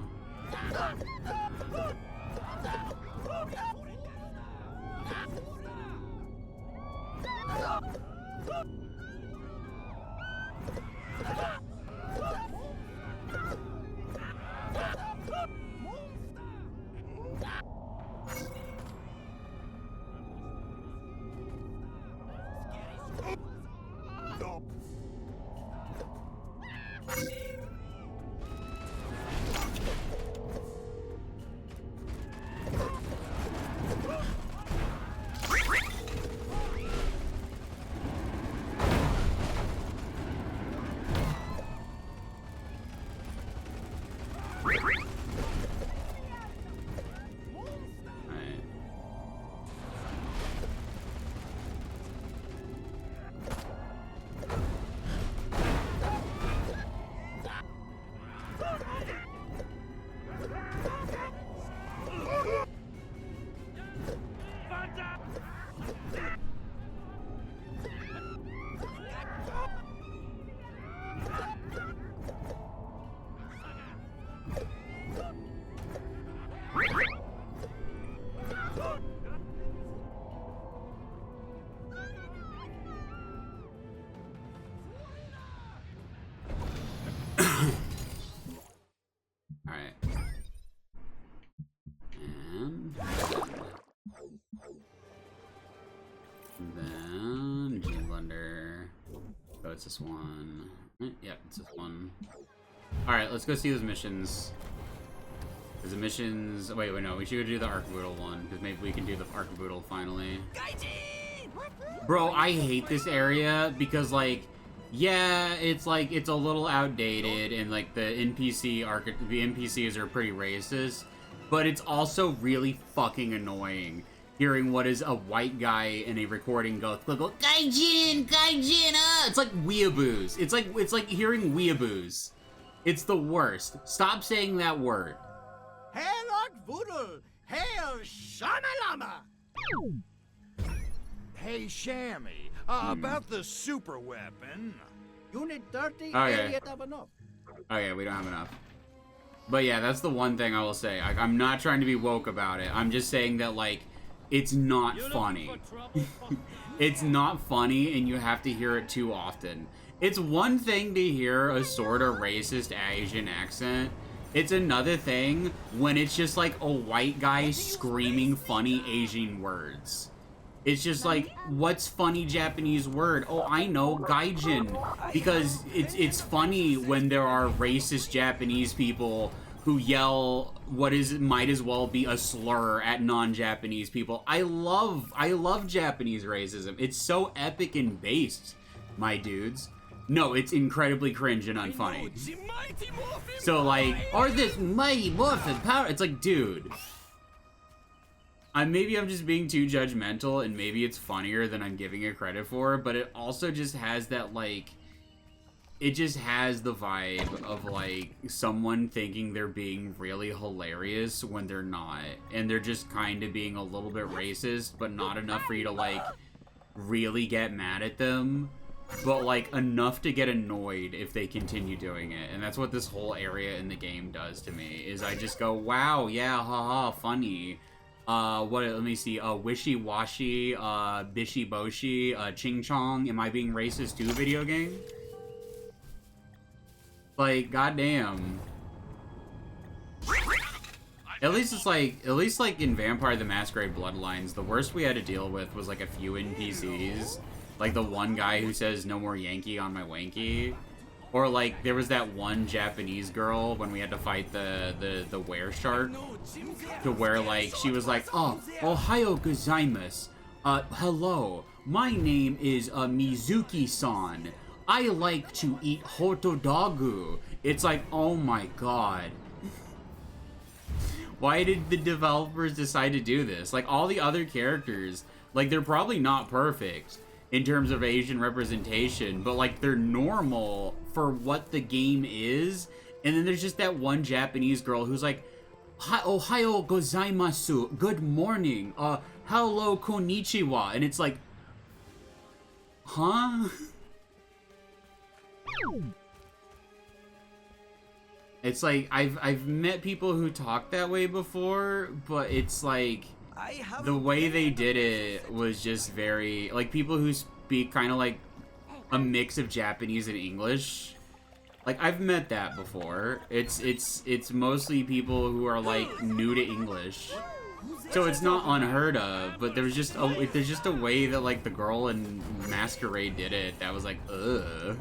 it's this one. Yep, it's this one. Alright, let's go see those missions. Because the missions... Wait, no, we should go do the Arcaboodle one. Because maybe we can do the Arcaboodle finally. Bro, I hate this area because, like... Yeah, it's like, it's a little outdated, and like the NPCs are pretty racist, but it's also really fucking annoying hearing what is a white guy in a recording go Gaijin, it's like weeaboos. It's like hearing weeaboos. It's the worst. Stop saying that word. Hail Voodoo! Hail Shamalama! Hey, Shammy, about the super weapon. Unit 30, Okay. have enough. Okay, we don't have enough. But yeah, that's the one thing I will say. I'm not trying to be woke about it. I'm just saying that, like, it's not funny. It's not funny, and you have to hear it too often. It's one thing to hear a sort of racist Asian accent. It's another thing when it's just like a white guy screaming funny Asian words. It's just like, what's funny Japanese word? Oh, I know, gaijin. Because it's funny when there are racist Japanese people who yell what might as well be a slur at non-Japanese people. I love Japanese racism. It's so epic and based, my dudes. No, it's incredibly cringe and unfunny. So like, or this mighty morphin power. It's like, dude. Maybe I'm just being too judgmental, and maybe it's funnier than I'm giving it credit for, but it also just has that, like, it just has the vibe of, like, someone thinking they're being really hilarious when they're not, and they're just kind of being a little bit racist, but not enough for you to, like, really get mad at them, but, like, enough to get annoyed if they continue doing it, and that's what this whole area in the game does to me, is I just go, wow, yeah, haha, funny. Let me see, wishy-washy, bishy-boshy, ching-chong, am I being racist too, video game? Like, goddamn. At least like in Vampire the Masquerade Bloodlines, the worst we had to deal with was like a few NPCs. Like the one guy who says, no more Yankee on my wanky. Or like, there was that one Japanese girl when we had to fight the were shark. To where like, she was like, oh, Ohio gozaimasu. Hello, my name is Mizuki-san. I like to eat hotodagu. It's like, oh my god. Why did the developers decide to do this? Like, all the other characters, like, they're probably not perfect in terms of Asian representation, but like, they're normal for what the game is. And then there's just that one Japanese girl who's like, Ohio gozaimasu, good morning, hello konnichiwa, and it's like, huh? It's like, I've met people who talk that way before, but it's like, the way they did it was just very, like, people who speak kind of like a mix of Japanese and English. Like, I've met that before. It's mostly people who are like new to English, so it's not unheard of. But there's just a way that like the girl in Masquerade did it that was like, ugh.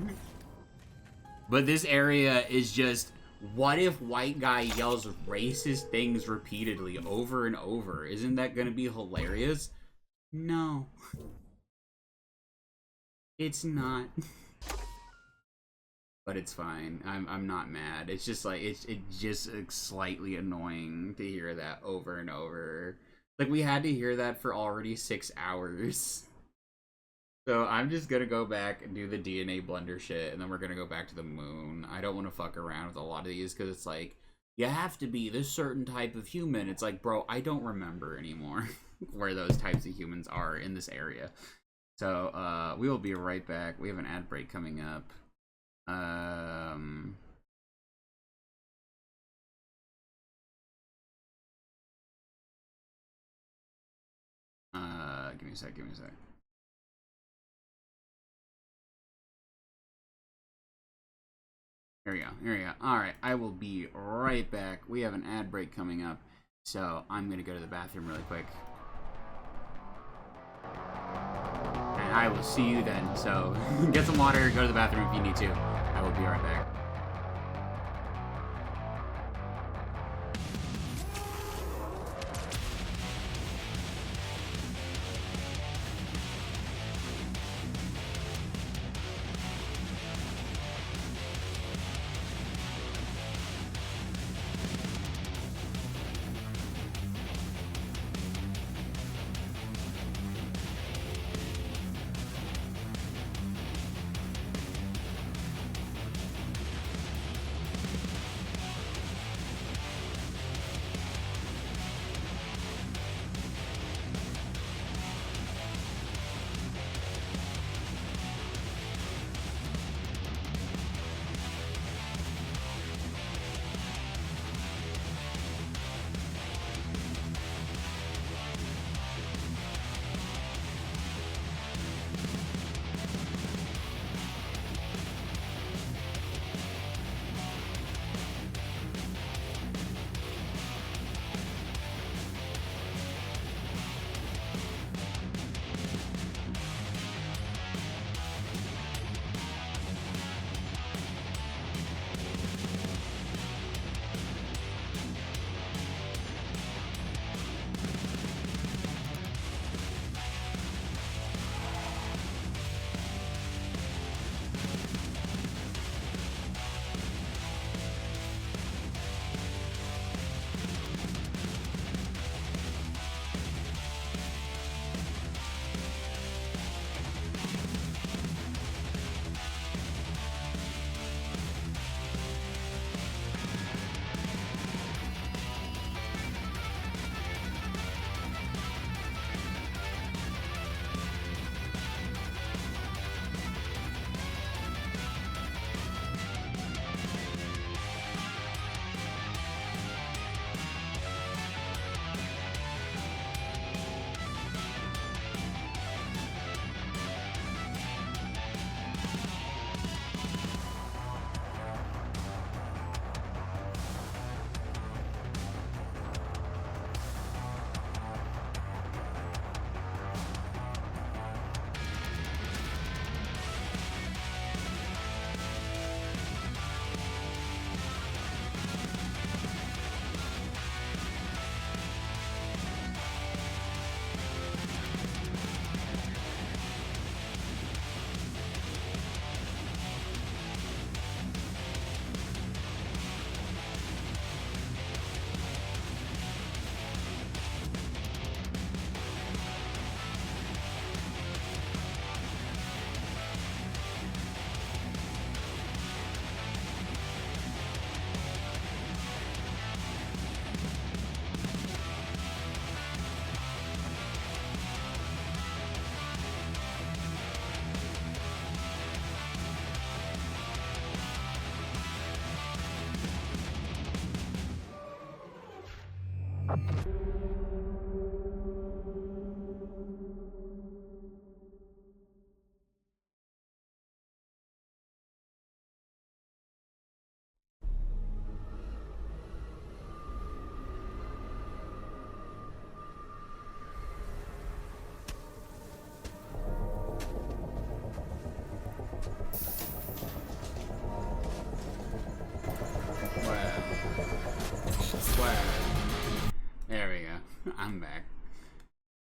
But this area is just, what if white guy yells racist things repeatedly over and over? Isn't that gonna be hilarious? No. It's not. But it's fine. I'm not mad. It's just like, it's just slightly annoying to hear that over and over. Like, we had to hear that for already 6 hours. So I'm just gonna go back and do the DNA blunder shit, and then we're gonna go back to the moon. I don't want to fuck around with a lot of these, because it's like, you have to be this certain type of human. It's like, bro, I don't remember anymore where those types of humans are in this area. So, we will be right back. We have an ad break coming up. Give me a sec, give me a sec. Here we go, here we go. Alright, I will be right back. We have an ad break coming up, so I'm gonna go to the bathroom really quick. And I will see you then. So, get some water, go to the bathroom if you need to. I will be right back. There we go. I'm back.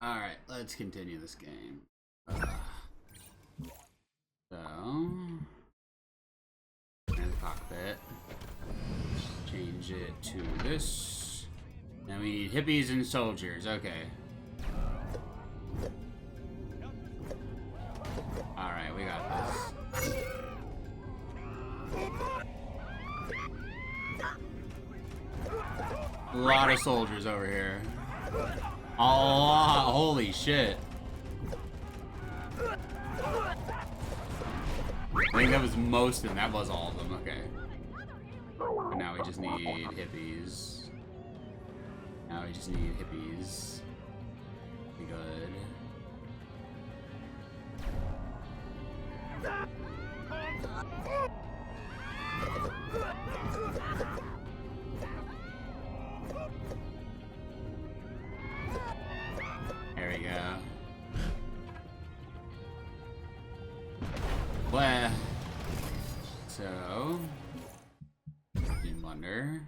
Alright, let's continue this game. So, and the cockpit. Change it to this. Now we need hippies and soldiers. Okay. Alright, we got this. A lot of soldiers over here. A lot. Holy shit. I think that was most of them. That was all of them. Okay. But now we just need hippies. Now we just need hippies. Be good. There we go. Well, so Steam Blunder.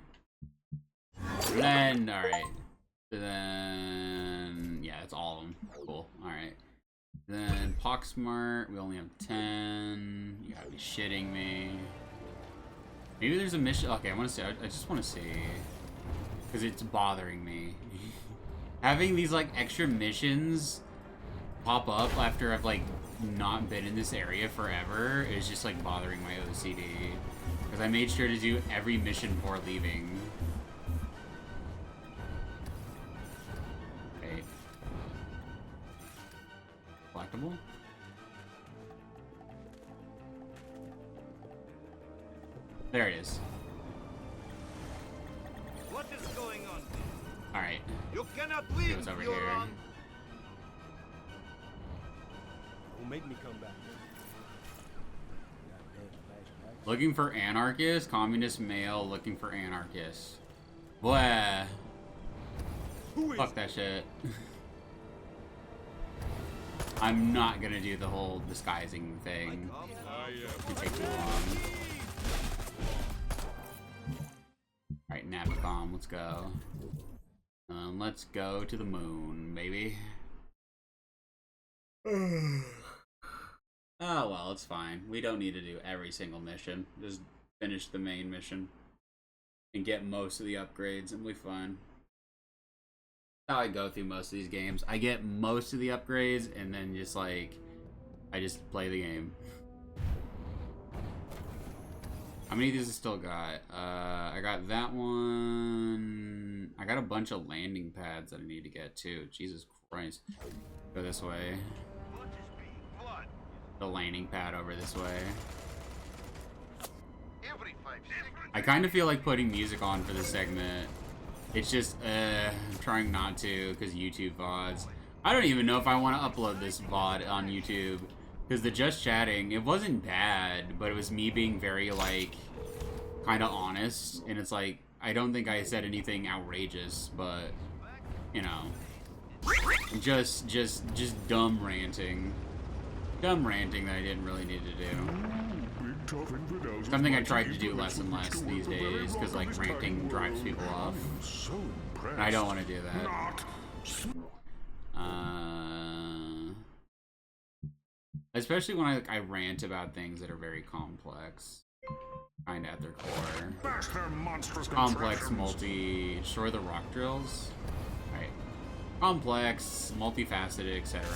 And then, alright. Then, yeah, it's all of them. Cool. Alright. Then Poxmart, we only have 10. You gotta be shitting me. Maybe there's a mission. Okay, I want to see. I just want to see. Because it's bothering me. Having these, like, extra missions pop up after I've, like, not been in this area forever is just, like, bothering my OCD. Because I made sure to do every mission before leaving. Okay. Collectible? There it is. What is going on? Alright. You cannot See win. what's over You're here. wrong. Don't make me come back. Looking for anarchist? Communist male looking for anarchist. Blah. Who is Fuck that shit. I'm not gonna do the whole disguising thing. It takes too long. Alright, Navicom, let's go. Let's go to the moon, baby. Oh well, it's fine. We don't need to do every single mission. Just finish the main mission. And get most of the upgrades, and we'll be fine. That's how I go through most of these games. I get most of the upgrades, and then just like, I just play the game. How many of these I still got? I got that one. I got a bunch of landing pads that I need to get too. Jesus Christ. Go this way. The landing pad over this way. Every 5 seconds. I kind of feel like putting music on for this segment. It's just, I'm trying not to because YouTube VODs. I don't even know if I want to upload this VOD on YouTube. Because the just chatting, it wasn't bad, but it was me being very, like, kind of honest. And it's like, I don't think I said anything outrageous, but, you know. Just dumb ranting. Dumb ranting that I didn't really need to do. Something I tried to do less and less these days, because, like, ranting drives people off. And I don't want to do that. Especially when I rant about things that are very complex. Kinda at their core. Complex, destroy the rock drills. Right. Complex, multifaceted, etc.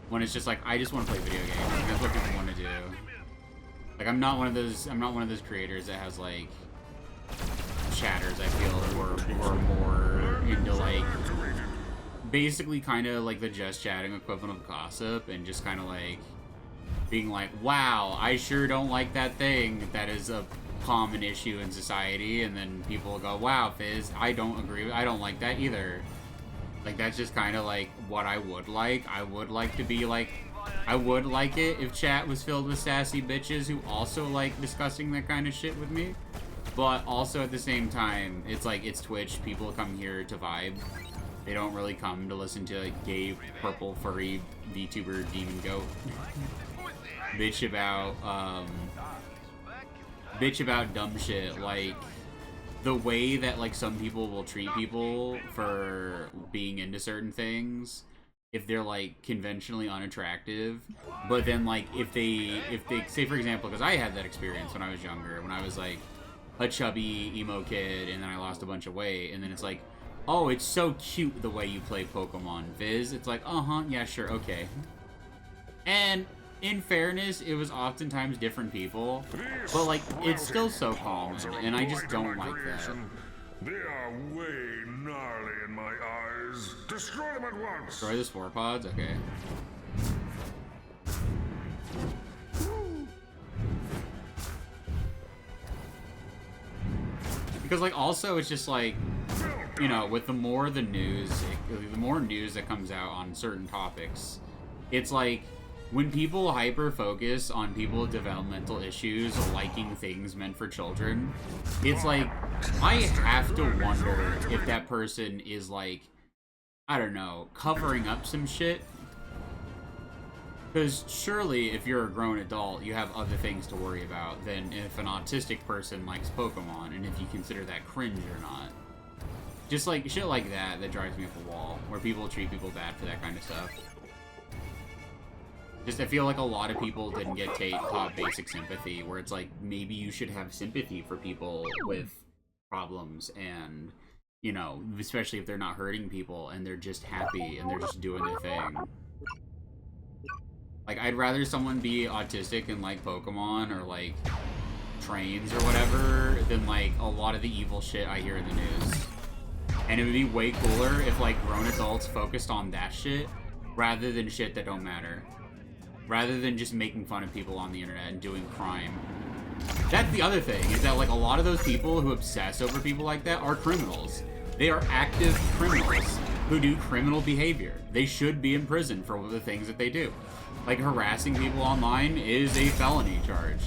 When it's just like, I just want to play video games. Like, that's what people want to do. Like, I'm not one of those creators that has, like, chatters, I feel, who are more into, like, basically kind of like the just chatting equivalent of gossip, and just kind of like being like, wow, I sure don't like that thing that is a common issue in society, and then people go, wow, Fizz, I don't agree, I don't like that either. Like, that's just kind of like what I would like. I would like to be like, I would like it if chat was filled with sassy bitches who also like discussing that kind of shit with me. But also at the same time, it's like, it's Twitch, people come here to vibe. They don't really come to listen to like gay, purple, furry VTuber demon goat bitch about dumb shit. Like, the way that like some people will treat people for being into certain things, if they're like conventionally unattractive, but then like if they say, for example, because I had that experience when I was younger, when I was like a chubby emo kid, and then I lost a bunch of weight, and then it's like, oh, it's so cute the way you play Pokemon, Viz. It's like, yeah, sure, okay. And in fairness, it was oftentimes different people, but like, it's still so common, and I just don't like that. They are way gnarly in my eyes. Destroy them at once. Destroy the spore pods? Okay. Because like, also, it's just like, you know, with the more news that comes out on certain topics, it's like, when people hyper-focus on people with developmental issues liking things meant for children, it's like, I have to wonder if that person is like, I don't know, covering up some shit. Because surely, if you're a grown adult, you have other things to worry about than if an autistic person likes Pokemon, and if you consider that cringe or not. Just like shit like that drives me up the wall, where people treat people bad for that kind of stuff. Just, I feel like a lot of people didn't get taught basic sympathy, where it's like, maybe you should have sympathy for people with problems, and, you know, especially if they're not hurting people, and they're just happy, and they're just doing their thing. Like, I'd rather someone be autistic and like Pokemon or like trains or whatever than like a lot of the evil shit I hear in the news. And it would be way cooler if like grown adults focused on that shit rather than shit that don't matter. Rather than just making fun of people on the internet and doing crime. That's the other thing, is that like a lot of those people who obsess over people like that are criminals. They are active criminals who do criminal behavior. They should be in prison for the things that they do. Like, harassing people online is a felony charge.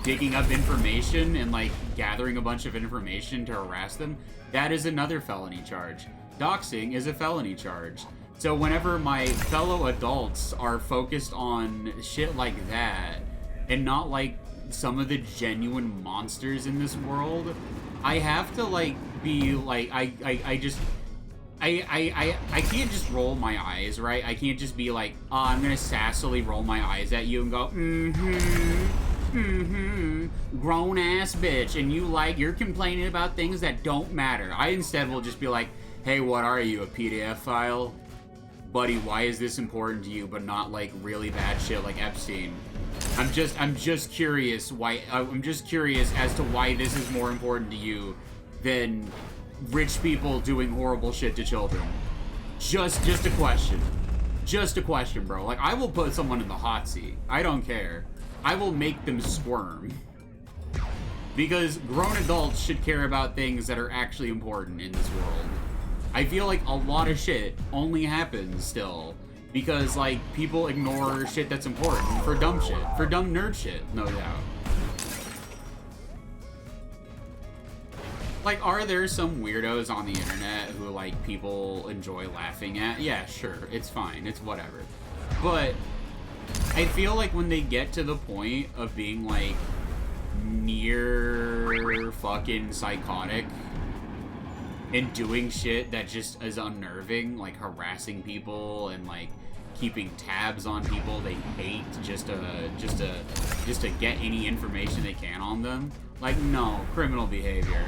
Digging up information and, like, gathering a bunch of information to harass them, that is another felony charge. Doxing is a felony charge. So whenever my fellow adults are focused on shit like that, and not, like, some of the genuine monsters in this world, I have to, like, be, like, I can't just roll my eyes, right? I can't just be like, oh, I'm gonna sassily roll my eyes at you and go, grown-ass bitch, and you're complaining about things that don't matter. I instead will just be like, hey, what are you, a PDF file? Buddy, why is this important to you, but not, like, really bad shit like Epstein? I'm just curious I'm just curious as to why this is more important to you than rich people doing horrible shit to children. Just a question. Just a question, bro. Like, I will put someone in the hot seat. I don't care. I will make them squirm. Because grown adults should care about things that are actually important in this world. I feel like a lot of shit only happens still because, like, people ignore shit that's important for dumb shit. For dumb nerd shit, no doubt. Like, are there some weirdos on the internet who, like, people enjoy laughing at? Yeah, sure. It's fine. It's whatever. But I feel like when they get to the point of being, like, near fucking psychotic and doing shit that just is unnerving, like harassing people and, like, keeping tabs on people they hate just to get any information they can on them, like, no, criminal behavior.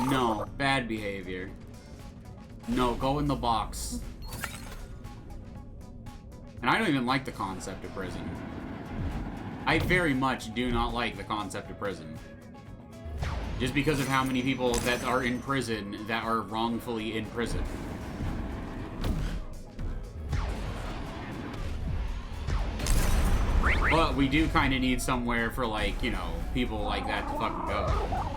No, bad behavior. No, go in the box. And I don't even like the concept of prison. I very much do not like the concept of prison. Just because of how many people that are in prison that are wrongfully in prison. But we do kind of need somewhere for, like, you know, people like that to fucking go.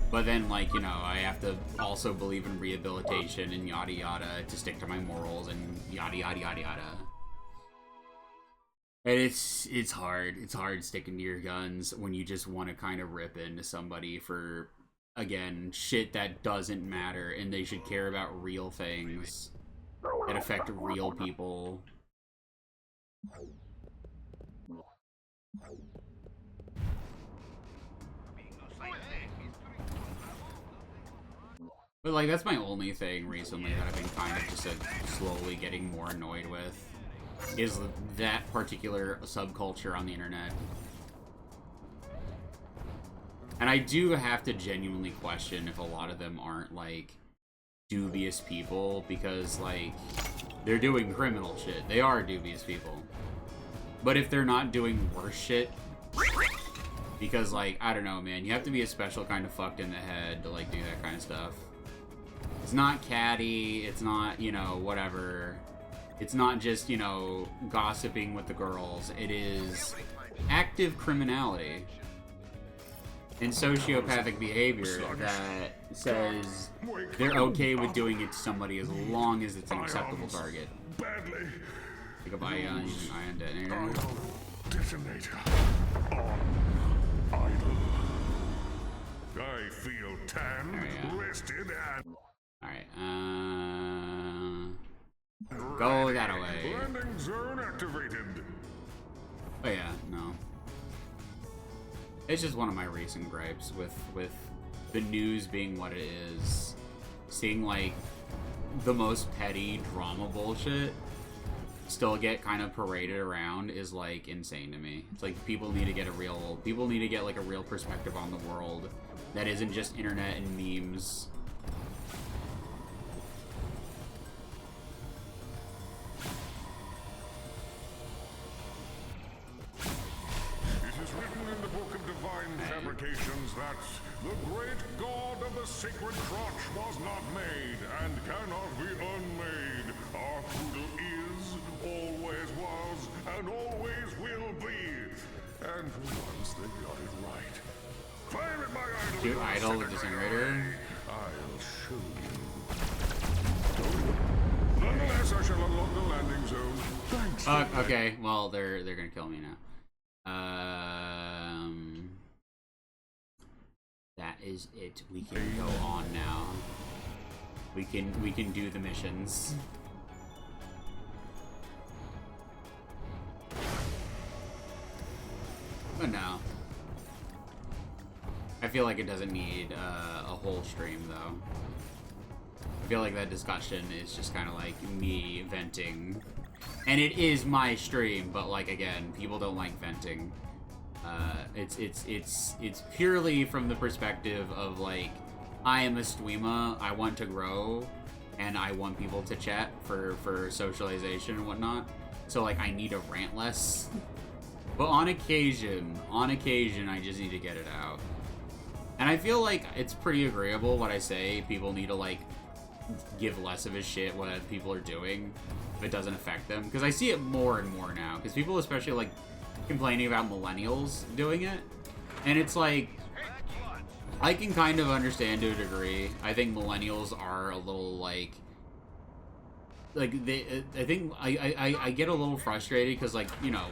But then, like, you know, I have to also believe in rehabilitation and yada yada to stick to my morals and yada yada yada yada. And it's hard. It's hard sticking to your guns when you just want to kind of rip into somebody for, again, shit that doesn't matter, and they should care about real things that affect real people. But, like, that's my only thing recently that I've been kind of just, like, slowly getting more annoyed with, is that particular subculture on the internet. And I do have to genuinely question if a lot of them aren't, like, dubious people, because, like, they're doing criminal shit. They are dubious people. But if they're not doing worse shit, because, like, I don't know, man, you have to be a special kind of fucked in the head to, like, do that kind of stuff. It's not catty, it's not, you know, whatever. It's not just, you know, gossiping with the girls. It is active criminality and sociopathic behavior that says they're okay with doing it to somebody as long as it's an acceptable target. Badly. Like a ion detonator. Detonator on idle. I feel tanned, rested, and Alright, go that way. Landing zone activated. Oh yeah, no. It's just one of my recent gripes with the news being what it is. Seeing, like, the most petty drama bullshit still get kind of paraded around is, like, insane to me. It's like people need to get like a real perspective on the world that isn't just internet and memes. It is written in the book of divine fabrications that the great god of the sacred crotch was not made and cannot be unmade. Our poodle is, always was, and always will be. And for once they got it right. Fire at my idol. Cute idol with disintegrator. I'll show you. Nonetheless, I shall unlock the landing zone. Thanks. Okay, well they're gonna kill me now. That is it. We can go on now. We can do the missions. But no. I feel like it doesn't need a whole stream though. I feel like that discussion is just kind of like me venting. And it is my stream, but like again, people don't like venting. It's purely from the perspective of like, I am a streamer, I want to grow, and I want people to chat for socialization and whatnot. So like, I need to rant less. But on occasion, I just need to get it out. And I feel like it's pretty agreeable what I say. People need to like give less of a shit what other people are doing if it doesn't affect them. Because I see it more and more now. Because people especially like complaining about millennials doing it. And it's like, I can kind of understand to a degree. I think millennials are a little like they, I think I get a little frustrated because like, you know,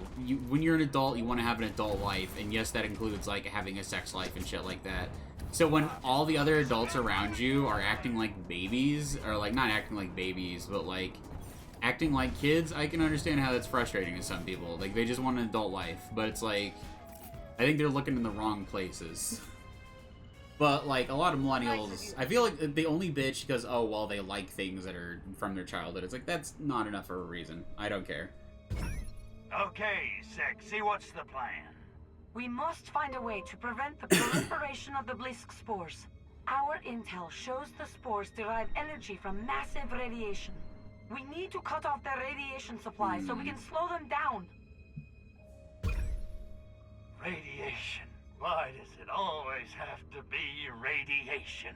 when you're an adult, you want to have an adult life, and yes, that includes like having a sex life and shit like that. So when all the other adults around you are acting like babies, or like not acting like babies, but like acting like kids, I can understand how that's frustrating to some people. Like they just want an adult life, but it's like, I think they're looking in the wrong places. But, like, a lot of millennials, I feel like they only bitch because, oh, well, they like things that are from their childhood. It's like, that's not enough for a reason. I don't care. Okay, Sexy, what's the plan? We must find a way to prevent the proliferation of the Blisk spores. Our intel shows the spores derive energy from massive radiation. We need to cut off their radiation supply so we can slow them down. Radiation. Why does it always have to be radiation?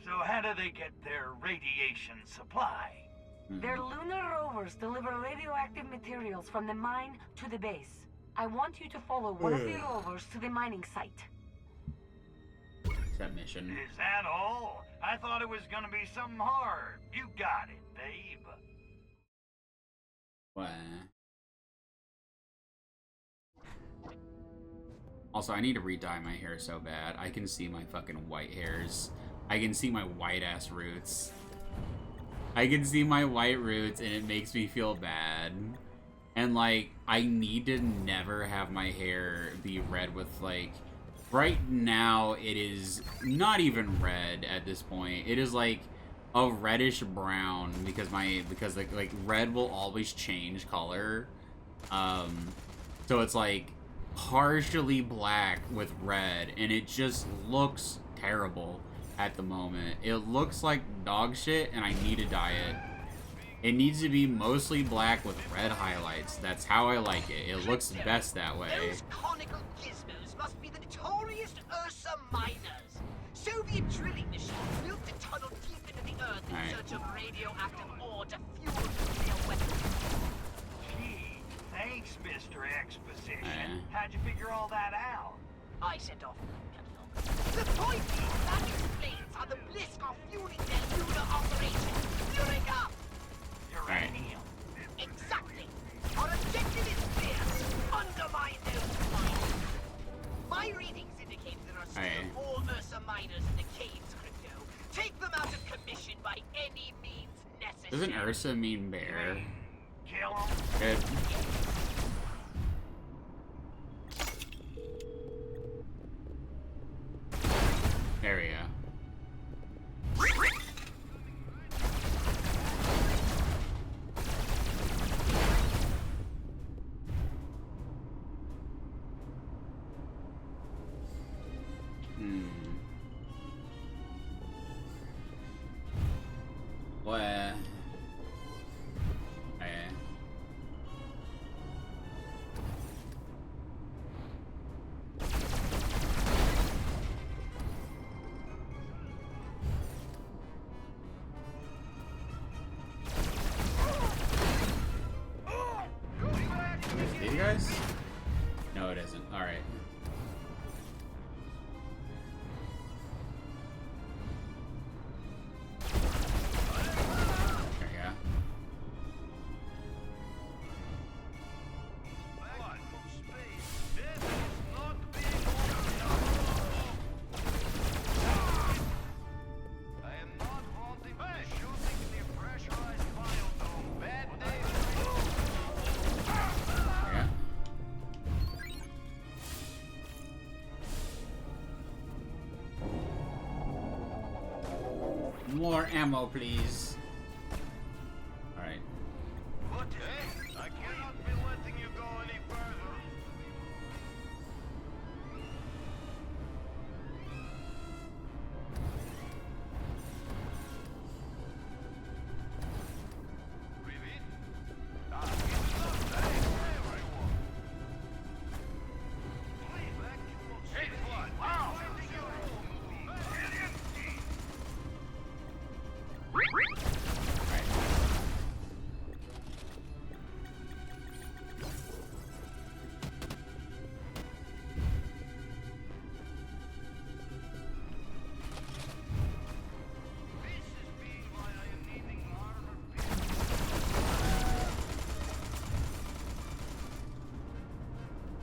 So how do they get their radiation supply? Their lunar rovers deliver radioactive materials from the mine to the base. I want you to follow one of the rovers to the mining site. That mission. Is that all? I thought it was gonna be something hard. You got it, babe. What? Also, I need to re-dye my hair so bad. I can see my fucking white hairs. I can see my white-ass roots. I can see my white roots, and it makes me feel bad. And, like, I need to never have my hair be red with, like... Right now, it is not even red at this point. It is, like, a reddish brown, because like, red will always change color. So it's, like... partially black with red, and it just looks terrible at the moment. It looks like dog shit, and I need to dye it. It needs to be mostly black with red highlights. That's how I like it. It looks best that way. Those conical gizmos must be the notorious Ursa miners. Soviet drilling machines built a tunnel deep into the earth in search of radioactive ore to fuel nuclear weapons. Thanks, Mr. Exposition. How'd you figure all that out? I sent off the catalog. The point is, that explains how the Blisk are fueling their lunar operation. Fueling up! Uranium. Exactly. Our objective is clear. Undermine those miners. My readings indicate there are still 4 Ursa miners in the caves Doesn't Ursa mean bear? Kill him. Good. There we go. What? Okay. These guys? No, it isn't. All right. There we go. Yeah. More ammo, please. Alright. I cannot be letting you go any further.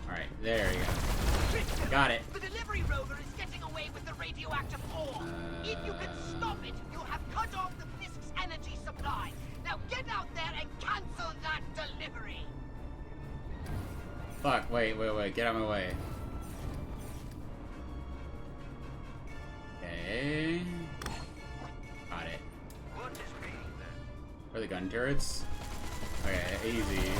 Alright, there we go. Got it. The delivery rover is getting away with the radioactive ore. If you can stop it, you'll have cut off the Blisk's energy supply. Now get out there and cancel that delivery. Fuck, wait, get out of my way. Okay. Got it. Where are the gun turrets? Okay, easy.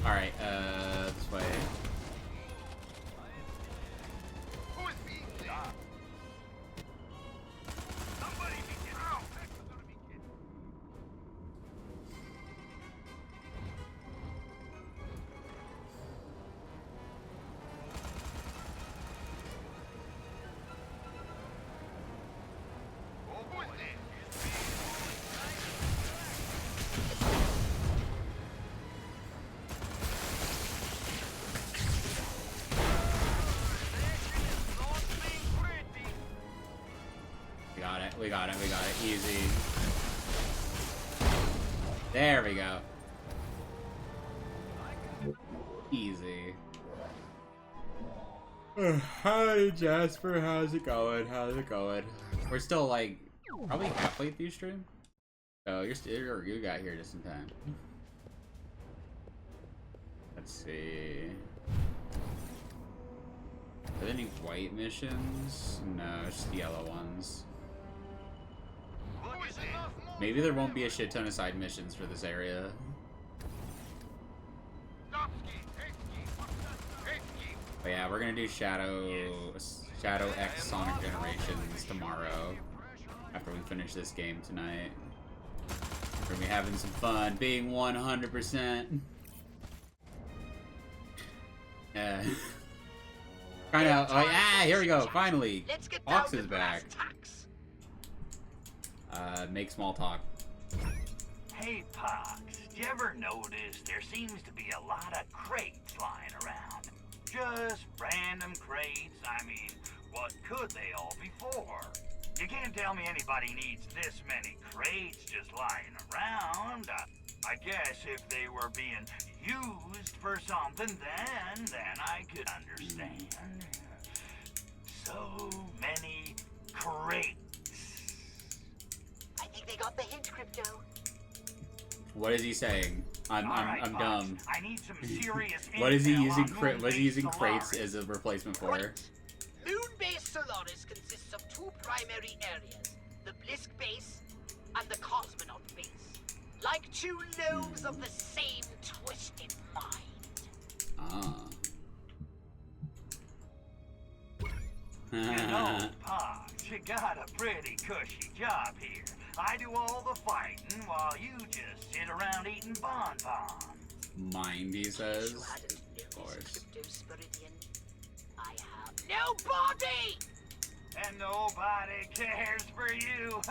Alright, this way. We got it, easy. There we go. Easy. Hi Jasper, how's it going? We're still like probably halfway through stream. Oh, you got here just in time. Let's see. Are there any white missions? No, just the yellow ones. Maybe there won't be a shit ton of side missions for this area. But yeah, we're gonna do Shadow X Sonic Generations tomorrow after we finish this game tonight. We're gonna be having some fun, being 100%. Kind of. Oh, here we go. Finally, Let's get Ox down is to brass back. tacks. Make small talk. Hey, Pox, did you ever notice there seems to be a lot of crates lying around? Just random crates. I mean, what could they all be for? You can't tell me anybody needs this many crates just lying around. I guess if they were being used for something, then I could understand. So many crates. I think they got the hint, Crypto. What is he saying? I'm Pox, dumb. I need some serious What is he intel using? on What is he using Moonbase crates Solaris. as a replacement for? Right. Moonbase Solaris consists of two primary areas, the Blisk base and the Cosmonaut base. Like two lobes of the same twisted mind. Ah. You know, Pox, you got a pretty cushy job here. I do all the fighting while you just sit around eating bonbons. Mind, he says. You hadn't Of course. noticed, Crypto-Spiridian. I have nobody! And nobody cares for you.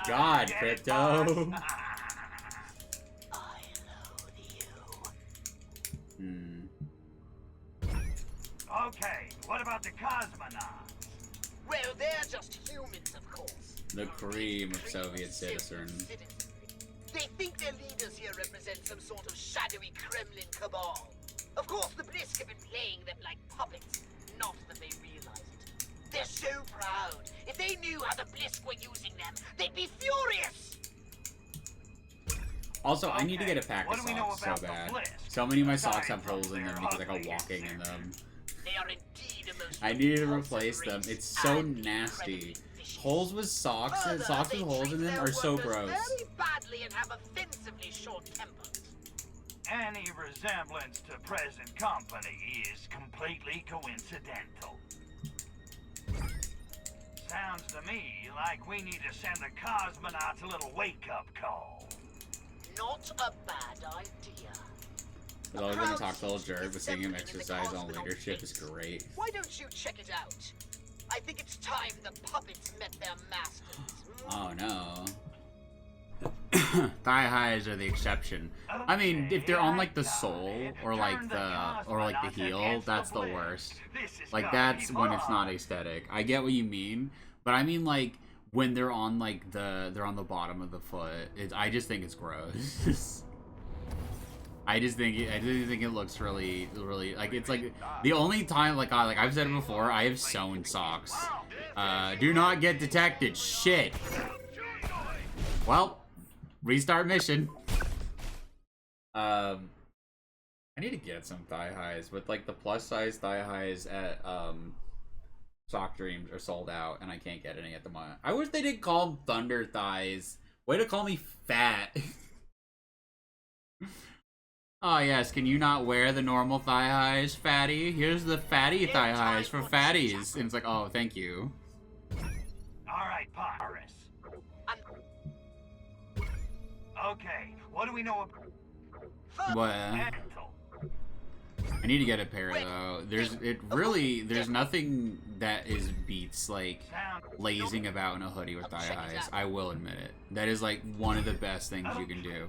God, Get it, Crypto. Pox? I loathe you. Okay, what about the cosmonauts? Well, they're just humans, of course. The cream of Soviet citizens. They think their leaders here represent some sort of shadowy Kremlin cabal. Of course, the Blisk have been playing them like puppets, not that they realize it. They're so proud. If they knew how the Blisk were using them, they'd be furious. Also, I need to get a pack what of do we know socks so about the bad. Blisk? So many of my Aside socks have from holes in them their because I go ugly walking in them. They are indeed a most I need to repulsive replace them. race It's so and nasty. incredibly vicious. Holes with socks and Further, socks they with holes in treat them their are so workers gross. very badly and have offensively short tempers. Any resemblance to present company is completely coincidental. Sounds to me like we need to send the cosmonauts a little wake-up call. Not a bad idea. But always gonna talk to old jerk, but seeing him exercise on leadership is great. Why don't you check it out? I think it's time the puppets met their masters. Oh no. Thigh highs are the exception. I mean, if they're on like the sole or like the heel, that's the worst. Like that's when it's not aesthetic. I get what you mean, but I mean like when they're on like they're on the bottom of the foot. I just think it's gross. I just think it looks really like it's like the only time like I've said it before. I have sewn socks. Do not get detected. Shit. Well, restart mission. I need to get some thigh highs, but like the plus size thigh highs at Sock Dreams are sold out, and I can't get any at the moment. I wish they didn't call them Thunder Thighs. Way to call me fat. Oh yes, can you not wear the normal thigh highs, fatty? Here's the fatty thigh highs for fatties. And it's like, oh, thank you. Alright, Paris. Okay, what do we know about What? Mental? I need to get a pair though. There's nothing that is beats like lazing about in a hoodie with thigh highs. I will admit it. That is like one of the best things you can do.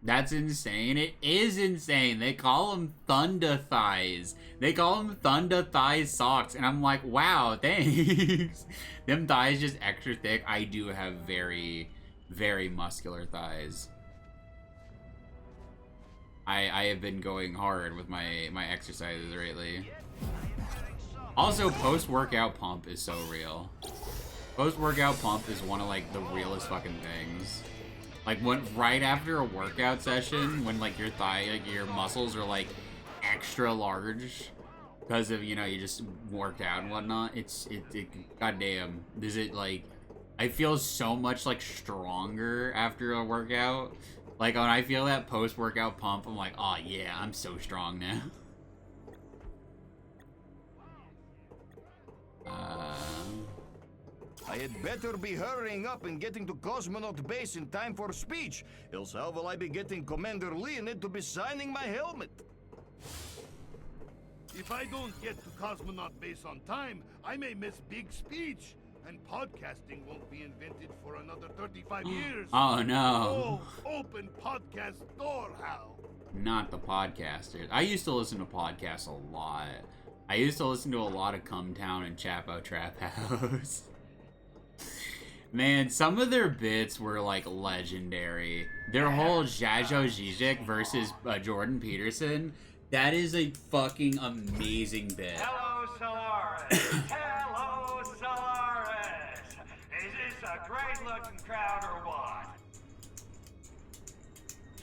That's insane. It is insane. They call them Thunder Thighs. They call them Thunder Thighs socks. And I'm like, wow, thanks. Them thighs just extra thick. I do have very, very muscular thighs. I have been going hard with my exercises lately. Also, post-workout pump is so real. Post-workout pump is one of like the realest fucking things. Like when right after a workout session, when like your your muscles are like extra large because of you just worked out and whatnot. It goddamn, is it like I feel so much like stronger after a workout. Like when I feel that post-workout pump, I'm like, oh yeah, I'm so strong now. I had better be hurrying up and getting to Cosmonaut Base in time for speech, else how will I be getting Commander Leonid to be signing my helmet? If I don't get to Cosmonaut Base on time, I may miss big speech. And podcasting won't be invented for another 35 years. Oh, no. Oh, open podcast door, Hal. Not the podcasters. I used to listen to podcasts a lot. I used to listen to a lot of Cumtown and Chapo Trap House. Man, some of their bits were like legendary. Their whole Jajo Zizek versus Jordan Peterson, that is a fucking amazing bit. Hello, Solaris. Hello, Solaris. Is this a great-looking crowd or what?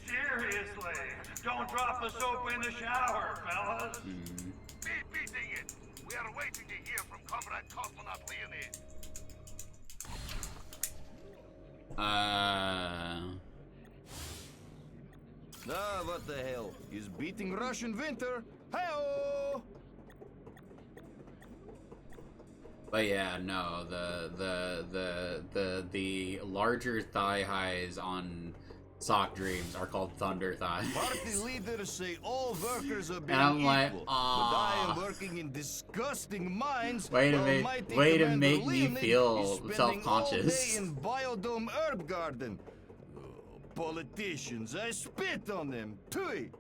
Seriously, don't drop the soap in the shower, fellas. Be beating it. We are waiting to hear from Comrade Cosmonaut Leonid. What the hell? He's beating Russian winter. Hey-oh! But yeah, no, the larger thigh highs on Sock Dreams are called Thunder Thighs. Party leaders say all workers are being And I'm like, equal, but I am working in disgusting mines. Way to while make, mighty way to Commander make me Leonid feel is spending self-conscious. all day in Biodome Herb Garden. Politicians, I spit on them. Tui.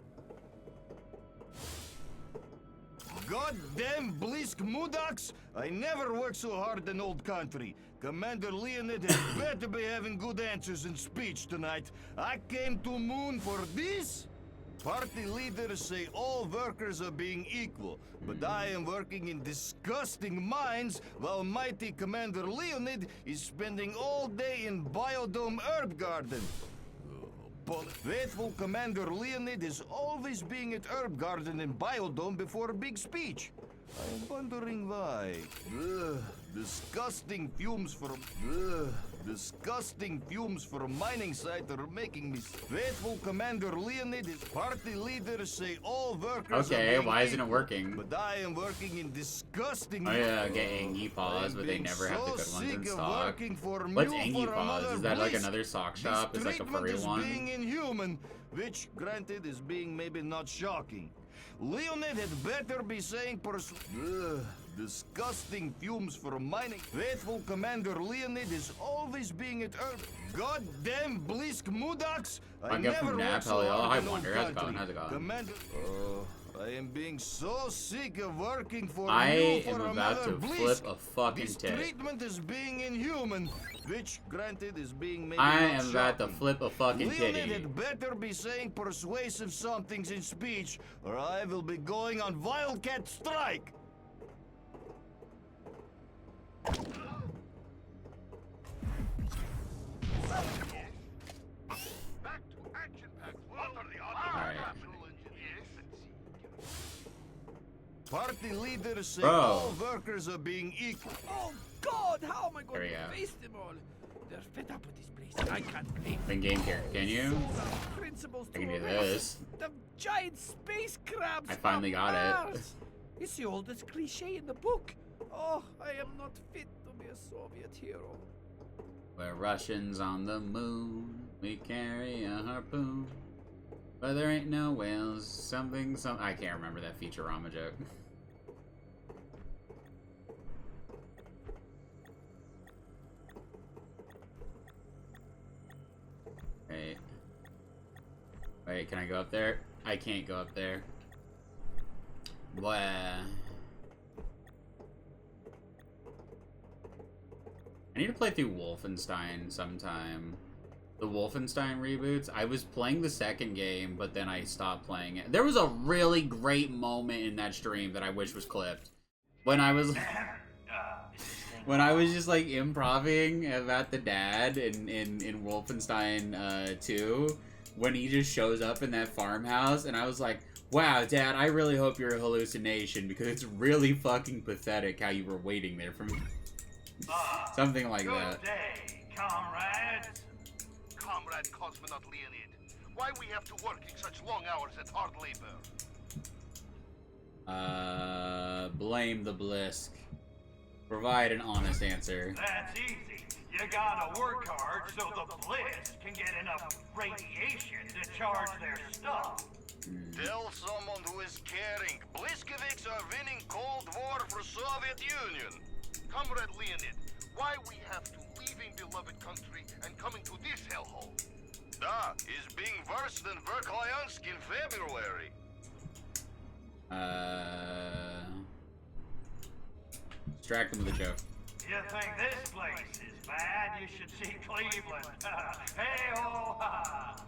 Goddamn Blisk Mudaks! I never worked so hard in old country. Commander Leonid had better be having good answers in speech tonight. I came to Moon for this? Party leaders say all workers are being equal, but I am working in disgusting mines while mighty Commander Leonid is spending all day in Biodome Herb Garden. Faithful Commander Leonid is always being at Herb Garden and Biodome before a big speech. I am wondering why. Disgusting fumes from a mining site are making me. Faithful Commander Leonid is party leaders say all workers. Okay, are why isn't it equal, working? But I am working in disgusting. Oh yeah, okay, Angie Paws, but they never have the good ones in stock. What's Angie Paws? Is that like another sock shop? Is like a furry one? Being inhuman, which granted is being maybe not shocking. Leonid had better be saying disgusting fumes from mining. Faithful Commander Leonid is always being at Earth. Goddamn Blisk Mudaks! I get from Nap, hell yeah. I wonder. How's it going? How's it going? Commander, I am being so sick of working for I you for am a about to Blisk. flip a fucking This tit. treatment is being inhuman, which granted is being maybe I not am about to shocking. flip a fucking Leonid titty. had better be saying persuasive somethings in speech, or I will be going on Wildcat strike. Back to action pack. What are the odds? Alright. Party leaders say Bro. all workers are being equal. Oh God, how am I going There we to go. face them all? They're fed up with this place. I can't blame them. In game here, can you? Principles I can to do arrest this. the giant space crabs. I finally from got it. Mars. It's the oldest cliche in the book. Oh, I am not fit to be a Soviet hero. We're Russians on the moon. We carry a harpoon. But there ain't no whales. Something. I can't remember that Futurama joke. Wait. Wait, can I go up there? I can't go up there. Blah. I need to play through Wolfenstein sometime. The Wolfenstein reboots. I was playing the second game, but then I stopped playing it. There was a really great moment in that stream that I wish was clipped. When I was when I was just like improvising about the dad in Wolfenstein 2, when he just shows up in that farmhouse, and I was like, wow, Dad, I really hope you're a hallucination, because it's really fucking pathetic how you were waiting there for me. Something like that. Good day, comrades. Comrade Cosmonaut Leonid, why we have to working such long hours at hard labor? Blame the Blisk. Provide an honest answer. That's easy. You gotta work hard so the Bliss can get enough radiation to charge their stuff. Tell someone who was caring. Bliskeviks are winning Cold War for Soviet Union. Comrade Leonid, why we have to leaving beloved country and coming to this hellhole? Da, is being worse than Verkhoyansk in February. Distract them with a joke. You think this place is bad? You should see Cleveland. Hey-ho, ha!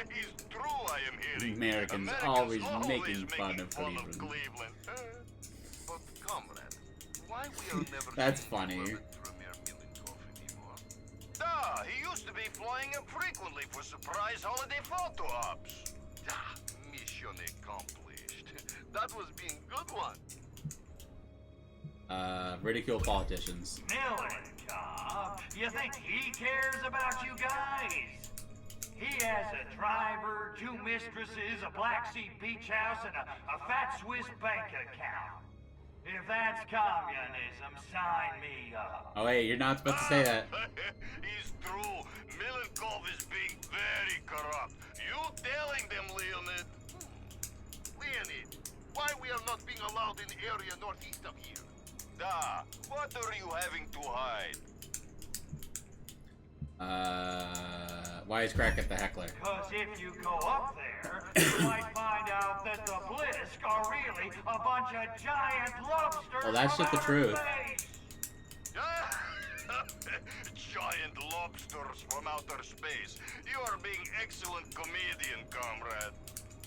It's true, I am hearing. Americans always making fun of Cleveland. But comrade, why we are never That's seeing funny. Premier Milenkov anymore? Da, he used to be flying him frequently for surprise holiday photo ops. Da, mission accomplished. That was being good one. Ridicule politicians. Milenkov, you think he cares about you guys? He has a driver, 2 mistresses, a Black Sea beach house, and a fat Swiss bank account. If that's communism, sign me up. Oh wait, you're not supposed to say that. It's true. Milenkov is being very corrupt. You telling them, Leonid? Leonid, why we are not being allowed in the area northeast of here? Da, what are you having to hide? Why is Crack at the heckler? Because if you go up there, you might find out that the Blisk are really a bunch of giant lobsters. Well, that's just the truth. Giant lobsters from outer space. You are being excellent comedian, comrade.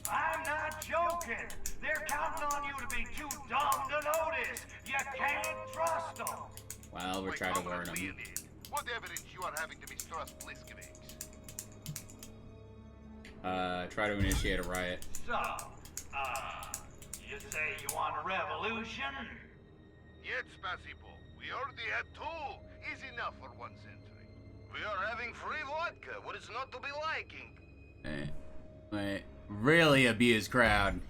I'm not joking. They're counting on you to be too dumb to notice. You can't trust them. Well, we're trying to warn them. Leonid, what evidence you are having to mistrust Bliskeviks? Try to initiate a riot. So, you say you want a revolution? Yet, spasibo. We already had 2. Is enough for 1 century. We are having free vodka. What is not to be liking? Wait. Really abused crowd.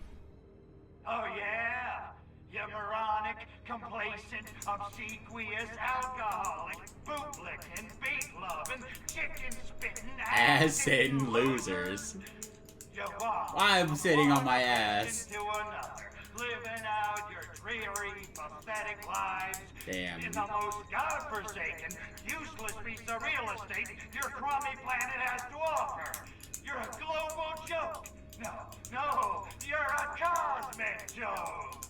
Oh yeah? You moronic, complacent, obsequious, alcoholic, bootlicking, beat-loving, chicken-spitting, Ass-hitting losers. You walk I'm sitting on my ass. into another, living out your dreary, pathetic lives Damn. in the most godforsaken, useless piece of real estate your crummy planet has to offer. You're a global joke. No, you're a cosmic joke.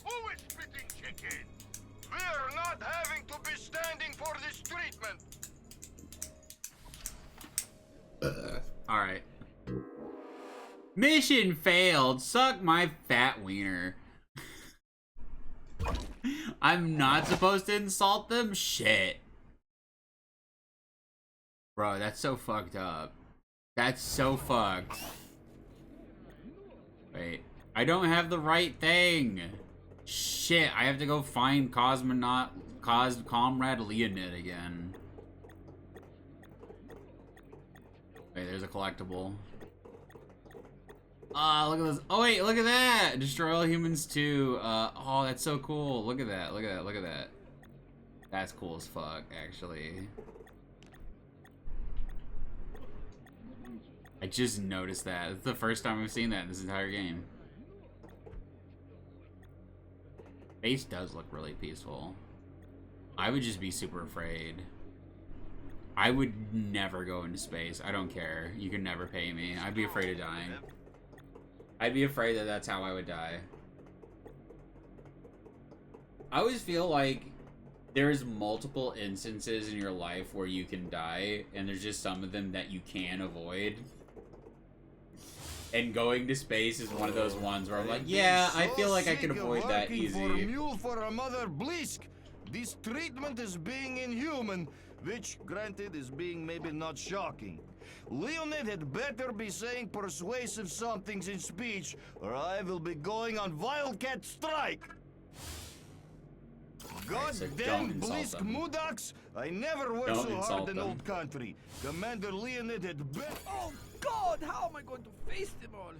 Who is spitting chicken? We're not having to be standing for this treatment. Alright. Mission failed. Suck my fat wiener. I'm not supposed to insult them? Shit. Bro, that's so fucked up. That's so fucked. Wait. I don't have the right thing. Shit, I have to go find Comrade Leonid again. Wait, there's a collectible. Ah, look at this. Oh wait, look at that! Destroy all humans too. Oh, that's so cool. Look at that, look at that, look at that. That's cool as fuck, actually. I just noticed that. It's the first time I've seen that in this entire game. Space does look really peaceful. I would just be super afraid. I would never go into space. I don't care. You can never pay me. I'd be afraid of dying. I'd be afraid that that's how I would die. I always feel like there's multiple instances in your life where you can die, and there's just some of them that you can avoid. And going to space is one of those ones where I'm like, yeah, I feel like I can avoid that easy. For a mule for a mother Blisk. This treatment is being inhuman, which, granted, is being maybe not shocking. Leonid had better be saying persuasive somethings in speech, or I will be going on Wildcat strike. Goddamn Blisk Mudaks! I never worked so hard in old country. Commander Leonid had better... Oh God, how am I going to face them all?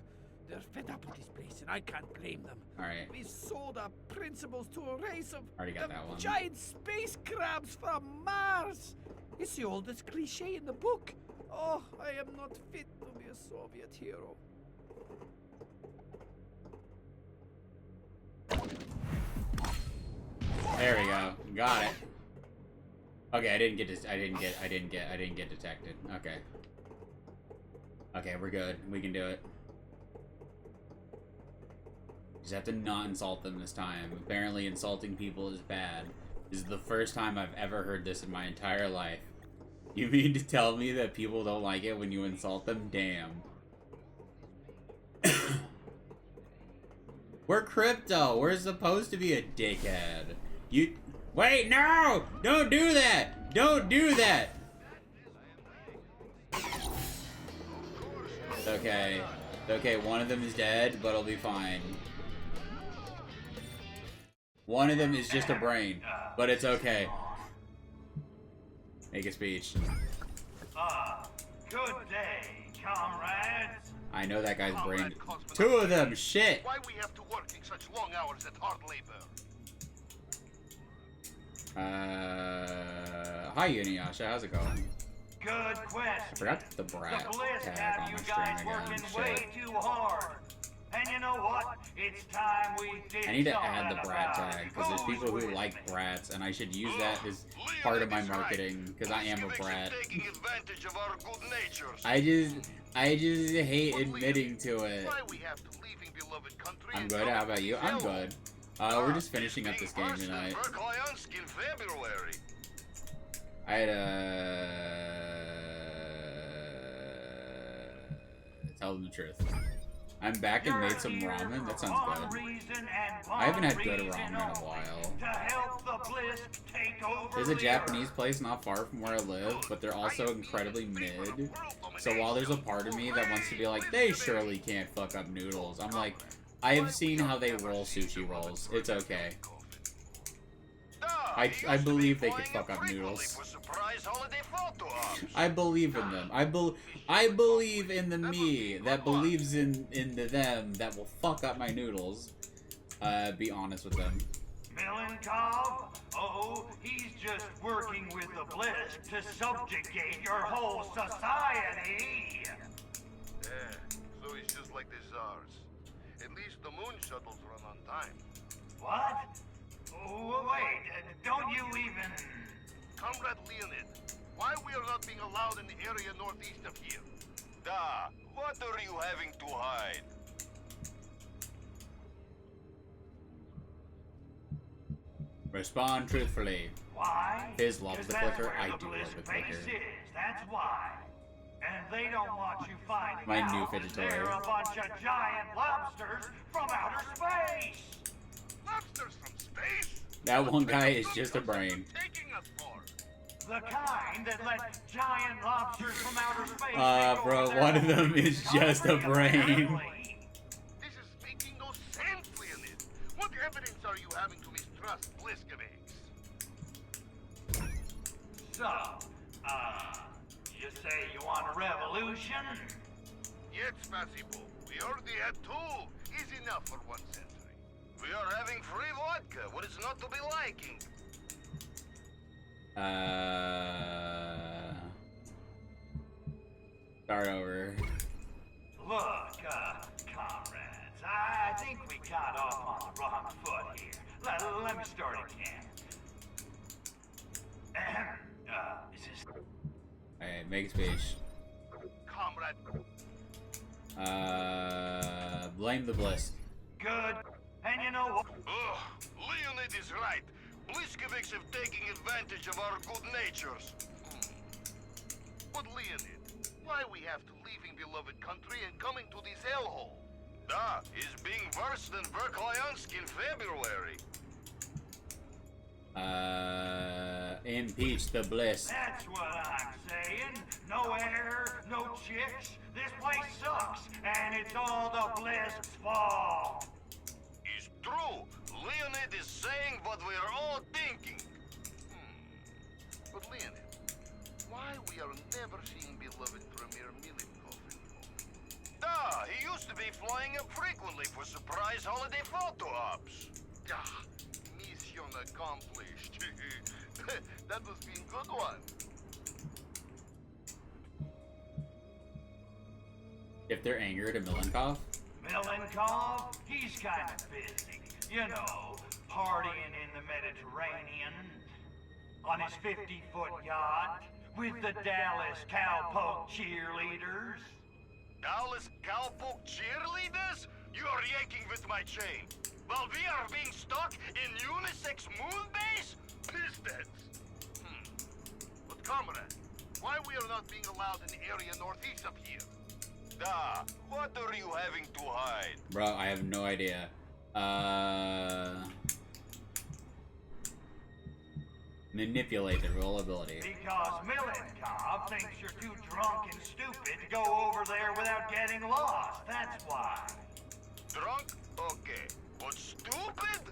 They're fed up with this place, and I can't blame them. Alright. We sold our principles to a race of Already got that one. giant space crabs from Mars. It's the oldest cliche in the book. Oh, I am not fit to be a Soviet hero. Got it. Okay, I didn't get detected. Okay. Okay, we're good. We can do it. Just have to not insult them this time. Apparently insulting people is bad. This is the first time I've ever heard this in my entire life. You mean to tell me that people don't like it when you insult them? Damn. We're crypto. We're supposed to be a dickhead. You... Wait, no! Don't do that! Don't do that! Okay. Okay, one of them is dead, but it'll be fine. One of them is just a brain, but it's okay. Make a speech. Good day, comrades. I know that guy's brain. Two of them, shit! Why we have to work in such long hours at hard labor? Hi Inuyasha, how's it going? Good question. I forgot the brat The Bliss tag have on you my guys stream again. working way Shit. too hard. And you know what? It's time we did I need to something add the brat about tag, it. because there's Who's people who with like me? brats, and I should use that as part of my marketing, because I am a brat. Taking advantage of our good natures. I just hate admitting to it. Why we have to leaving beloved country? I'm and good, come how about to you? this I'm hellhole? good. We're just finishing up this game tonight. In February. I had tell them the truth. I'm back and made some ramen. That sounds good. I haven't had good ramen in a while. There's a Japanese place not far from where I live, but they're also incredibly mid. So while there's a part of me that wants to be like, they surely can't fuck up noodles, I'm like, I have seen how they roll sushi rolls. It's okay. I believe they could fuck up noodles. I believe in them. I believe in the me that believes in the them that will fuck up my noodles. Be honest with them. Milenkov? Oh, he's just working with the Bliss to subjugate your whole society. Yeah, so it's just like the Tsars. At least the moon shuttles run on time. What? Oh, wait, don't you even... Comrade Leonid, why we are not being allowed in the area northeast of here? Da, what are you having to hide? Respond truthfully. Why? Fizz loves the that's clicker. where I the do Bliss love the base clicker. is, that's why. And they don't want you finding My out new that fidget they're toy. a bunch of giant lobsters from outer space. Lobsters from space? That one guy is just a brain. Taking us for? The kind that let giant lobsters from outer space take Bro, over their one of them own is just a country, brain. apparently. This is making no sense, Leonid. What evidence are you having to mistrust Bliskovics? So, you say you want a revolution? Yet, Spasibo, we already had two. Is enough for 1 century. We are having free vodka. What is not to be liking? Start over. Look, comrades, I think we got off on the wrong foot here. Let me start again. Is this... Alright, make a speech. Comrade. Blame the Bliss. Good. And you know what? Ugh, Leonid is right. Bliskovics have taken advantage of our good natures. But Leonid, why we have to leaving beloved country and coming to this hellhole? Da is being worse than Verkhoyansk in February. Impeach the Bliss. That's what I'm saying. No air, no chicks. This place sucks, and it's all the Bliss' fault. It's true. Leonid is saying what we're all thinking. But Leonid, why we are never seeing beloved Premier Milenkov anymore? Da, he used to be flying up frequently for surprise holiday photo ops. Ah, mission accomplished. That must be a good one. If they're angered at Milenkov, Milenkov, he's kind of busy. You know, partying in the Mediterranean. On his 50-foot yacht with the Dallas Cowpoke cheerleaders. Dallas Cowpoke cheerleaders? You are yanking with my chain. While we are being stuck in unisex moon base? Pistons. But comrade, why we are not being allowed in the area northeast of here? What are you having to hide? Bro, I have no idea. Manipulate the rollability. Because Milenkov thinks you're too drunk and stupid to go over there without getting lost, that's why. Drunk? Okay. But stupid?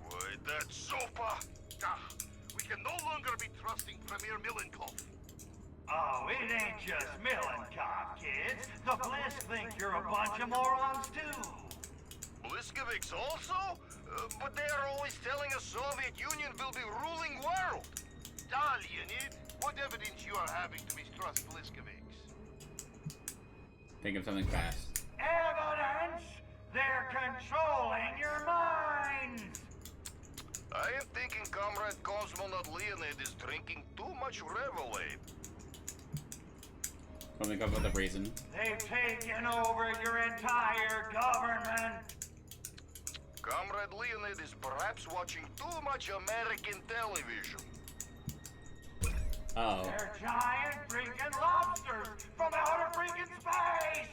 Why, that sofa. We can no longer be trusting Premier Milenkov. Oh, it ain't just Milenkov, kids. The Blisk think you're a bunch of morons, too. Bliskovics also? But they are always telling us Soviet Union will be ruling world. Leonid, what evidence you are having to mistrust Bliskovics? Think of something fast. Evidence! They're controlling your minds! I am thinking Comrade Cosmonaut Leonid is drinking too much Revelade. Let me come up with a reason. They've taken over your entire government! Comrade Leonid is perhaps watching too much American television. Uh-oh. They're giant freaking lobsters from outer freaking space!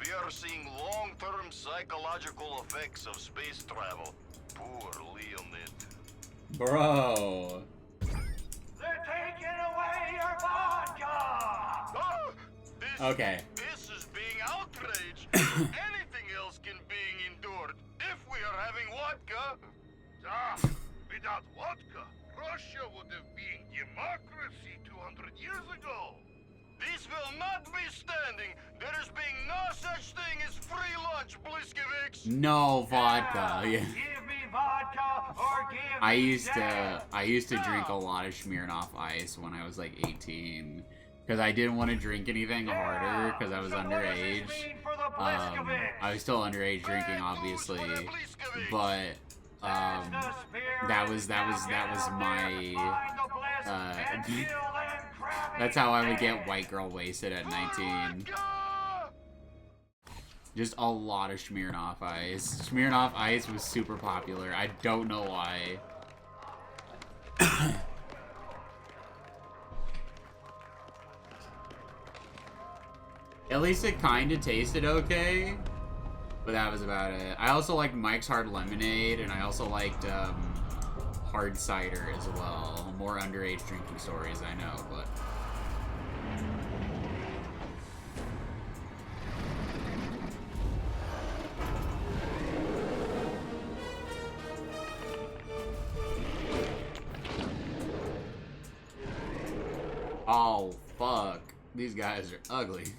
We are seeing long-term psychological effects of space travel. Poor Leonid. Bro. They're taking away your vodka! Okay. This is being outraged. Anything else can be endured if we are having vodka. Without vodka, Russia would have been democracy 200 years ago. This will not be standing. There is being no such thing as free lunch, Bliskovics. No vodka. Yeah. Give me vodka or give I me used to drink a lot of Smirnoff Ice when I was like 18 because I didn't want to drink anything harder because I was underage. I was still underage drinking, obviously, but that was my that's how I would get white girl wasted at 19. Just a lot of Smirnoff Ice. Smirnoff Ice was super popular. I don't know why. At least it kind of tasted okay, but that was about it. I also liked Mike's Hard Lemonade, and I also liked Hard Cider as well. More underage drinking stories, I know, but... Oh, fuck. These guys are ugly.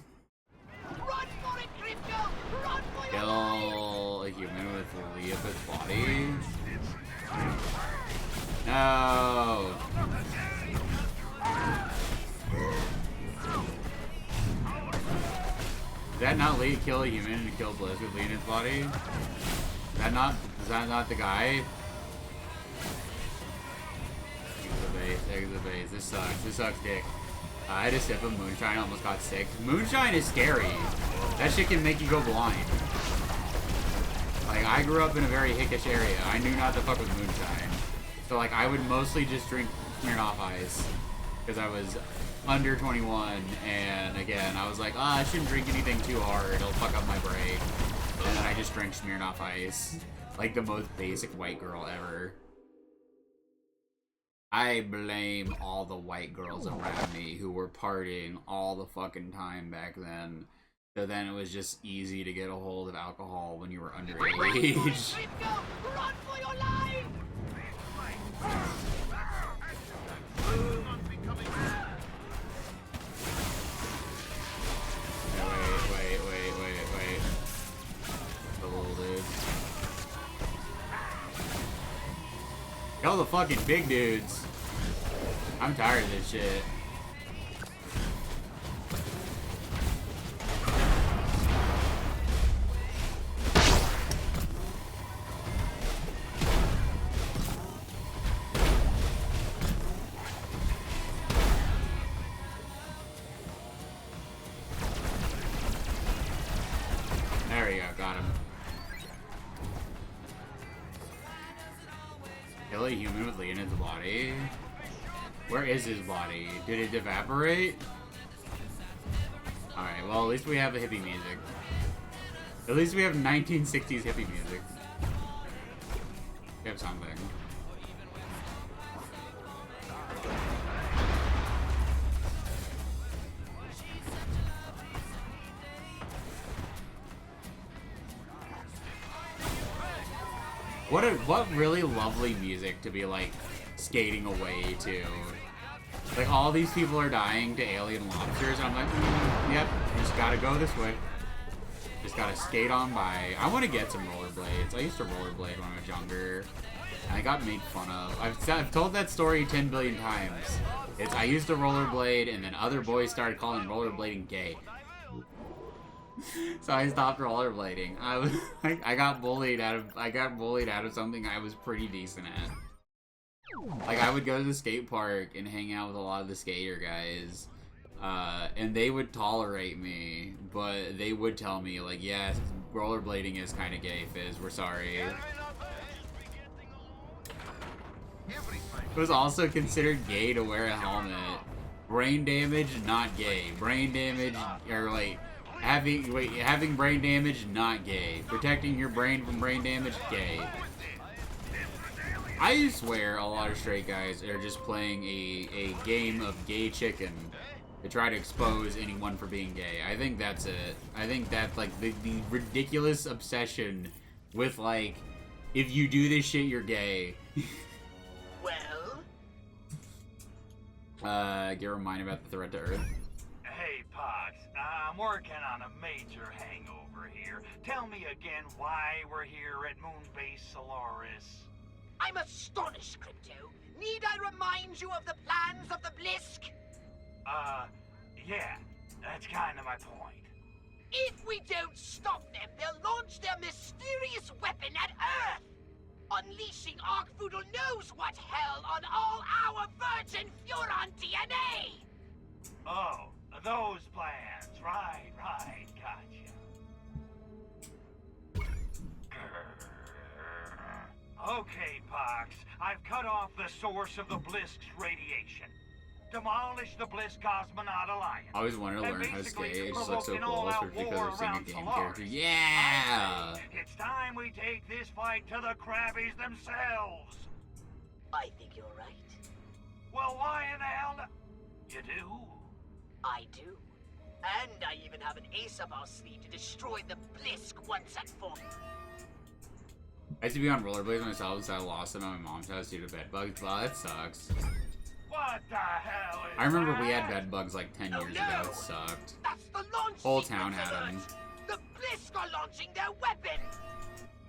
Run for it, Crypto! Run for your Kill a human with Leopard's body? No! Did that not kill a human and kill Bliss with Leonid's body? Is that not the guy? There's the base. This sucks. This sucks dick. I had a sip of moonshine, almost got sick. Moonshine is scary. That shit can make you go blind. Like, I grew up in a very hickish area. I knew not to fuck with moonshine. So, like, I would mostly just drink Smirnoff Ice. Because I was under 21, and again, I was like, I shouldn't drink anything too hard. It'll fuck up my brain. And then I just drank Smirnoff Ice. Like, the most basic white girl ever. I blame all the white girls around me who were partying all the fucking time back then. So then it was just easy to get a hold of alcohol when you were underage. Run for your life! Wait. The little dude. Kill the fucking big dudes. I'm tired of this shit. go, got him. Kill a human with Leonid's body? Where is his body? Did it evaporate? Alright, well, at least we have the hippie music. At least we have 1960s hippie music. We have something. What really lovely music to be like skating away to. Like all these people are dying to alien lobsters, and I'm like, yep, just gotta go this way. Just gotta skate on by. I want to get some rollerblades. I used to rollerblade when I was younger, and I got made fun of. I've told that story 10 billion times. I used to rollerblade, and then other boys started calling rollerblading gay. So I stopped rollerblading. I got bullied out of something I was pretty decent at. Like I would go to the skate park and hang out with a lot of the skater guys, and they would tolerate me, but they would tell me like, yeah, rollerblading is kind of gay, Fizz. We're sorry. It was also considered gay to wear a helmet. Brain damage, not gay. Brain damage, or like. Having brain damage, not gay. Protecting your brain from brain damage, gay. I swear a lot of straight guys are just playing a game of gay chicken to try to expose anyone for being gay. I think that's it. I think that's like the ridiculous obsession with like, if you do this shit, you're gay. Well? Get reminded about the threat to Earth. Hey, Pox, I'm working on a major hangover here. Tell me again why we're here at Moonbase Solaris. I'm astonished, Crypto. Need I remind you of the plans of the Blisk? Yeah, that's kind of my point. If we don't stop them, they'll launch their mysterious weapon at Earth, unleashing Arkvoodle knows what hell on all our virgin Furon DNA! Oh, those plans. Right, gotcha. Okay, Pox, I've cut off the source of the Blisk's radiation. Demolish the Blisk Cosmonaut Alliance. I always wanted to learn how to skate. It just looks so cool, especially because I've seen a game character. Solaris. Yeah! It's time we take this fight to the Krabbies themselves. I think you're right. Well, why in the hell you do? I do. And I even have an ace up our sleeve to destroy the Blisk once and for all. I used to be on rollerblades myself, so I lost them at my mom's house due to bed bugs. Wow, that sucks. What the hell is I remember we that? had bed bugs like 10 years ago. It sucked. That's the launch Whole town sequence had them. alert. The Blisk are launching their weapon.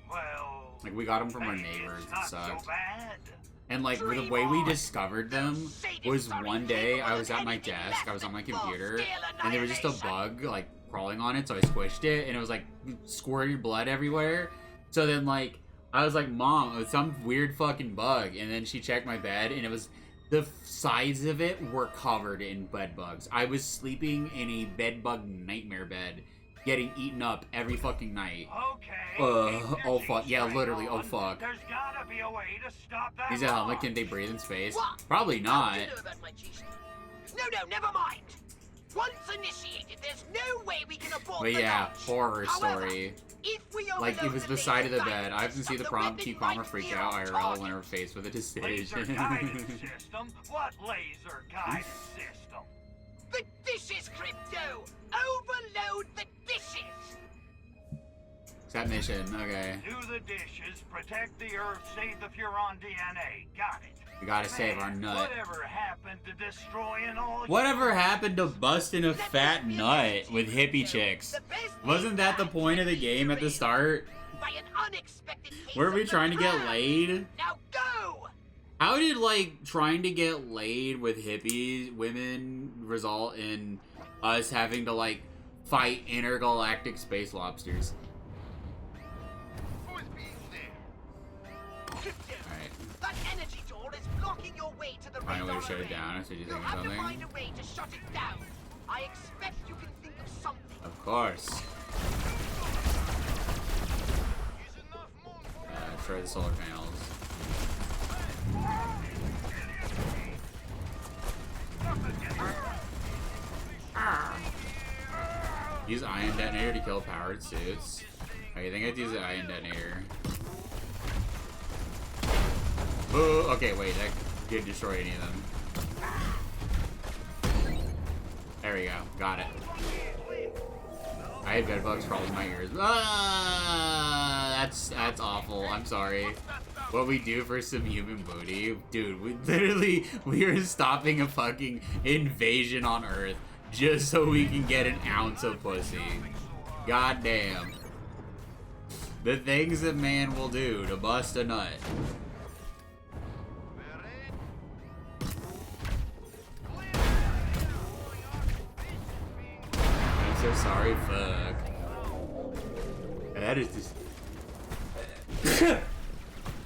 Well, Like we got them from our maybe neighbors. it's It not sucked. so bad. And like the way we discovered them was one day I was at my desk, I was on my computer, and there was just a bug like crawling on it, so I squished it, and it was like squirting blood everywhere. So then like I was like, Mom, it was some weird fucking bug, and then she checked my bed, and it was the sides of it were covered in bed bugs. I was sleeping in a bed bug nightmare bed, getting eaten up every fucking night. Okay. Oh fuck, yeah, literally, oh fuck. There's gotta be a way to stop that. He's a helmet, can they breathe in space? Probably not. How do you know about my G-string? No, never mind. Once initiated, there's no way we can abort But the yeah, launch. horror However, story. if we Like, it overload was the the side of the laser bed. I often see the guidance prompt, of keep the calm or weapon freak might out be on IRL when target. we're faced with a Laser decision. guidance system? What laser guidance system? The dishes, Crypto! Overload the dishes! That mission, okay. Do the dishes, protect the Earth, save the Furon DNA. Got it. We gotta save our nut. Whatever happened to destroying all? Whatever happened to busting a fat nut with hippie chicks? Wasn't that the point of the game at the start? By an unexpected case Weren't we of trying to get surprise. laid? Now go! How did, like, trying to get laid with hippie women result in us having to, like, fight intergalactic space lobsters? Alright. That energy door is blocking your way to the Find a way to radar shut it array. down. I said you You'll think of have to something. find a way to shut it down. I expect you can think of something. Of course. destroy the solar panels. Use ion detonator to kill powered suits. Okay, I think I have to use the ion detonator. Oh, okay, wait, that didn't destroy any of them. There we go, got it. I had bedbugs crawling in my ears. Ah, that's awful. I'm sorry. What we do for some human booty, dude. We are stopping a fucking invasion on Earth just so we can get an ounce of pussy. God damn. The things that man will do to bust a nut. I'm so sorry, fuck. That is just...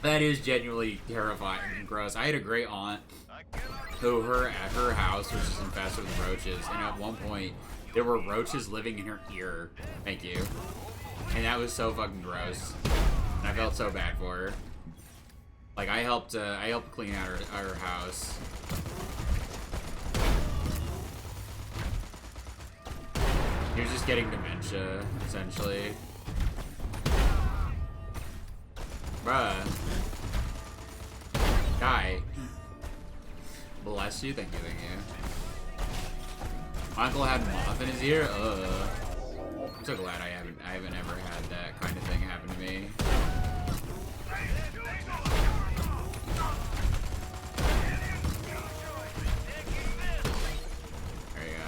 That is genuinely terrifying and gross. I had a great aunt who at her house was just infested with roaches, and at one point there were roaches living in her ear. Thank you. And that was so fucking gross. And I felt so bad for her. Like I helped clean out her house. He was just getting dementia, essentially. Bruh. Guy. Bless you, thank you, thank you. My uncle had moth in his ear? I'm so glad I haven't ever had that kind of thing happen to me. There you go.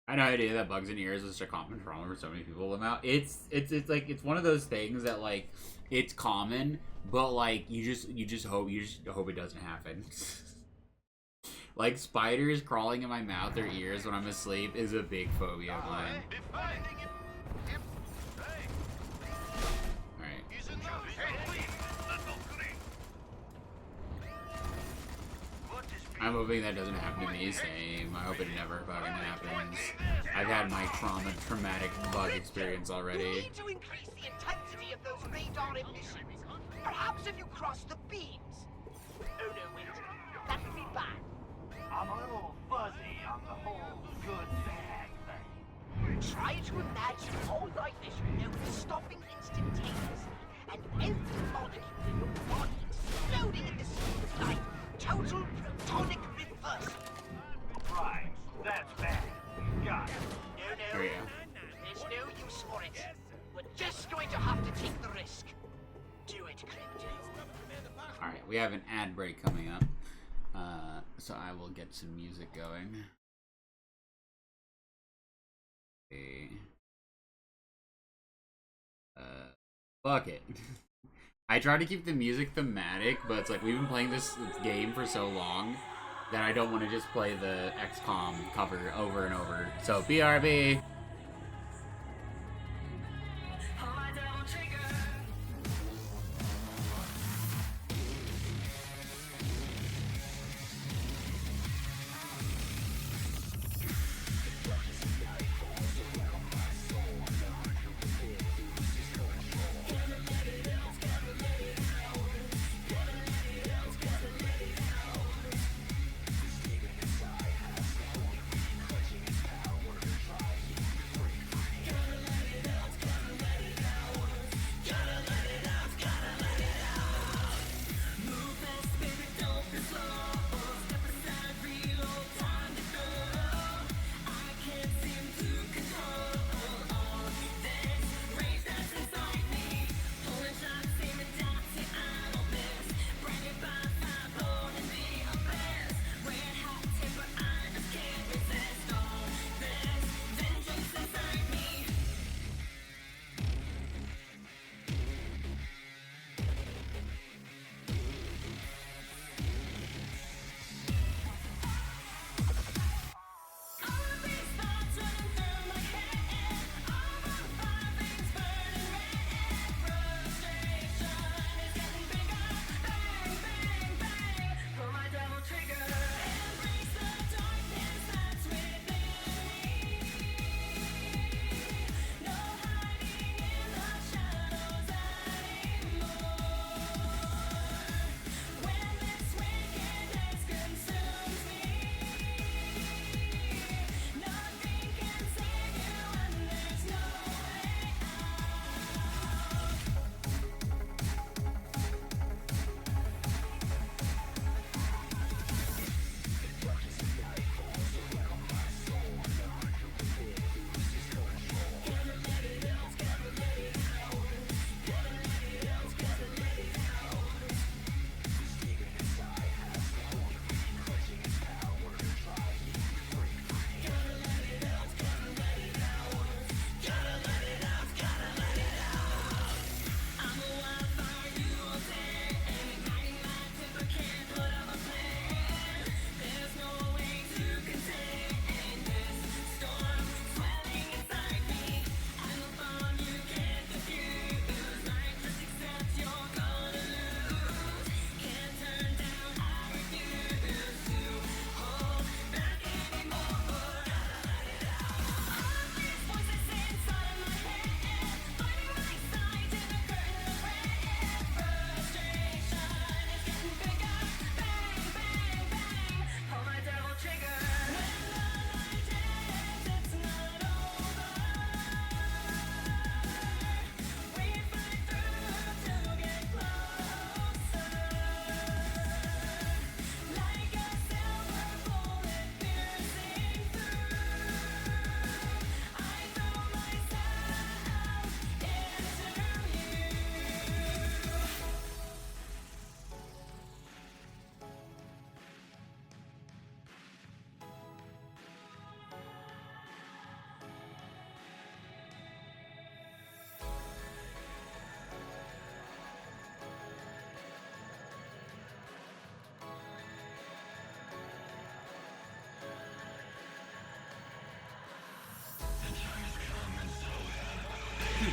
I had no idea that bugs in ears was such a common trauma for so many people. It's like it's one of those things that like it's common, but like you just hope it doesn't happen. Like spiders crawling in my mouth or ears when I'm asleep is a big phobia of mine. Alright. I'm hoping that doesn't happen to me. Same. I hope it never fucking happens. I've had my traumatic bug experience already. We need to increase the intensity of those radar emissions. Perhaps if you cross the beams. Oh no, wait. That would be bad. I'm a little fuzzy on the whole good-bad thing. Try to imagine all like this stopping instantaneously, and every molecule in your body exploding in the speed of light. Total protonic reversal. Right, that's bad. Got it. No, There we go. there's no use for it. We're just going to have to take the risk. Do it, Crypto. Alright, we have an ad break coming up. So I will get some music going. Okay. Fuck it. I try to keep the music thematic, but it's like we've been playing this game for so long that I don't want to just play the XCOM cover over and over. So BRB.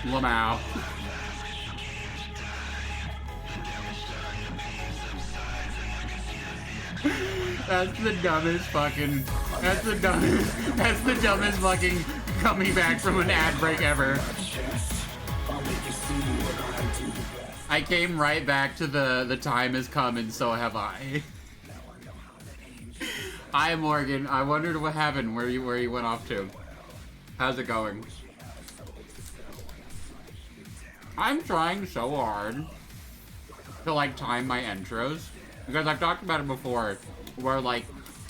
Lamau. That's the dumbest fucking. That's the dumbest fucking coming back from an ad break ever. I came right back to the time has come and so have I. Hi Morgan, I wondered what happened, where you went off to. How's it going? I'm trying so hard to like time my intros because I've talked about it before, where like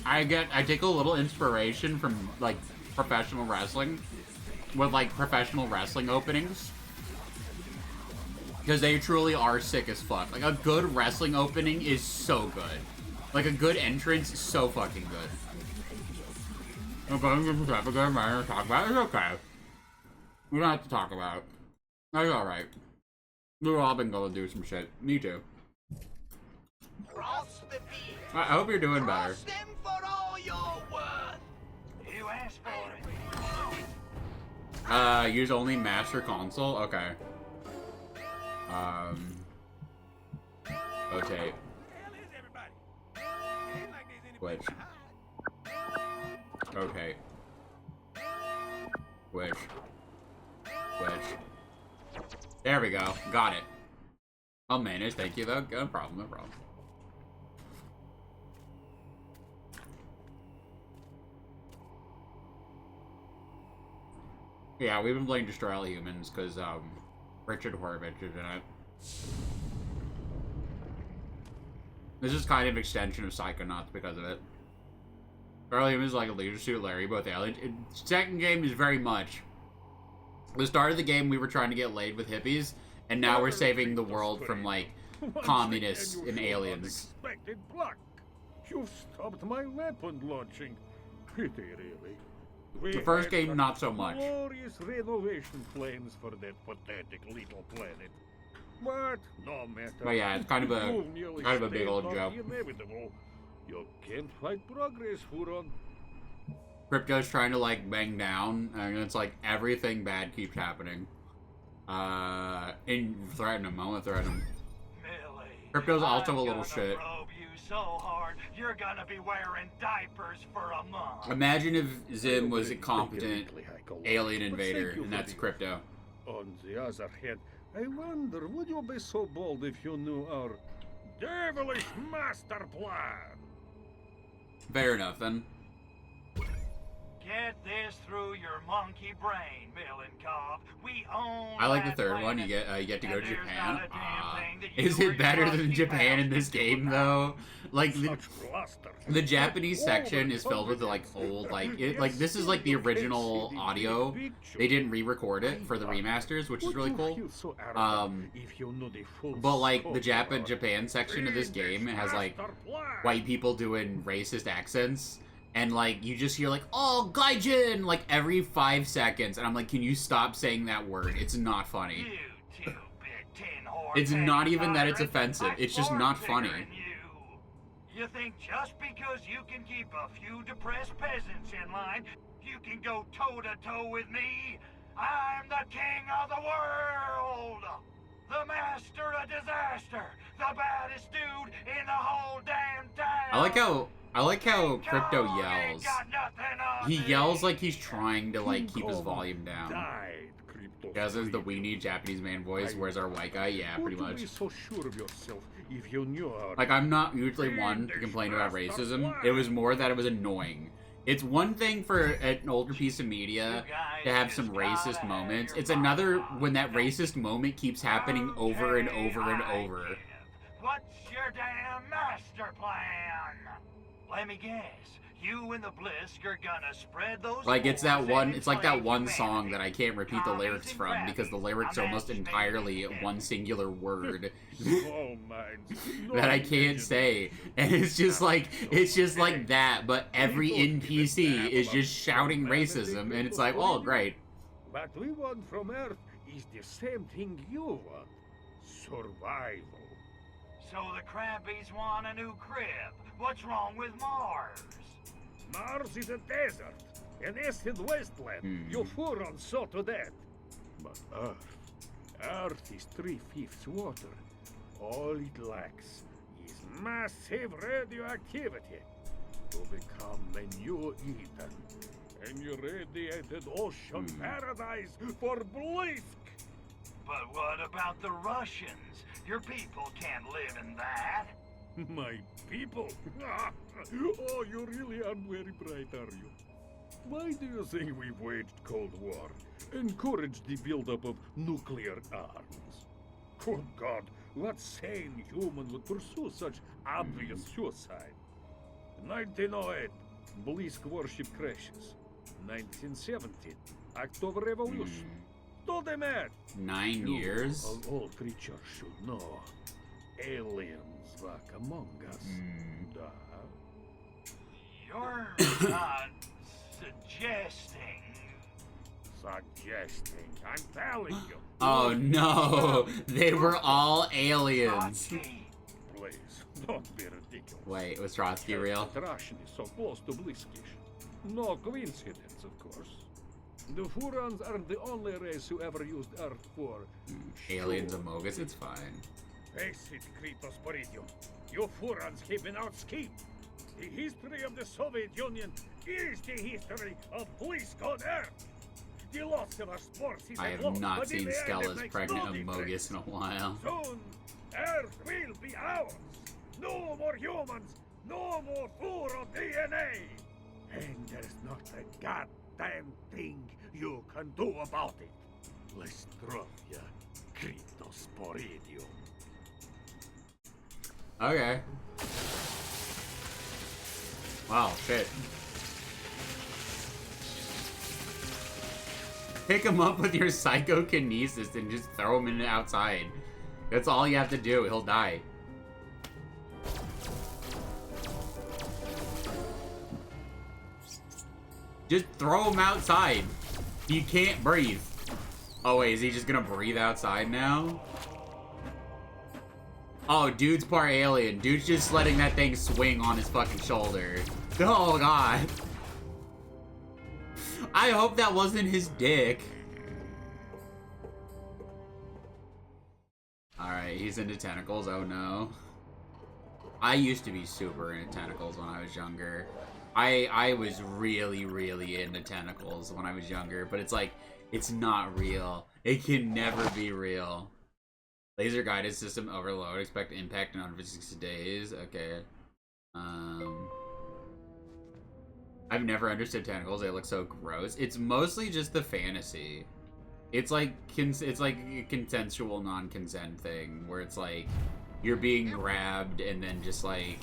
I take a little inspiration from like professional wrestling with like professional wrestling openings because they truly are sick as fuck. Like a good wrestling opening is so good. Like a good entrance is so fucking good. I'm going to talk about it. It's okay. We don't have to talk about it. That's alright. We've all been going through some shit. Me too. I hope you're doing better. You asked for it. Use only Master Console? Okay. Okay. Which? Okay. Which? There we go. Got it. I'll manage. Thank you, though. No problem. No problem. Yeah, we've been playing Destroy All Humans because, Richard Horvitz is in it. This is kind of an extension of Psychonauts because of it. Destroy All Humans is like a Leisure Suit Larry, both aliens. Second game is very much. The start of the game, we were trying to get laid with hippies, and now we're saving the world from, like, communists and aliens. Unexpected pluck. You stopped my weapon launching. Pity, really. The first game, not so much. Glorious renovation plans for that pathetic little planet. But no matter. But yeah, it's kind of a big old joke. Inevitable. You can't fight progress, Huron. Crypto's trying to like bang down, and it's like everything bad keeps happening. And threaten him. I want to threaten him. Crypto's also a little shit. So hard, you're gonna be wearing diapers for a month. Imagine if Zim was a competent alien invader, and that's Crypto. On the other hand, I wonder, would you be so bold if you knew our devilish master plan? Fair enough, then. Get this through your monkey brain, Bill and Cobb. We own. I like the third one. You get to go to Japan. Is it better than Japan in this game though? Like the Japanese section is filled with like old like this is like the original audio. They didn't re-record it for the remasters, which is really cool. But like the Japan section of this game, it has like white people doing racist accents. And, like, you just hear, like, oh, Gaijin, like, every 5 seconds. And I'm like, can you stop saying that word? It's not funny. It's not even that it's offensive. It's just not funny. You think just because you can keep a few depressed peasants in line, you can go toe-to-toe with me? I'm the king of the world! The master of disaster! The baddest dude in the whole damn town! I like how Crypto yells. He yells like he's trying to like keep his volume down. Because it's the weenie Japanese man voice, where's our white guy? Yeah, pretty much. Like, I'm not usually one to complain about racism. It was more that it was annoying. It's one thing for an older piece of media to have some racist moments. It's another when that racist moment keeps happening over and over and over. What's your damn master plan? Let me guess. You and the Blisk are gonna spread those. Like it's that one. It's like that one song that I can't repeat the lyrics from because the lyrics are almost entirely one singular word that I can't say, and it's just like that. But every NPC is just shouting racism, and it's like, oh great. What we want from Earth is the same thing you want: survival. So the Crabbies want a new crib. What's wrong with Mars? Mars is a desert, an acid wasteland. You Hurons saw to that. But Earth, Earth is 3/5 water. All it lacks is massive radioactivity to become a new Eden. An irradiated ocean paradise for Blisk. But what about the Russians? Your people can't live in that. My people? Oh, you really are very bright, are you? Why do you think we waged Cold War? Encouraged the buildup of nuclear arms? Good God, what sane human would pursue such obvious suicide? 1908, Blisk warship crashes. 1917, October Revolution. Do the math. 9 years? All creatures should know. Aliens walk among us. You're not suggesting. I'm telling you. Oh no, they were all aliens. Please, don't be ridiculous. Wait, was Trotsky real? Russian is so close to Bliskish. No coincidence, of course. The Furans aren't the only race who ever used Earth for... Aliens among us, it's fine. Face it, Kritos Poridium. You Furans have been out-schemed. The history of the Soviet Union is the history of Blisk on Earth. The loss of our sports is I a have loss, not but in seen the end, Stella's it makes pregnant no difference. Amogus in a while. Soon, Earth will be ours. No more humans, no more fluoro DNA. And there's not a goddamn thing you can do about it. Lestrovia, Kritos Poridium. Okay. Wow, shit. Pick him up with your psychokinesis and just throw him in the outside. That's all you have to do, he'll die. Just throw him outside. He can't breathe. Oh wait, is he just gonna breathe outside now? Oh, dude's part alien. Dude's just letting that thing swing on his fucking shoulder. Oh god. I hope that wasn't his dick. Alright, he's into tentacles. Oh no. I used to be super into tentacles when I was younger. I was really, really into tentacles when I was younger, but it's like, it's not real. It can never be real. Laser guided system overload. Expect impact in under 6 days. Okay. I've never understood tentacles. They look so gross. It's mostly just the fantasy. It's like a consensual non-consent thing where it's like you're being grabbed and then just like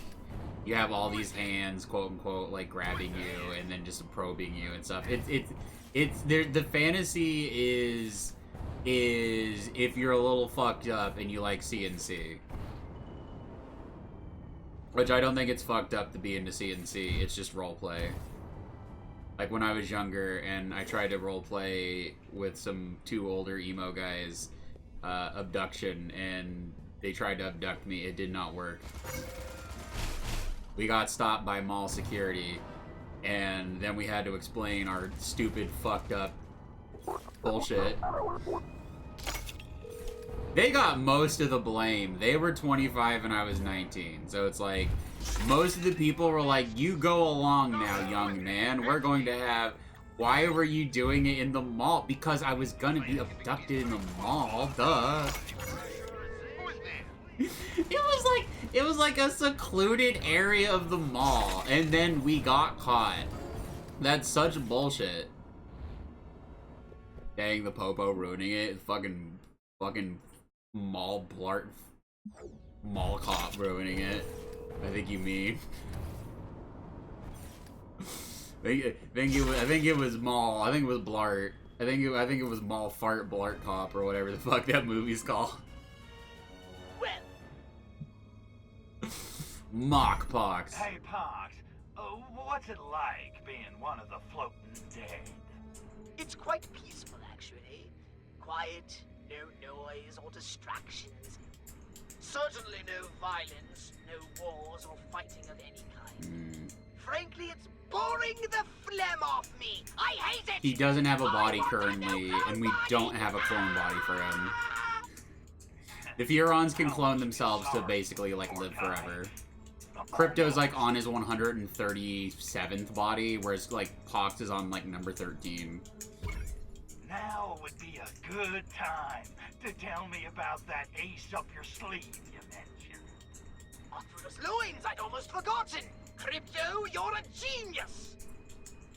you have all these hands, quote unquote, like grabbing you and then just probing you and stuff. It's the fantasy is if you're a little fucked up and you like CNC. Which I don't think it's fucked up to be into CNC. It's just roleplay. Like when I was younger and I tried to roleplay with two older emo guys, abduction, and they tried to abduct me. It did not work. We got stopped by mall security, and then we had to explain our stupid, fucked up bullshit. They got most of the blame. They were 25 and I was 19, so it's like, most of the people were like, you go along now, young man. We're going to have... Why were you doing it in the mall? Because I was gonna be abducted in the mall, duh. It was like a secluded area of the mall, and then we got caught. That's such bullshit. Dang, the popo ruining it. Fucking mall cop ruining it. I think you mean. I think it was Mall. I think it was Blart. I think it was Mall Fart Blart Cop or whatever the fuck that movie's called. Well. Mock Pox. Hey, Pox, what's it like being one of the floating dead? It's quite peaceful, actually. Quiet, no noise or distractions. Certainly no violence, no wars or fighting of any kind. Frankly, it's boring the phlegm off me. I hate it! He doesn't have a body currently, and we don't have a clone body for him. The Furons can clone themselves to basically, like, live forever. Crypto's, like, on his 137th body, whereas, like, Pox is on, like, number 13. Now would be a good time to tell me about that ace up your sleeve you mentioned. Arthur's loins, I'd almost forgotten. Crypto, you're a genius.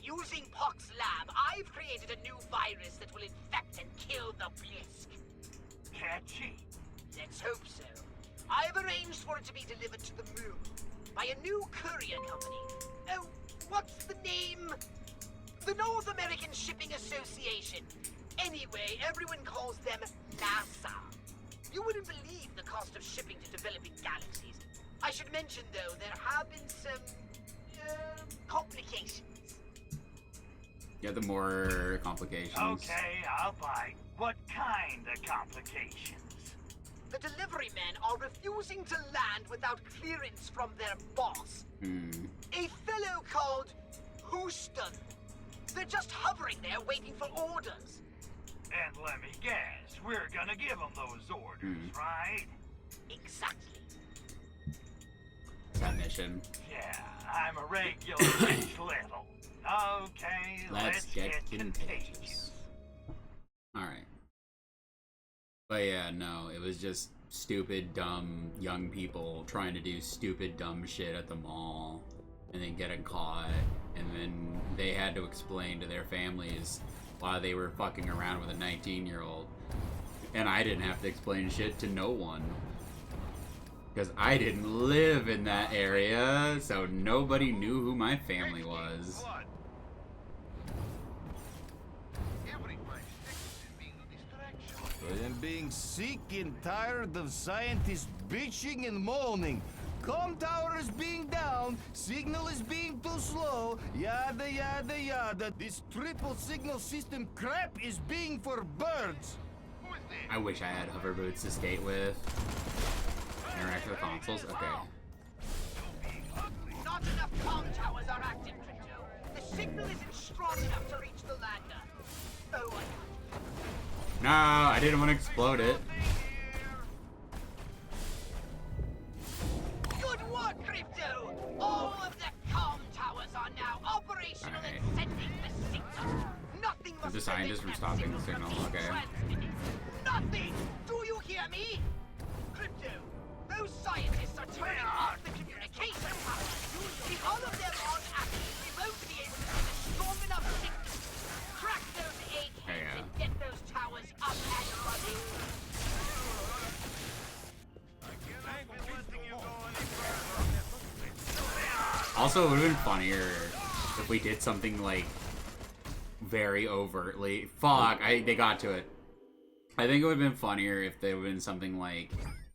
Using Pox's lab, I've created a new virus that will infect and kill the Blisk. Catchy. Let's hope so. I've arranged for it to be delivered to the moon by a new courier company. Oh, what's the name? The North American Shipping Association. Anyway, everyone calls them NASA. You wouldn't believe the cost of shipping to developing galaxies. I should mention, though, there have been some complications. Yeah, the more complications. Okay, I'll bite. What kind of complications? The delivery men are refusing to land without clearance from their boss. A fellow called Houston. They're just hovering there waiting for orders. And let me guess, we're gonna give them those orders, right? Exactly. That mission. Yeah, I'm a regular rich little. Okay, let's get contagious. Alright. But yeah, no, it was just stupid, dumb, young people trying to do stupid, dumb shit at the mall and then getting caught. And then they had to explain to their families why they were fucking around with a 19-year-old. And I didn't have to explain shit to no one. Because I didn't live in that area, so nobody knew who my family was. I am being sick and tired of scientists bitching and moaning. Com tower is being down, signal is being too slow, yada yada yada. This triple signal system crap is being for birds. I wish I had hover boots to skate with. Interact with consoles? Okay. Not enough comm towers are active, Crypto. The signal isn't strong enough to reach the lander. Oh, No, I didn't want to explode it. Good work, Crypto! All of the comm towers are now operational and sending the signal. Nothing must The scientist from stopping the signal, okay. Nothing! Do you hear me? Crypto, those scientists are turning off the communication towers. If all of them aren't active, we won't be able to send a strong enough signal. Crack those eggheads and get those towers up and running. Also, it would have been funnier if we did something like very overtly. Fuck, they got to it. I think it would have been funnier if there would have been something like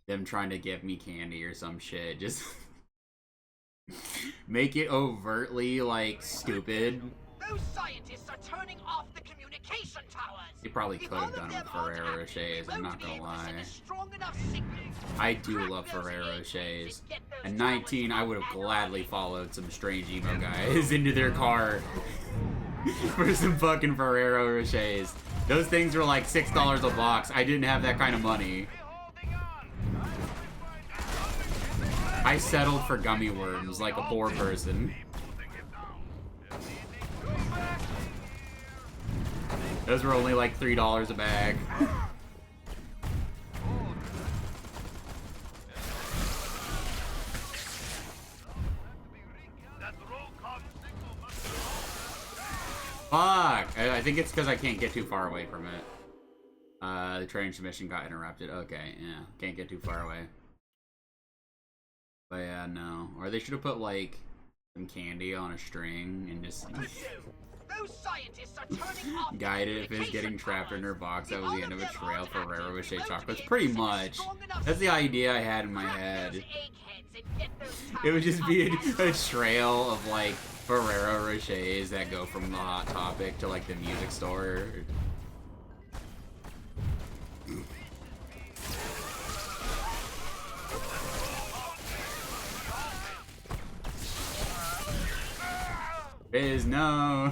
them trying to give me candy or some shit. Just make it overtly like stupid. Those scientists are turning off the communication towers. You probably could have done it with Ferrero Rochers, I'm not gonna lie. I do love Ferrero Rochers. At 19, I would have gladly followed some strange emo guys into their car for some fucking Ferrero Rochers. Those things were like $6 a box. I didn't have that kind of money. I settled for gummy worms like a poor person. Those were only like $3 a bag. Fuck! I think it's because I can't get too far away from it. The transmission got interrupted. Okay, yeah. Can't get too far away. But yeah, no. Or they should have put, like, some candy on a string and just guide it if it's getting trapped in her box. That was the end of a trail for Ferrero Rocher chocolates. Pretty much. That's the idea I had in my head. It would just be a trail of, like, Ferrero Rochers that go from the Hot Topic to, like, the music store. Is no,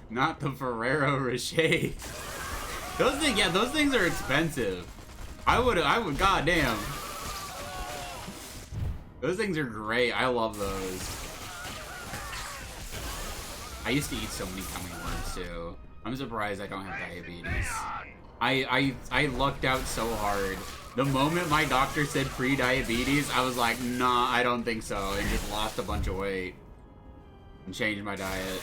not the Ferrero Rocher. Those things, yeah, those things are expensive. I would, goddamn. Those things are great. I love those. I used to eat so many gummy worms too. I'm surprised I don't have diabetes. I lucked out so hard. The moment my doctor said pre-diabetes, I was like, nah, I don't think so, and just lost a bunch of weight. And changed my diet.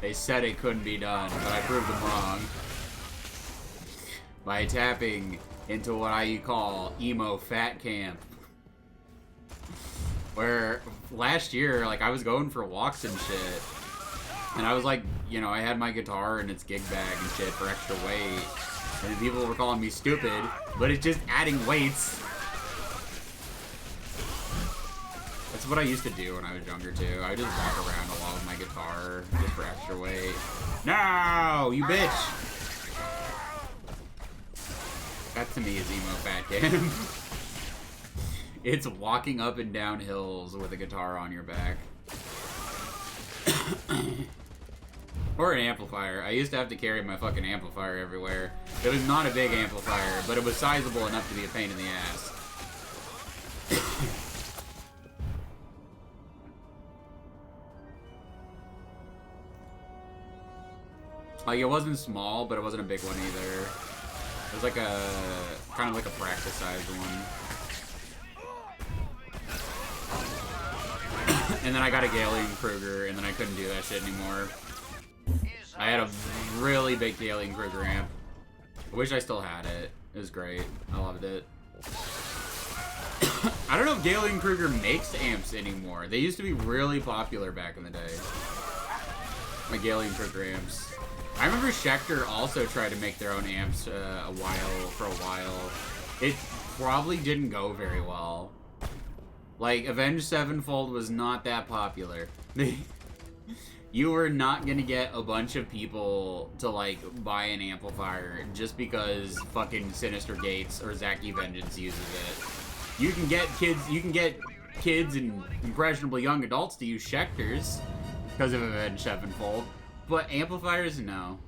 They said it couldn't be done, but I proved them wrong. By tapping into what I call emo fat camp. Where last year, like, I was going for walks and shit. And I was like, you know, I had my guitar and its gig bag and shit for extra weight. And people were calling me stupid, but it's just adding weights. That's what I used to do when I was younger too. I would just walk around a lot with my guitar just for extra weight. No, you bitch! That to me is emo fat camp. It's walking up and down hills with a guitar on your back. Or an amplifier. I used to have to carry my fucking amplifier everywhere. It was not a big amplifier, but it was sizable enough to be a pain in the ass. Like, it wasn't small, but it wasn't a big one either. It was like a, kind of like a practice-sized one. And then I got a Galen Kruger, and then I couldn't do that shit anymore. I had a really big Galen Kruger amp. I wish I still had it. It was great. I loved it. I don't know if Galen Kruger makes amps anymore. They used to be really popular back in the day. My Galen Kruger amps. I remember Schecter also tried to make their own amps for a while. It probably didn't go very well. Like, Avenged Sevenfold was not that popular. You were not gonna get a bunch of people to, like, buy an amplifier just because fucking Sinister Gates or Zaki Vengeance uses it. You can get kids and impressionable young adults to use Schecters because of Avenged Sevenfold. But amplifiers, no.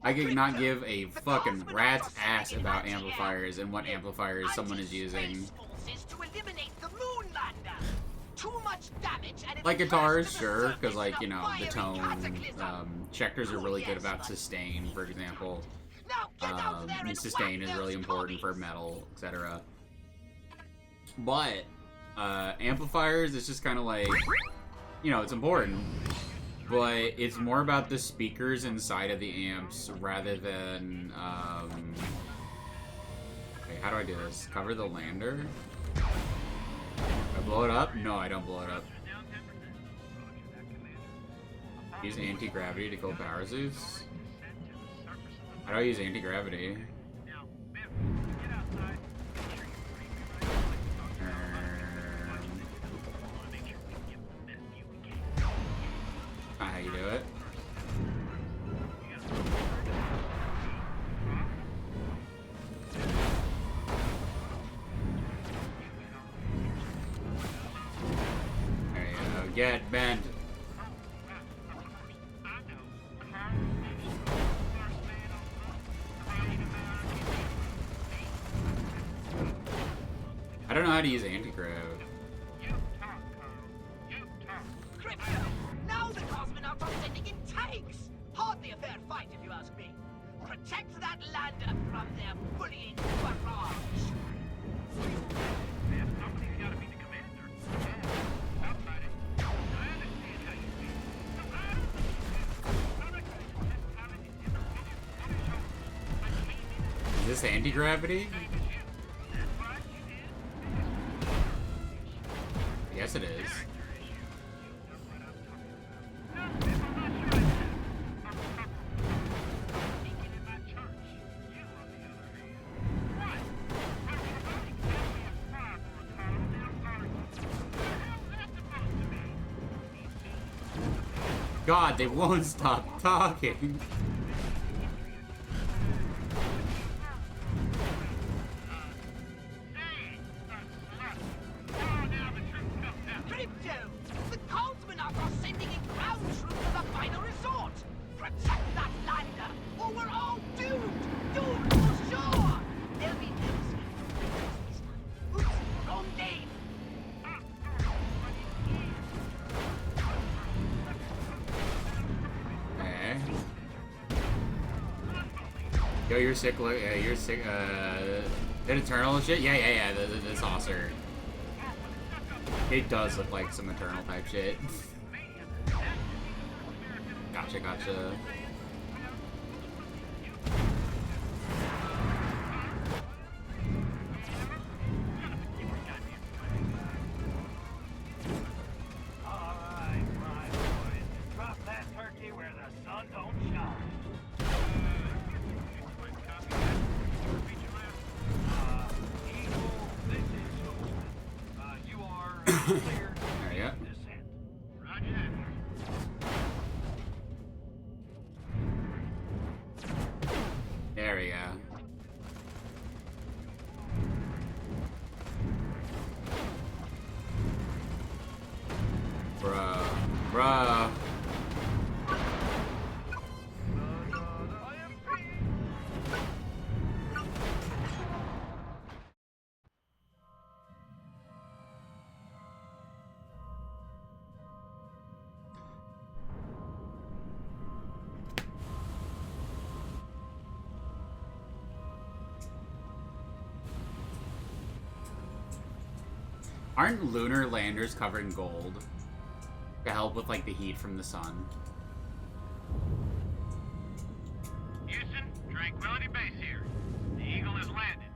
I could not give a fucking rat's ass about amplifiers and what amplifiers someone is using. Like guitars, sure, because, like, you know, the tone. Schecters are really good about sustain, for example. And sustain is really important for metal, etc. But amplifiers, it's just kind of like, you know, it's important, but it's more about the speakers inside of the amps rather than, okay, how do I do this? Cover the lander? Do I blow it up? No, I don't blow it up. Use anti-gravity to kill power Zeus? How do I use anti-gravity? How you do it? There you go. Get bent. I don't know how to use anti-grav. Now the cosmonauts are sending in tanks! Hardly a fair fight, if you ask me. Protect that lander from their bullying barrage. Somebody's gotta be the commander. Outside it. I understand how you feel. Is this anti-gravity? Yes, it is. God, they won't stop talking. The cosmonauts are sending in ground troops to the final resort. Yo, you're sick. Yeah, you're sick. That Eternal and shit. Yeah. The saucer. It does look like some Eternal type shit. Gotcha. Alright, my boys. Drop that turkey where the sun don't shine. Eagle, this is Houston. You are clear to There you go. descent. Roger that. There we go. Bruh. Aren't lunar landers covered in gold to help with like the heat from the sun? Houston, Tranquility Base here. The Eagle has landed.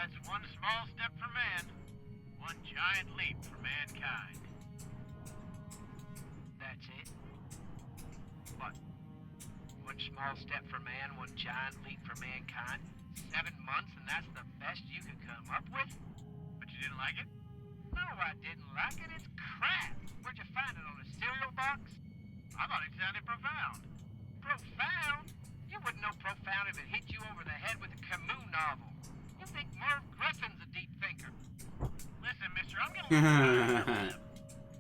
That's one small step for man, one giant leap for mankind. That's it? What? One small step for man, one giant leap for mankind? 7 months and that's the best you could come up with? But you didn't like it? No, I didn't like it. It's crap. Where'd you find it, on a cereal box? I thought it sounded profound. Profound? You wouldn't know profound if it hit you over the head with a Camus novel. You think Merv Griffin's a deep thinker. Listen, mister, I'm gonna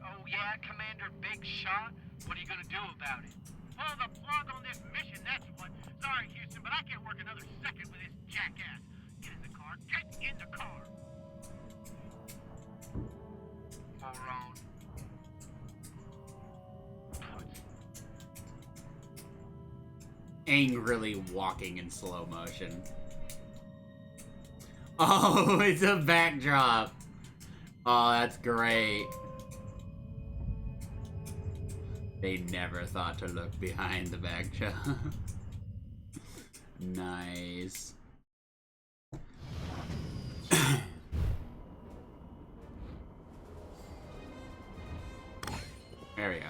Oh yeah, Commander Big Shot? What are you gonna do about it? Pull the plug on this mission, that's what. Sorry, Houston, but I can't work another second with this jackass. Get in the car. Get in the car. Moron. Angrily walking in slow motion. Oh, it's a backdrop. Oh, that's great. They never thought to look behind the backdrop. Nice. There we go.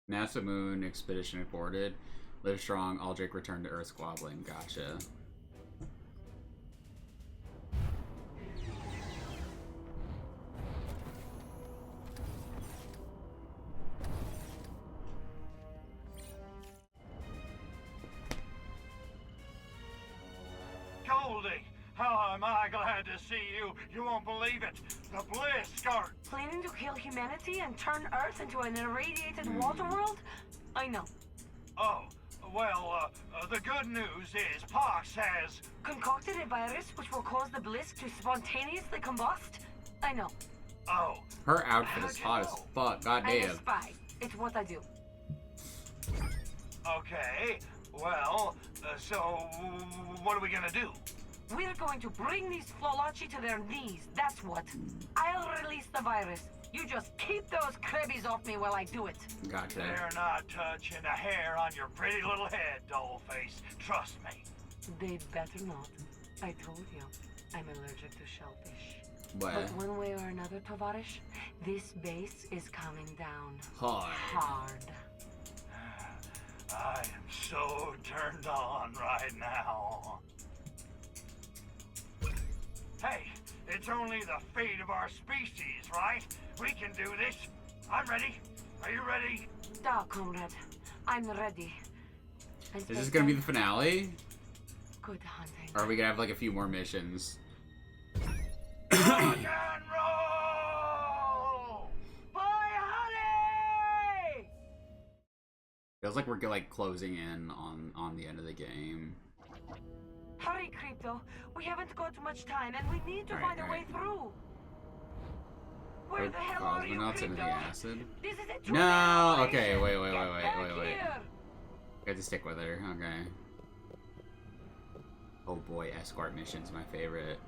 NASA Moon expedition reported. Live strong, Aldrich returned to Earth squabbling. Gotcha. Goldie, how am I glad to see you. You won't believe it. The Bliss start. Planning to kill humanity and turn Earth into an irradiated water world? I know. Oh, well, the good news is Pox has... Concocted a virus which will cause the Bliss to spontaneously combust? I know. Oh. Her outfit is hot as fuck. I'm a Goddamn. spy. It's what I do. Okay, well, so what are we gonna do? We're going to bring these Flolachi to their knees, that's what. I'll release the virus. You just keep those crabbies off me while I do it. Gotcha. They're not touching a hair on your pretty little head, dollface. Trust me. They'd better not. I told you, I'm allergic to shellfish. What? But one way or another, Tovarish, this base is coming down. Hard. Hard. I am so turned on right now. Hey, it's only the fate of our species, right? We can do this. I'm ready. Are you ready? Da, comrade. I'm ready. Is this gonna be the finale? Good hunting. Or are we gonna have like a few more missions? Rock and roll! Boy, honey! Feels like we're like closing in on the end of the game. Hurry, Crypto. We haven't got much time, and we need to find a way through. Where the hell are you, Crypto? Into the Crypto? acid. This is a true No. operation. Okay. Wait. Get back here. I have to stick with her. Okay. Oh boy, escort mission's my favorite.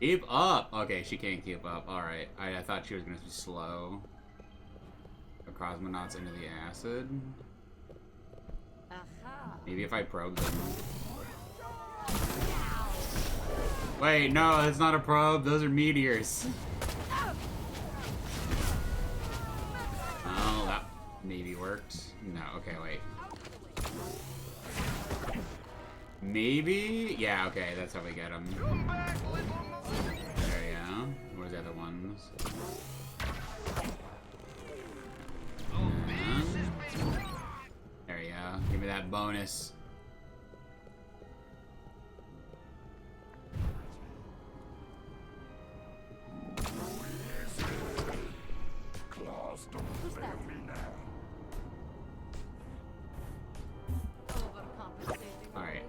Keep up! Okay, she can't keep up. Alright. I thought she was gonna be slow. The cosmonauts into the acid. Maybe if I probe them. Wait, no, that's not a probe. Those are meteors. Oh, that maybe worked. No, okay, wait. Maybe? Yeah, okay, that's how we get them. There you go. Where's the other ones? There you go. Give me that bonus. Alright,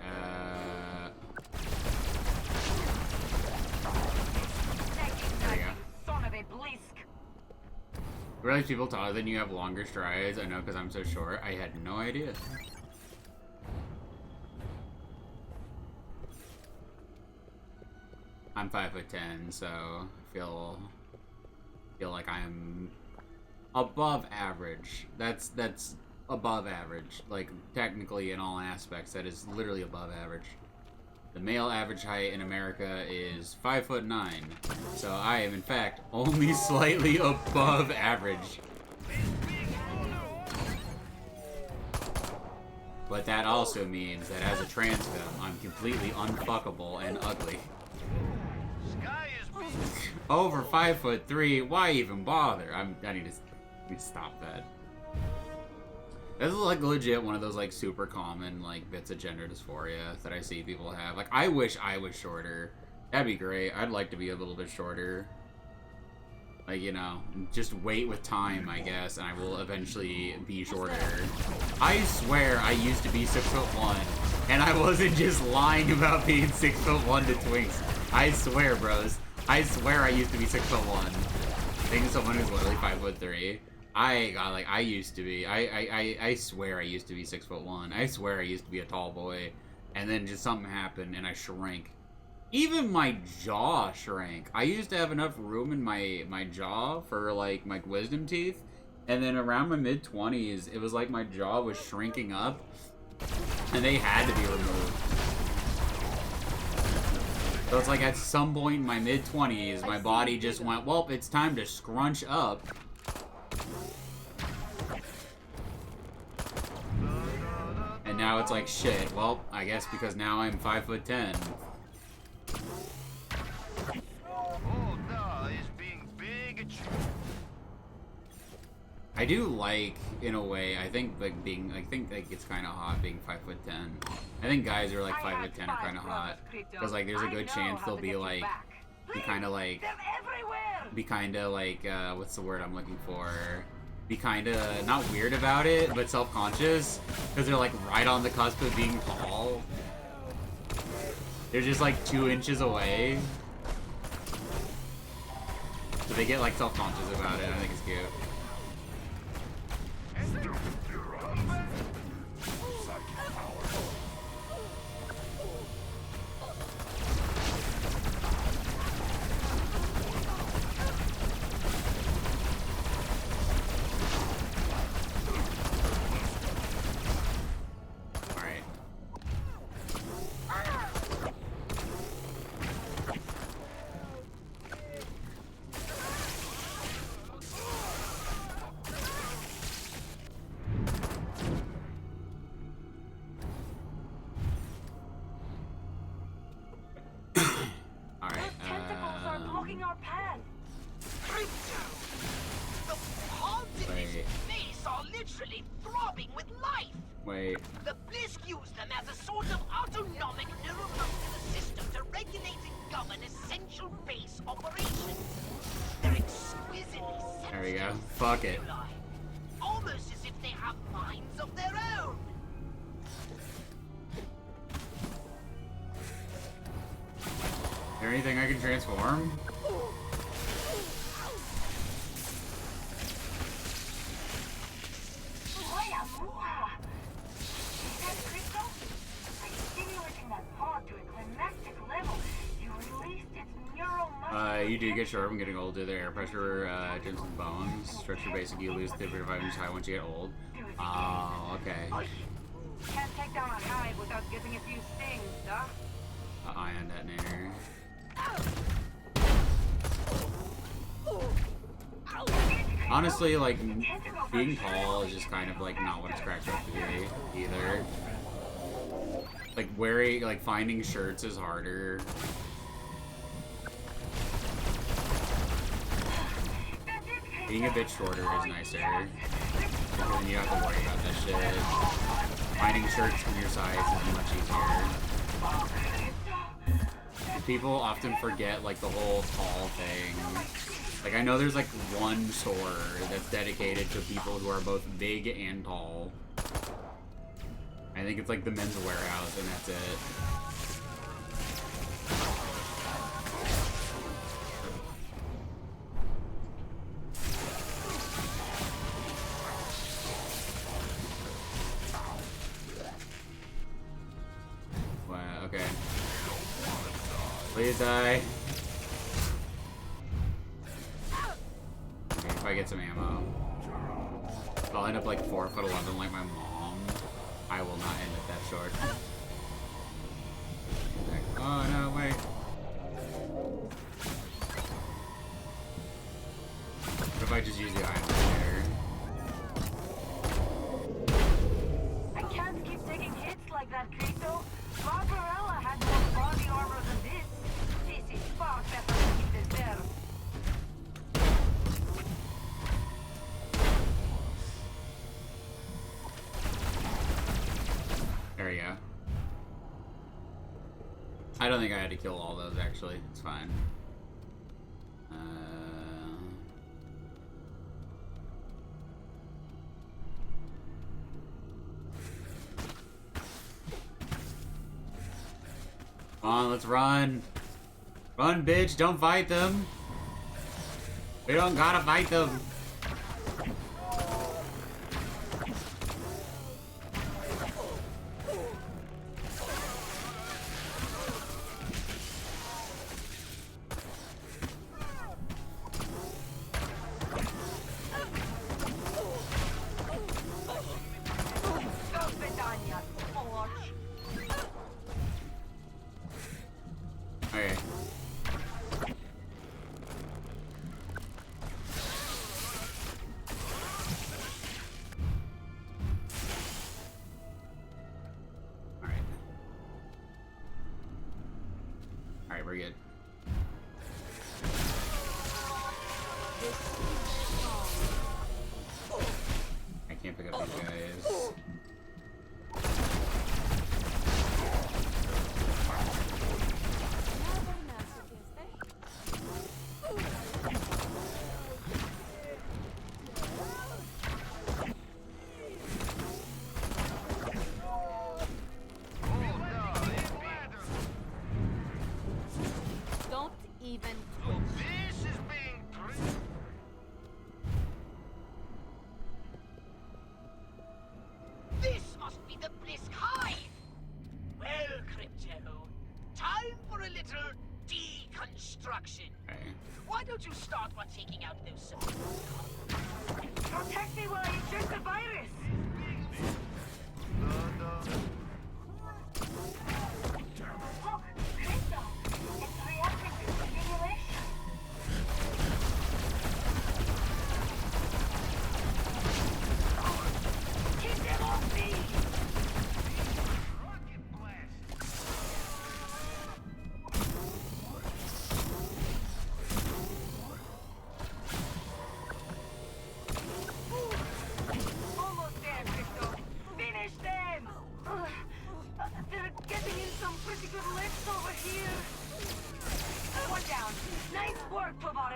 there you go. Son of a blisk. Realize people taller than you have longer strides. I know because I'm so short. I had no idea. I'm 5'10", so I feel like I'm above average. That's above average. Like technically in all aspects, that is literally above average. The male average height in America is 5'9", so I am in fact only slightly above average. But that also means that as a trans femme, I'm completely unfuckable and ugly. Over 5'3", why even bother? I need to stop that. This is like legit one of those like super common like bits of gender dysphoria that I see people have. Like I wish I was shorter. That'd be great. I'd like to be a little bit shorter. Like, you know, just wait with time, I guess, and I will eventually be shorter. I swear I used to be 6'1", and I wasn't just lying about being 6'1" to Twinks. I swear, bros. I swear I used to be 6'1". Thinking someone who's literally 5'3". I used to be. I swear I used to be 6'1". I swear I used to be a tall boy, and then just something happened and I shrank. Even my jaw shrank. I used to have enough room in my jaw for like my wisdom teeth, and then around my mid-20s, it was like my jaw was shrinking up, and they had to be removed. So it's like at some point in my mid-20s, my body just went, well, it's time to scrunch up. And now it's like, shit, well, I guess because now I'm 5'10". I do like, in a way, I think like it's kind of hot being 5'10". I think guys who are like 5'10" are kind of hot, because like there's a good chance they'll be like, be kind of like, what's the word I'm looking for? Be kind of not weird about it, but self-conscious, because they're like right on the cusp of being tall. They're just like 2 inches away. So they get like self-conscious about it. I think it's cute. blocking our path. Crypto! The pods in this base are literally throbbing with life! Wait. The Blisk use them as a sort of autonomic neuromuscular system to regulate and govern essential base operations. They're exquisitely sensitive. There we go. Fuck it. Almost as if they have minds of their own. Is there anything I can transform? You do get short. I'm getting older. The air pressure jumps in bones. Structure basically you lose the vitamins high once you get old. Oh, okay. Can't take down a hive without getting a few stings, huh? Ion detonator. Honestly, like, being tall is just kind of, like, not what it's cracked up to be, either. Like, wearing, like, finding shirts is harder. Being a bit shorter is nicer. Because then you don't have to worry about that shit. Finding shirts from your size is much easier. People often forget, like, the whole tall thing. Like, I know there's, like, one store that's dedicated to people who are both big and tall. I think it's, like, the Men's Warehouse, and that's it. Wow, okay. Please die. If I get some ammo. If I'll end up like 4'11" like my mom, I will not end up that short. Oh no, wait. What if I just use the iron there? I can't keep taking hits like that, Cristo. Barbarella had more body armor than this. This is far better than he deserves. There we go. I don't think I had to kill all those, actually. It's fine. Come on, let's run. Run, bitch. Don't fight them. We don't gotta fight them. Okay. Alright, we're good. I can't pick up these guys. Don't even twitch. This is being This must be the Blisk Hive! Well, Crypto, time for a little deconstruction. Okay. Why don't you start by taking out those supplies? Protect me while I inject the virus! Look, Cristo! It's reacting to stimulation. Keep them off me! Rocket blast!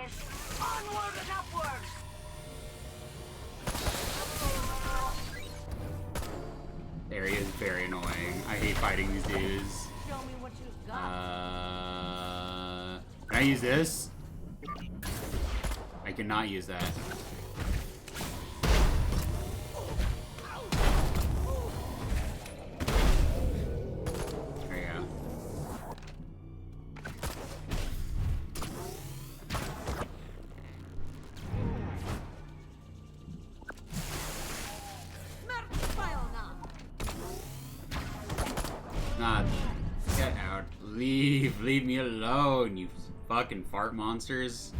push. Onward and upward. The area is very annoying. I hate fighting these dudes. Show me what you've got. Can I use this? I cannot use that. There you go. Nah, get out. Leave me alone, you fucking fart monsters.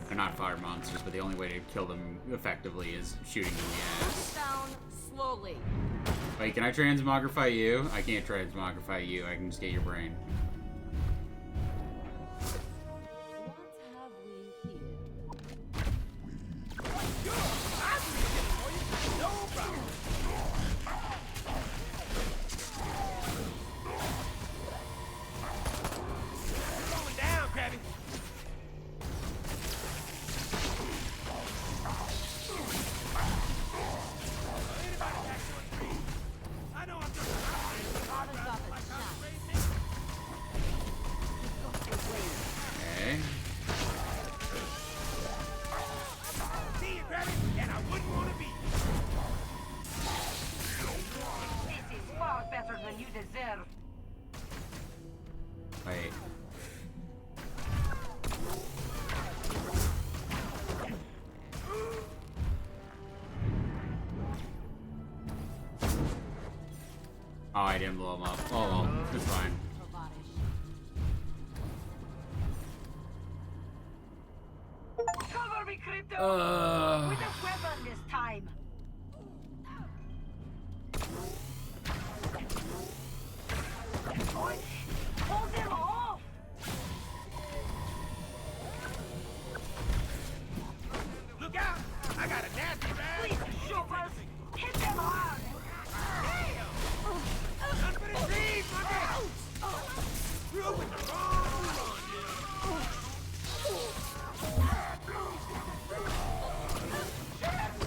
They're not fart monsters, but the only way to kill them effectively is shooting them in the ass. Down slowly. Wait, can I transmogrify you? I can't transmogrify you, I can just get your brain. What have we here? Going down, Krabby. I know I'm just Okay. see you, Krabby, and I wouldn't want to be. This is far better than you deserve. Wait. Oh, I didn't blow him up. Oh well, it's fine. Cover me, Crypto! With a weapon this time. Hold him off! Look out! I got a nasty rag. Please, shooters! Hit them hard! Damn! None for the trees, my girl! You're with the wrong one,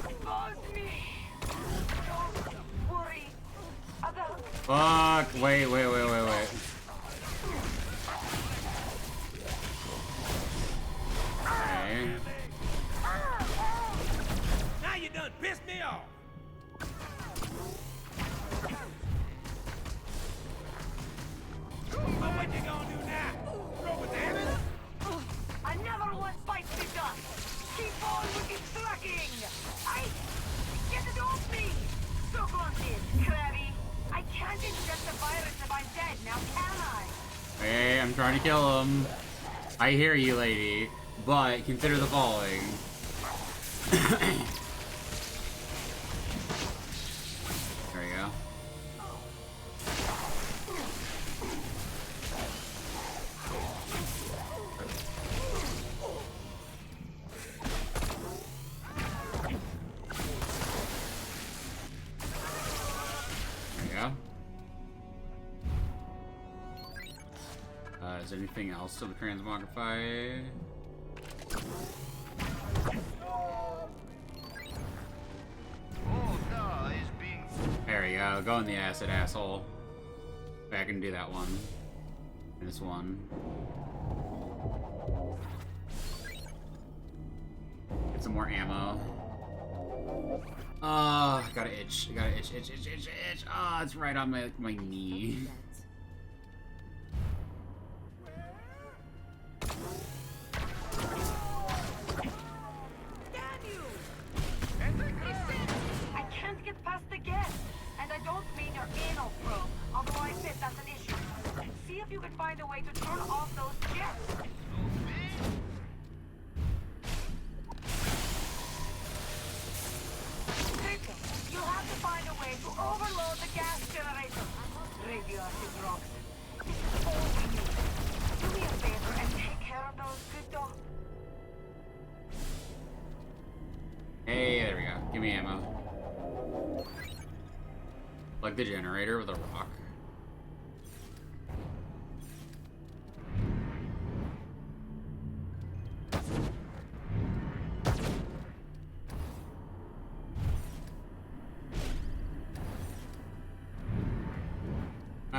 Expose me! Don't worry about... Fuck! Wait. Okay. Now you done pissed me off. But what you gonna do now? Throw it at us? I never want fights to done! Keep on with your tracking! Get it off me! Suck on this, Krabby! I can't ingest the virus if I'm dead, now can I? Hey, I'm trying to kill him. I hear you, lady, but consider the following. There you go. Is there anything else to the transmogrify? There you go. Go in the acid, asshole. I can do that one. And this one. Get some more ammo. Oh, I gotta itch. I gotta itch. Oh, it's right on my knee. I can't get past the gate, and I don't mean your anal probe, although I bet that's an issue. See if you can find a way to turn off those jets. You'll have to find a way to overload the gas generator. Radioactive rocks. This is all we need. Do me a favor and take care of those, Crypto. Hey, there we go. Give me ammo. Like the generator with a rock.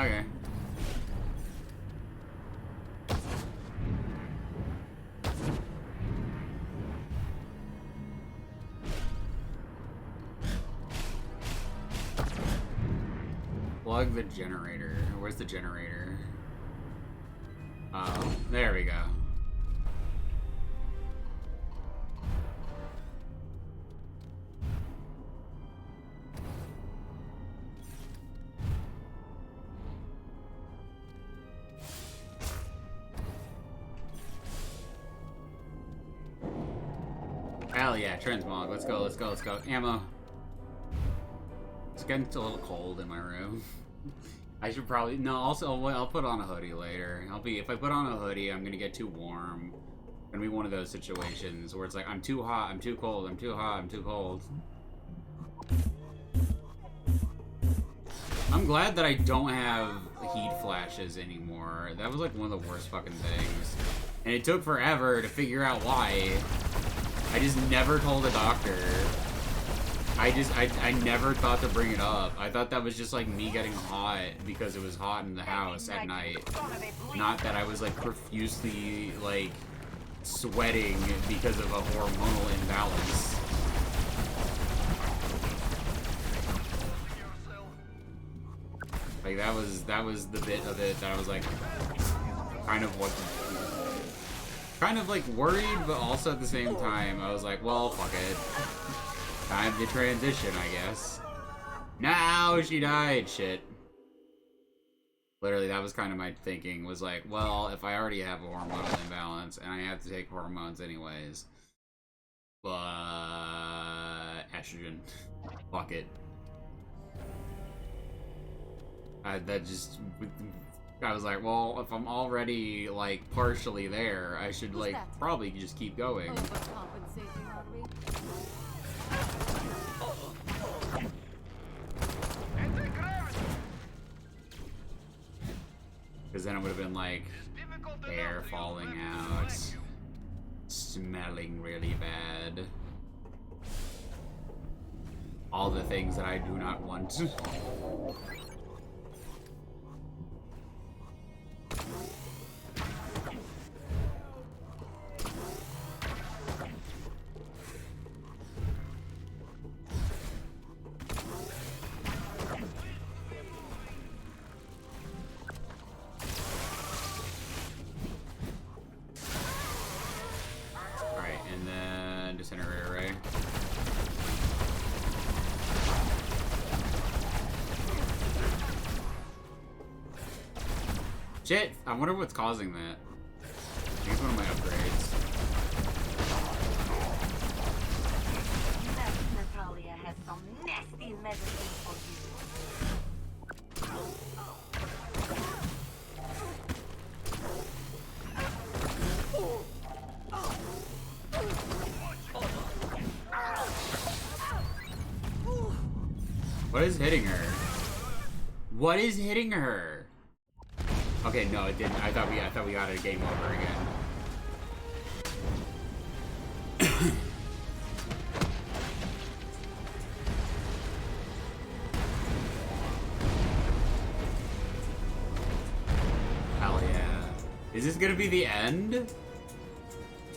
Okay. Plug the generator. Where's the generator? Oh, there we go. Hell yeah, transmog. Let's go, let's go, let's go. Ammo. It's getting a little cold in my room. I should probably... No, also, I'll put on a hoodie later. If I put on a hoodie, I'm gonna get too warm. It's gonna be one of those situations where it's like, I'm too hot, I'm too cold, I'm too hot, I'm too cold. I'm glad that I don't have heat flashes anymore. That was like one of the worst fucking things. And it took forever to figure out why. I just never told a doctor. I never thought to bring it up. I thought that was just like me getting hot because it was hot in the house at night. Not that I was like profusely like sweating because of a hormonal imbalance. Like that was the bit of it that I was like kind of like worried, but also at the same time I was like, well, fuck it. Time to transition, I guess. Now she died. Shit. Literally, that was kind of my thinking. Was like, well, if I already have a hormonal imbalance and I have to take hormones anyways, but estrogen, fuck it. I was like, well, if I'm already like partially there, I should like probably just keep going. Because then it would have been like hair falling out, smelling really bad. All the things that I do not want. Incinerator ray. Shit! I wonder what's causing that. I think it's one of my upgrades. Natalia has some nasty medicine for What is hitting her? What is hitting her? Okay, no, it didn't. I thought we got a game over again. Hell yeah. Is this gonna be the end?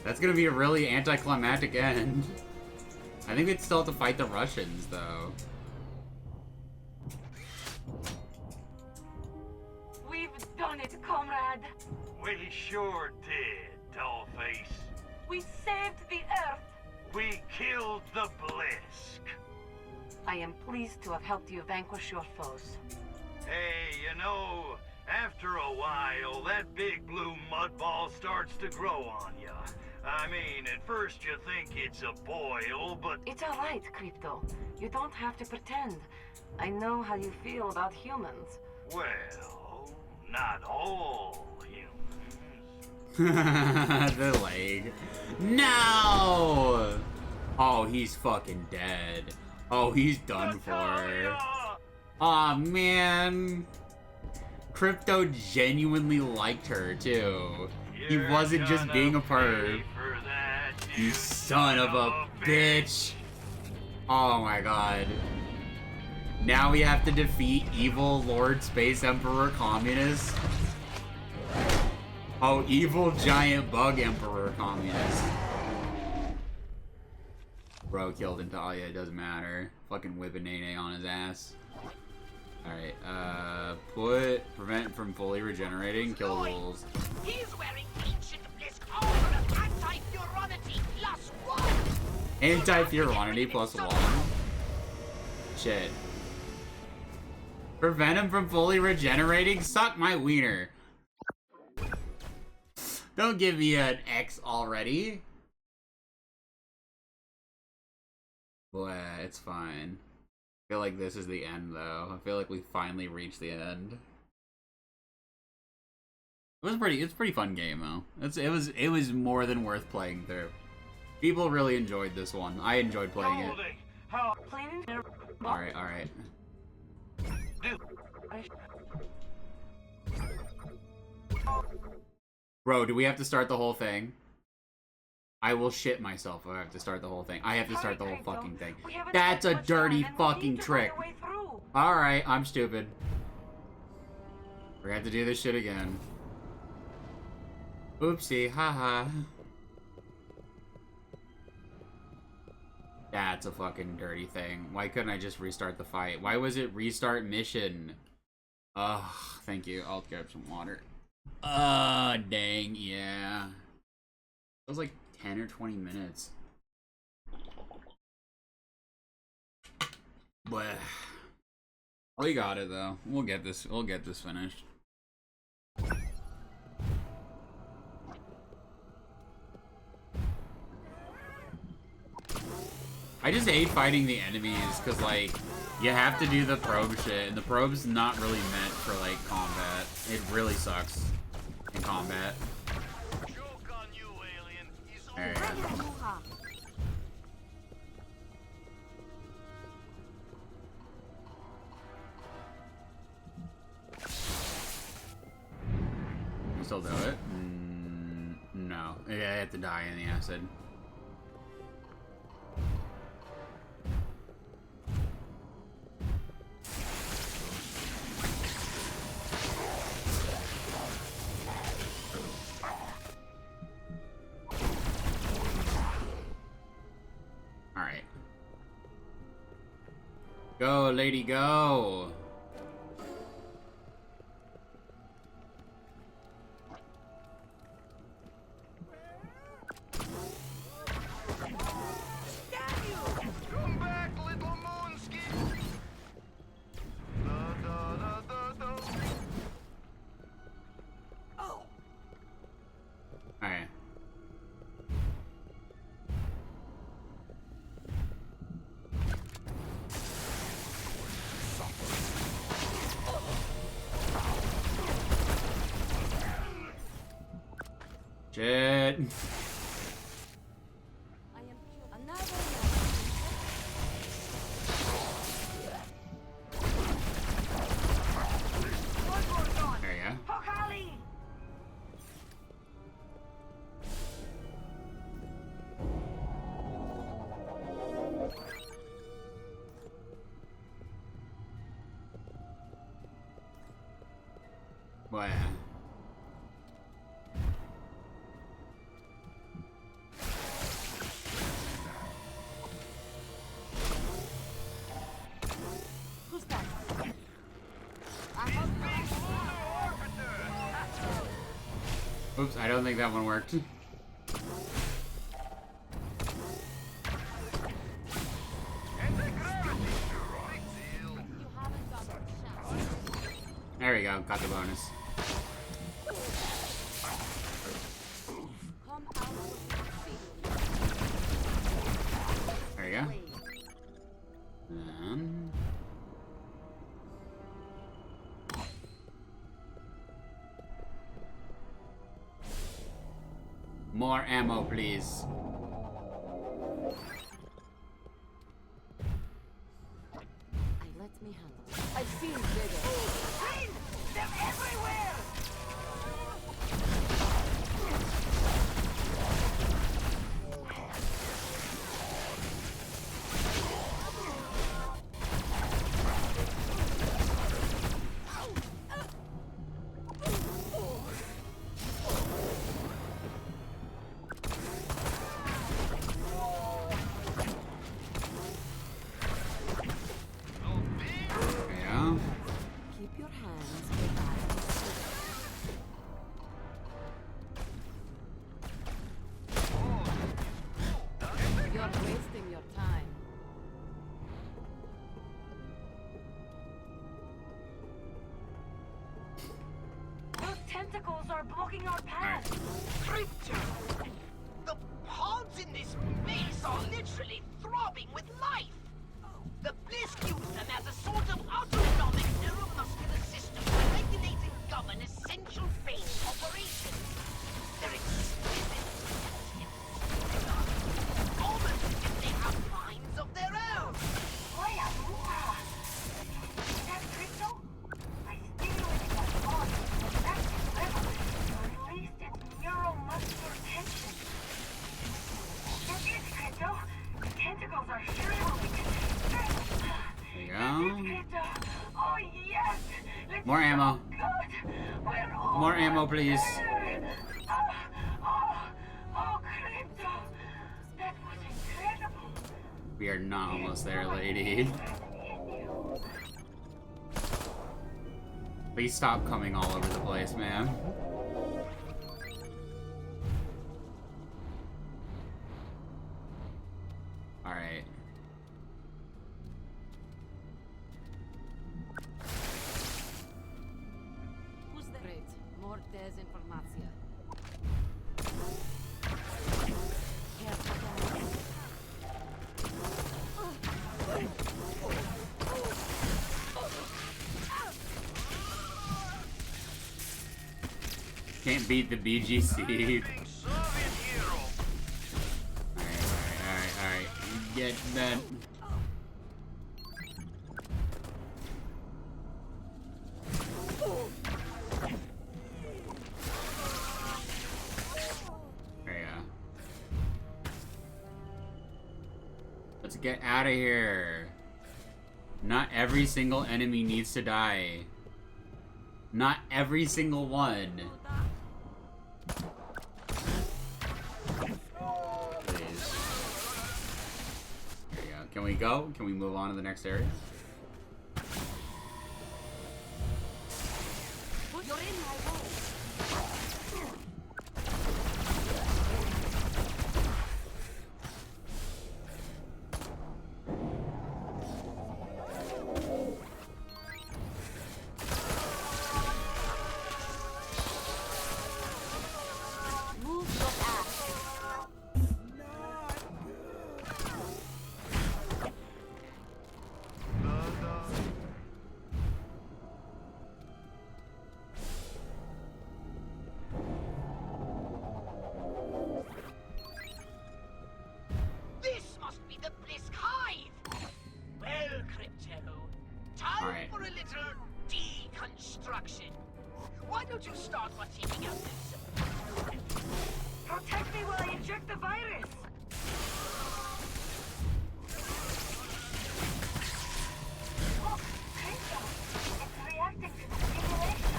That's gonna be a really anticlimactic end. I think we'd still have to fight the Russians, though. We've done it, comrade. We sure did, Dollface. We saved the Earth. We killed the Blisk. I am pleased to have helped you vanquish your foes. Hey, you know, after a while, that big blue mud ball starts to grow on ya. I mean, at first you think it's a boil, but... It's alright, Crypto. You don't have to pretend. I know how you feel about humans. Well, not all humans. The leg. No! Oh, he's fucking dead. Oh, he's done for. Aw, man. Crypto genuinely liked her, too. He wasn't just being a perv. You son of a bitch. Oh my god. Now we have to defeat evil Lord Space Emperor Communist. Oh, evil giant bug Emperor Communist. Bro killed Natalia, it doesn't matter. Fucking whip a Nene on his ass. Alright, prevent from fully regenerating, kill wolves. He's wearing ancient blisk armor of anti-furonity plus 1. Anti-furonity plus 1? Shit. Prevent him from fully regenerating? Suck my wiener. Don't give me an X already. Boy, it's fine. I feel like this is the end, though. I feel like we finally reached the end. It's a pretty fun game, though. It was more than worth playing through. People really enjoyed this one. I enjoyed playing it. Alright, alright. Bro, do we have to start the whole thing? I will shit myself if I have to start the whole thing. I have to start the whole fucking thing. That's a dirty fucking trick. Alright, I'm stupid. We're gonna have to do this shit again. Oopsie, haha. That's a fucking dirty thing. Why couldn't I just restart the fight? Why was it restart mission? Ugh, thank you. I'll grab some water. Dang, yeah. It was like 10 or 20 minutes. But we got it though. We'll get this finished. I just hate fighting the enemies because like you have to do the probe shit and the probe's not really meant for like combat. It really sucks in combat. There you go. You still do it? No. Yeah, I have to die in the acid. Alright. Go, lady, go! Come back, little moonskin. Oh. Alright. Shit. There you go. What? Oops, I don't think that one worked. There we go, got the bonus. There you go. More ammo, please. Let me handle. I feel bigger. They're everywhere! tentacles are blocking our path. Crypto! The pods in this maze are literally throbbing with life. The Blisk use them as a sort of autonomic neuromuscular system to regulate and govern essential phase operations. They're exquisite, almost as if they have minds of their own. Is that crypto? I stimulated that pod. That's clever. Released its neuromuscular tension. It is crypto. The tentacles are shriveling. There you go. Oh yes! More ammo. We're More ammo, please. Oh, crypto! That was incredible. We are not almost there, lady. Please stop coming all over the place, man. Alright. Who's the great? More desinformatia. Can't beat the BGC. Alright. Get that. There you go. Let's get out of here. Not every single enemy needs to die. Not every single one. Please. There you go. Can we go? Can we move on to the next area? You're in my role. Why don't you start by taking out this? Protect me while I inject the virus! Look, Crypto! It's reacting to the stimulation!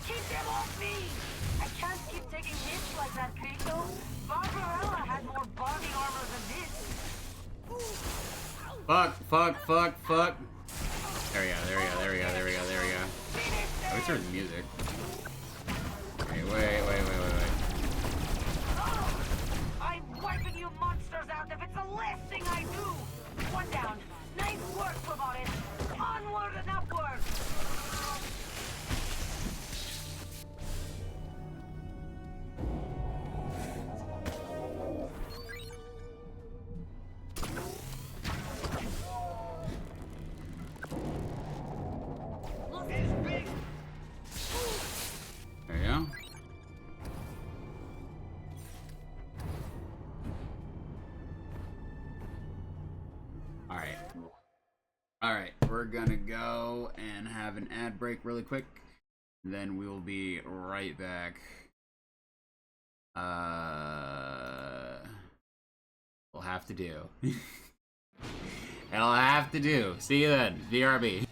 Keep them off me! I can't keep taking hits like that, Crypto! Barbarella had more body armor than this! Fuck. There we go. Oh, we started the music. Okay, wait. I'm wiping you monsters out if it's the last thing I do! One down. Nice work, Robotis. Onward and upward! There you go. Alright, we're gonna go and have an ad break really quick. Then we will be right back. We'll have to do. It'll have to do. See you then. BRB.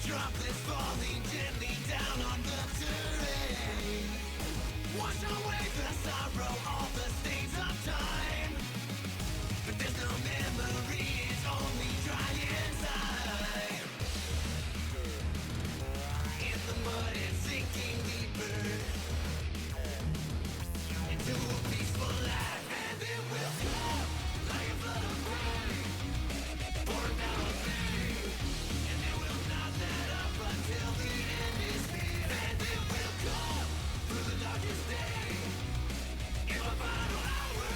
Drop this falling gently down on the terrain. sorrow, all the stains of time. But there's no memories, only dry inside. In the mud and sinking deeper into a peaceful life, and it will come like a flood of rain, pouring down on me, and it will not let up until the end is near, and it will come through the darkest day, in my final hour,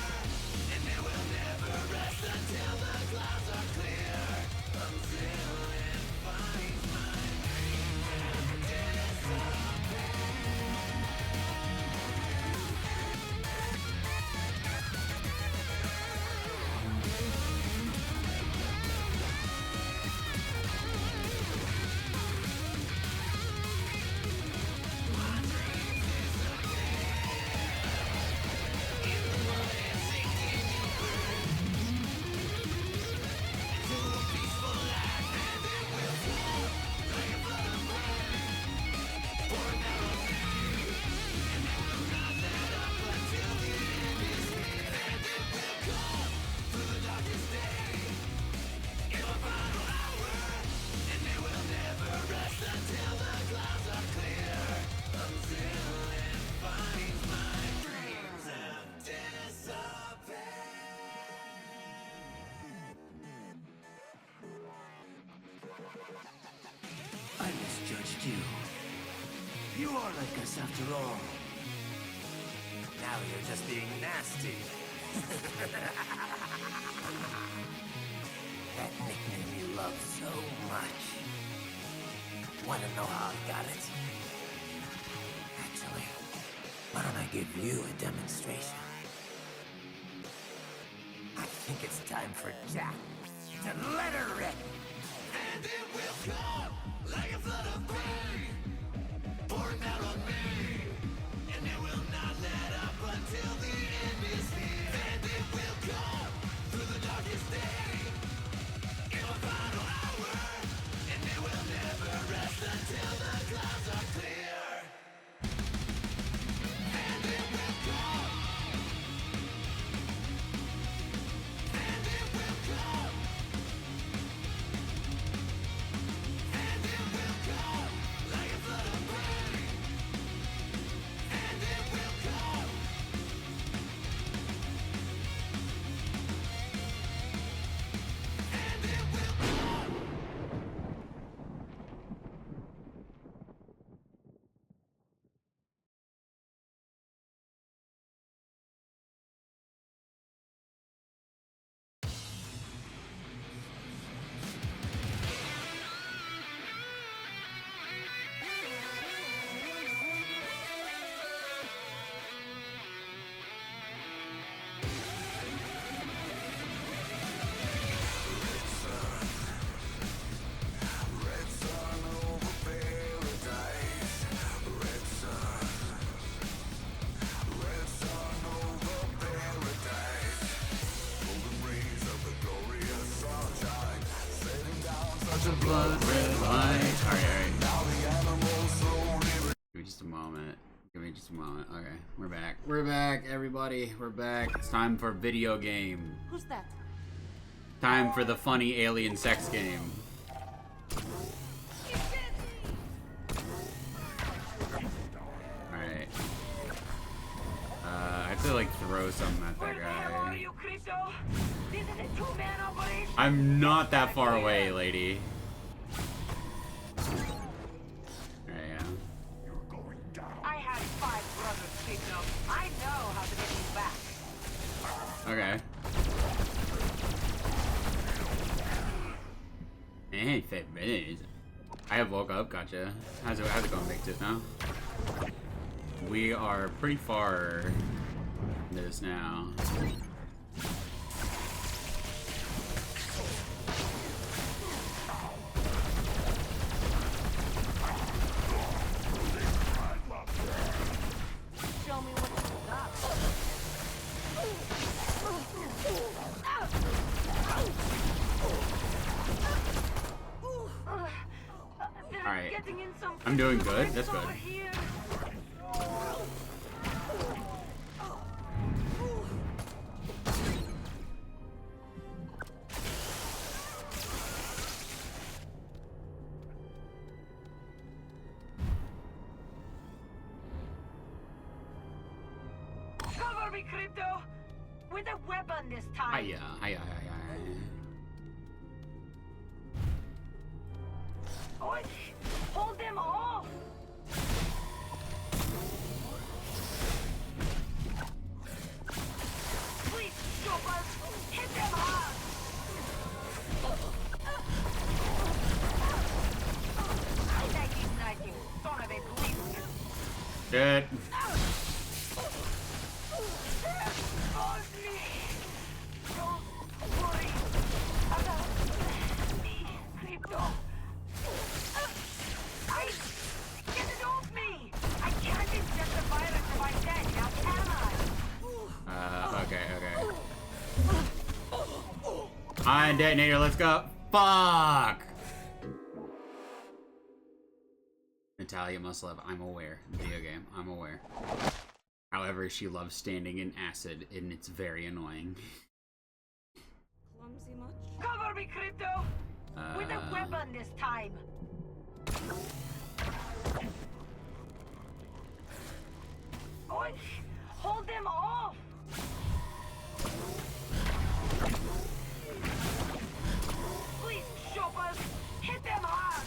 and it will never rest until the clouds are clear, until it finds my dreams and disappear. I misjudged you. You are like us after all. Now you're just being nasty. That nickname you love so much. Wanna know how I got it? Actually, why don't I give you a demonstration? I think it's time for Jack to let her rip. And it will come like a flood of rain, pouring down on me, and it will not let up until the end is near, and it will come through the darkest day, in my final hour, and it will never rest until the clouds are clear, and it will come, and it will come. And it will come like a flood of rain. And it will come. And it will come. Blood red light. Alright. Give me just a moment. Give me just a moment. Okay, we're back. We're back, everybody. We're back. It's time for video game. Who's that? Time for the funny alien sex game. Alright. I have to like throw something at that guy. This is a two-man operation. I'm not that far away, lady. There you go. I had 5 brothers, Crypto. I know how to get you back. Okay. Hey, fit minutes. I have woke up, gotcha. How's it going, Big Tooth, now? We are pretty far into this now. Show me what you got. Alright. I'm doing good. That's good. Cover me, Crypto! With a weapon this time! Hiya. Oi! Hold them off! Please, Chopper! Hit them hard! Thank you, Knight, you son of a bleeder! Dead. Hold me! Don't worry about me, Crypto! Get it off me! I can't inject the virus if I'm dead, now can Okay. Ion detonator, let's go. Fuck! Natalia must love. I'm aware. Video game. I'm aware. However, she loves standing in acid, and it's very annoying. Clumsy much? Cover me, Crypto! With a weapon this time! Oi! Hold them off! Please, Chopper! Hit them hard!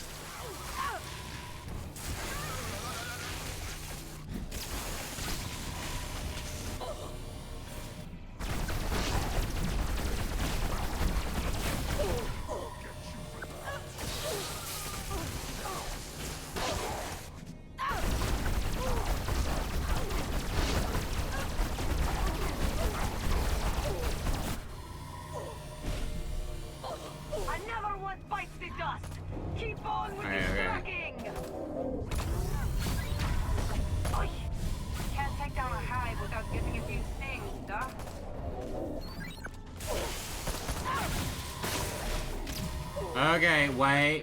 Another one bites the dust! Keep on with your tracking! Oi! Can't take down a hive without getting a few stings, huh? Okay, wait.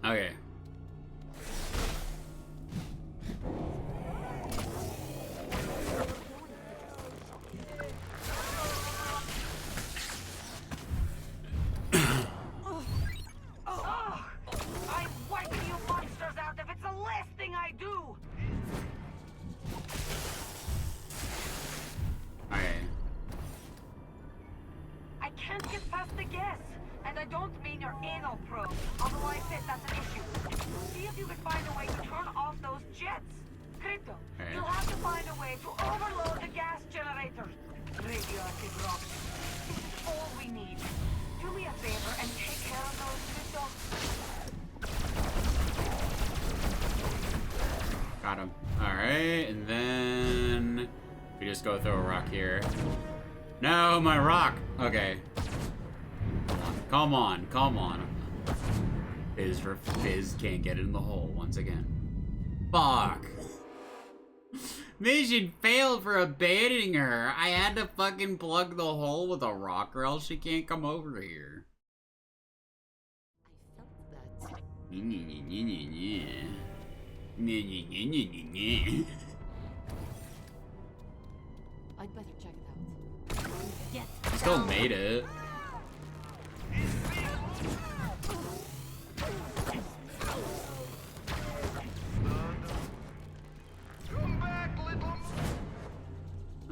Okay. I'm wiping you monsters out if it's the last thing I do! Okay. I can't get past the gas, and I don't mean your anal probe, although I bet that's an issue. See if you can find a way to turn off those jets. Crypto, you'll have to find a way to overload the gas generators. Radioactive rock. This is all we need. Do me a favor and take care of those, Crypto. Got him. Alright, and then we just go throw a rock here. No, my rock! Okay. Come on. Fizz can't get in the hole once again. Fuck! Mission failed for abandoning her. I had to fucking plug the hole with a rock or else she can't come over here. I felt that. I'd better check it out. Get Still made it.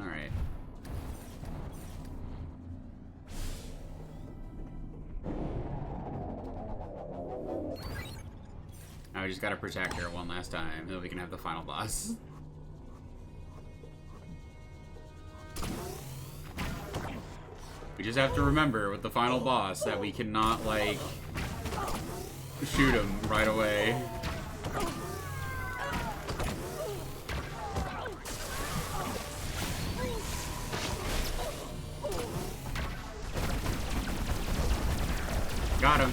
Alright. Now we just gotta protect her one last time, then we can have the final boss. We just have to remember with the final boss that we cannot, like, shoot him right away. Got him.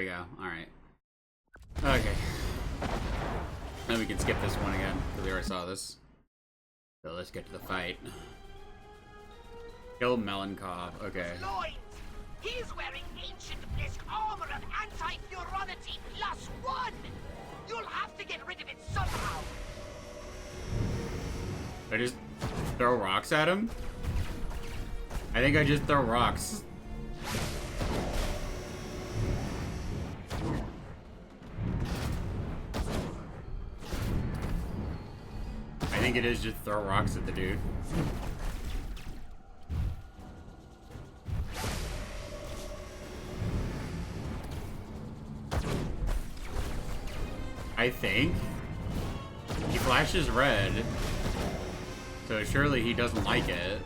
we go. Alright. Okay. Then we can skip this one again, because we already saw this. So let's get to the fight. Kill Melenkov. Okay. Loins! He's wearing ancient Blisk armor of anti-furonity +1! You'll have to get rid of it somehow! I just throw rocks at him? I think I just throw rocks. I think it is just throw rocks at the dude. I think. He flashes red. So surely he doesn't like it.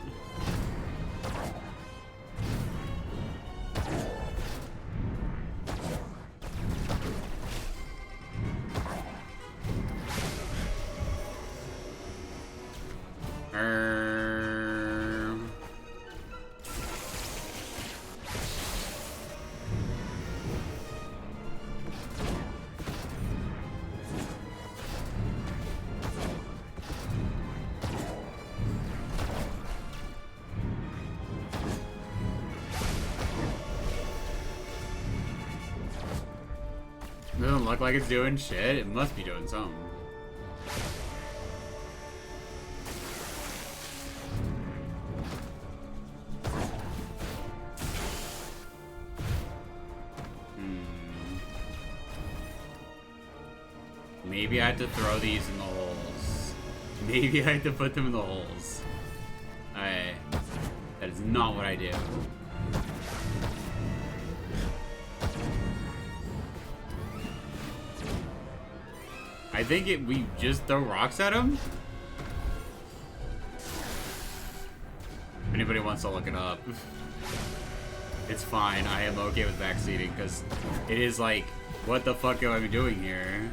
Doesn't look like it's doing shit. It must be doing something. Maybe I have to throw these in the holes. Maybe I have to put them in the holes. That is not what I do. I think we just throw rocks at him? If anybody wants to look it up. It's fine, I am okay with backseating, because it is like, what the fuck am I doing here?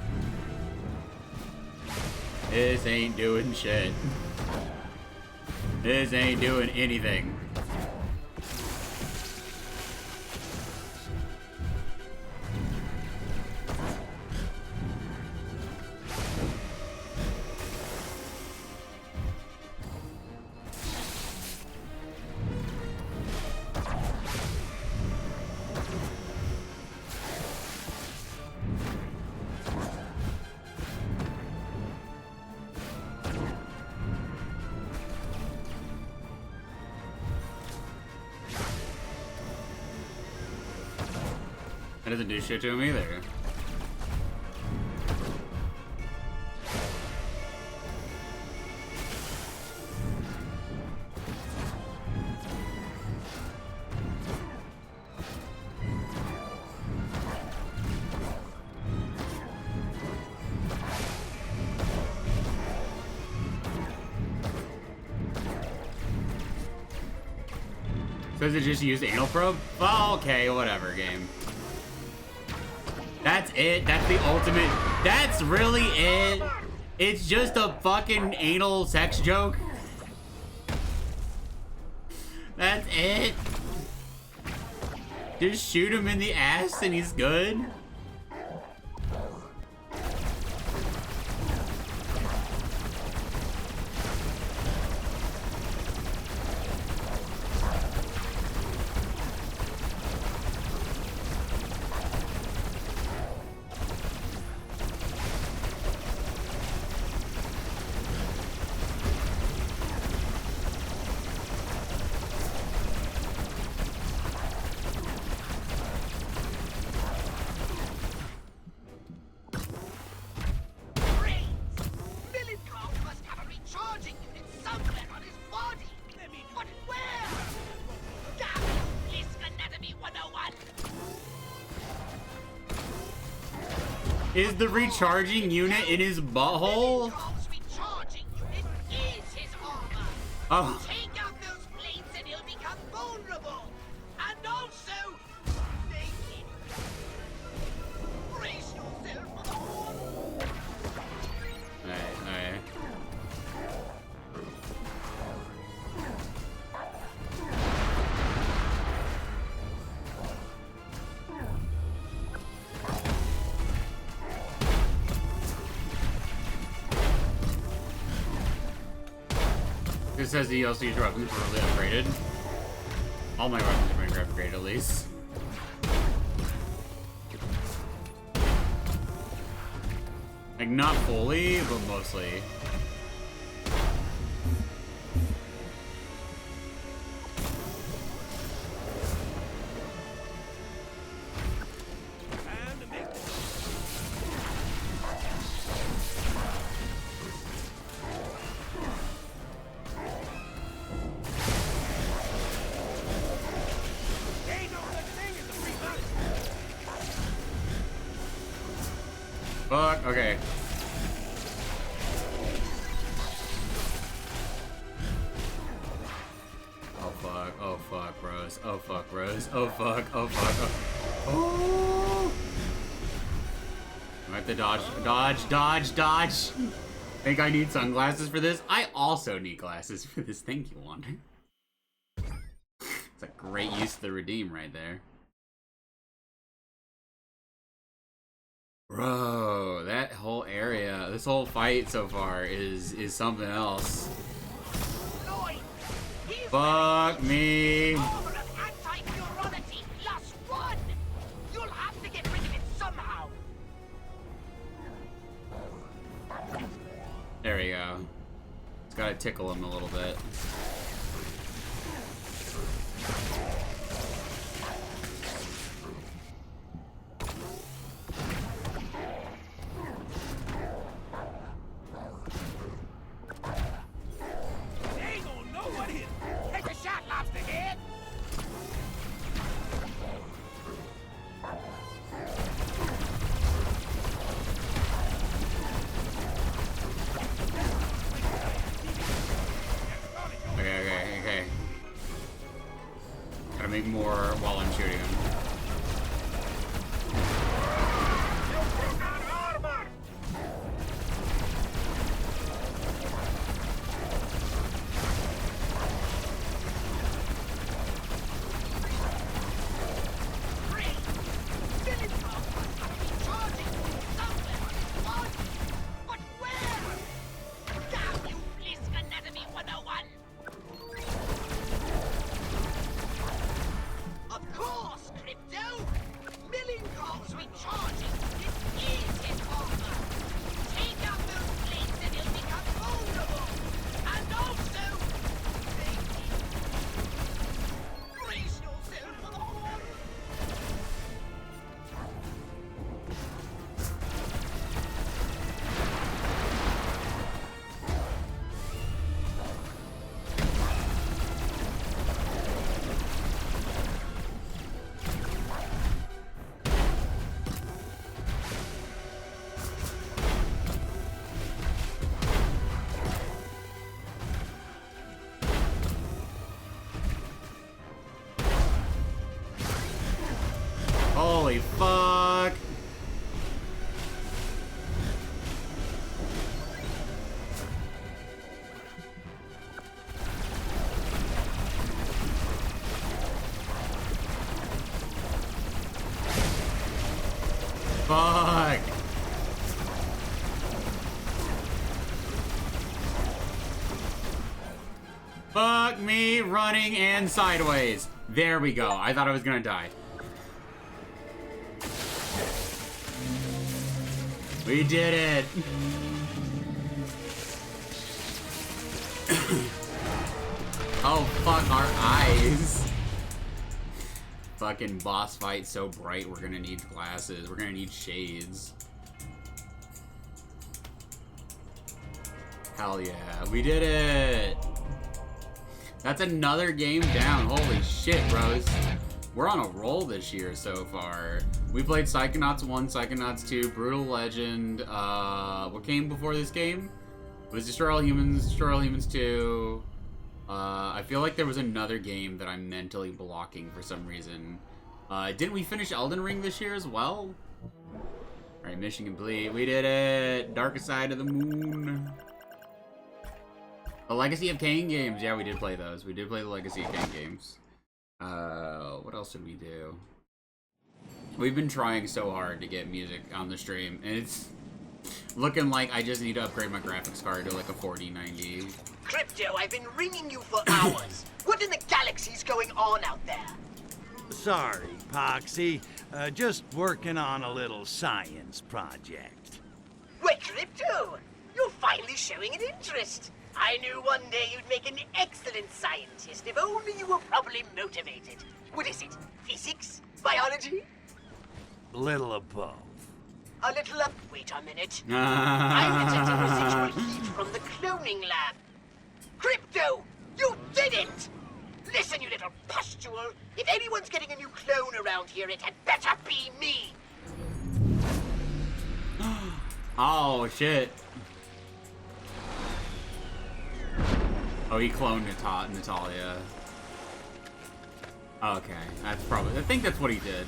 This ain't doing shit. This ain't doing anything. That doesn't do shit to him either. Says it just used anal probe? Oh, okay, whatever, game. That's it? That's the ultimate? That's really it? It's just a fucking anal sex joke? That's it? Just shoot him in the ass and he's good? Is the recharging unit in his butthole? Oh. Take out those plates and he'll become vulnerable. And also naked. Brace yourself for the horn. Alright. It says that you also use your weapons really upgraded. All my weapons are being upgraded at least. Like, not fully, but mostly. Fuck, okay. Oh fuck, Rose. Oh fuck, Rose. Oh fuck, oh fuck, oh. I have to dodge, dodge, dodge, dodge. Think I need sunglasses for this? I also need glasses for this. Thank you, Wander. It's a great use of the redeem right there. Bro, that whole area, this whole fight so far is something else. Fuck me. There we go. It's gotta tickle him a little bit. Okay. Gotta make more while I'm shooting him. Holy fuck. Fuck. Fuck me running and sideways. There we go. I thought I was gonna die. We did it! Oh, fuck our eyes. Fucking boss fight so bright, we're gonna need glasses. We're gonna need shades. Hell yeah, we did it! That's another game down. Holy shit, bros. We're on a roll this year so far. We played Psychonauts 1, Psychonauts 2, Brutal Legend, what came before this game? It was Destroy All Humans, Destroy All Humans 2. I feel like there was another game that I'm mentally blocking for some reason. Didn't we finish Elden Ring this year as well? Alright, mission complete. We did it! Darkest Side of the Moon. The Legacy of Kain games. Yeah, we did play those. We did play the Legacy of Kain games. What else did we do? We've been trying so hard to get music on the stream, and it's... Looking like I just need to upgrade my graphics card to like a 4090. Crypto, I've been ringing you for hours. What in the galaxy's going on out there? Sorry, Poxy. Just working on a little science project. Wait, Crypto! You're finally showing an interest. I knew one day you'd make an excellent scientist if only you were properly motivated. What is it? Physics? Biology? Little of both. A little up. Wait a minute. I'm detecting residual heat from the cloning lab. Crypto! You did it! Listen, you little pustule. If anyone's getting a new clone around here, it had better be me. Oh, shit. Oh, he cloned Natalia. Okay, that's probably... I think that's what he did.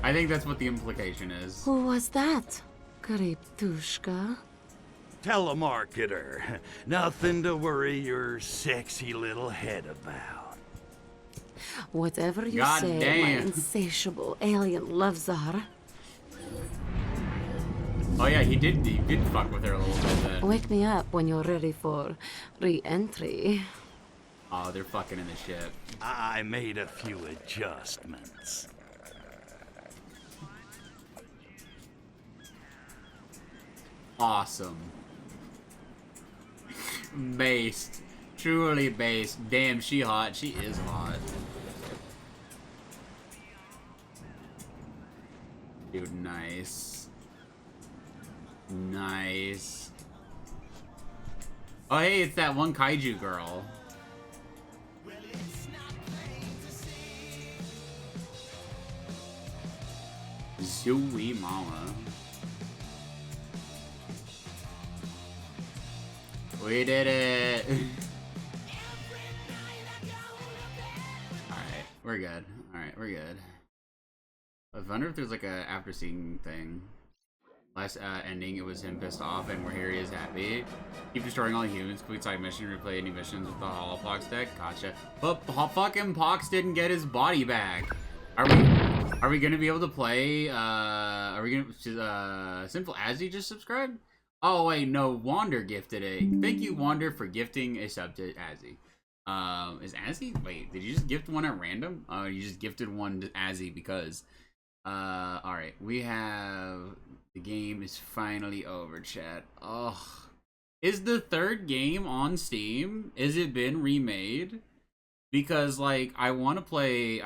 I think that's what the implication is. Who was that? Kriptushka? Telemarketer. Nothing to worry your sexy little head about. Whatever you God say, damn. my insatiable alien loves her. Oh yeah, he did fuck with her a little bit then. Wake me up when you're ready for re-entry. Oh, they're fucking in the ship. I made a few adjustments. Awesome. Based. Truly based. Damn, she hot. She is hot. Dude, nice. Nice. Oh, hey, it's that one kaiju girl. Zooey mama. We did it! Alright, we're good. Alright, we're good. I wonder if there's like a after scene thing. Last ending, it was him pissed off, and here he is happy. Keep destroying all humans, complete side mission, replay any missions with the Holopox deck. Gotcha. But fucking Pox didn't get his body back. Are we gonna be able to play? Are we gonna? Simple Azzy just subscribed? Oh wait, no, Wander gifted a. Thank you, Wander, for gifting a sub to Azzy. Is Azzy? Wait, did you just gift one at random? Oh, you just gifted one to Azzy because. All right, we have the game is finally over, chat. Ugh, is the third game on Steam? Is it been remade? Because like I want to play the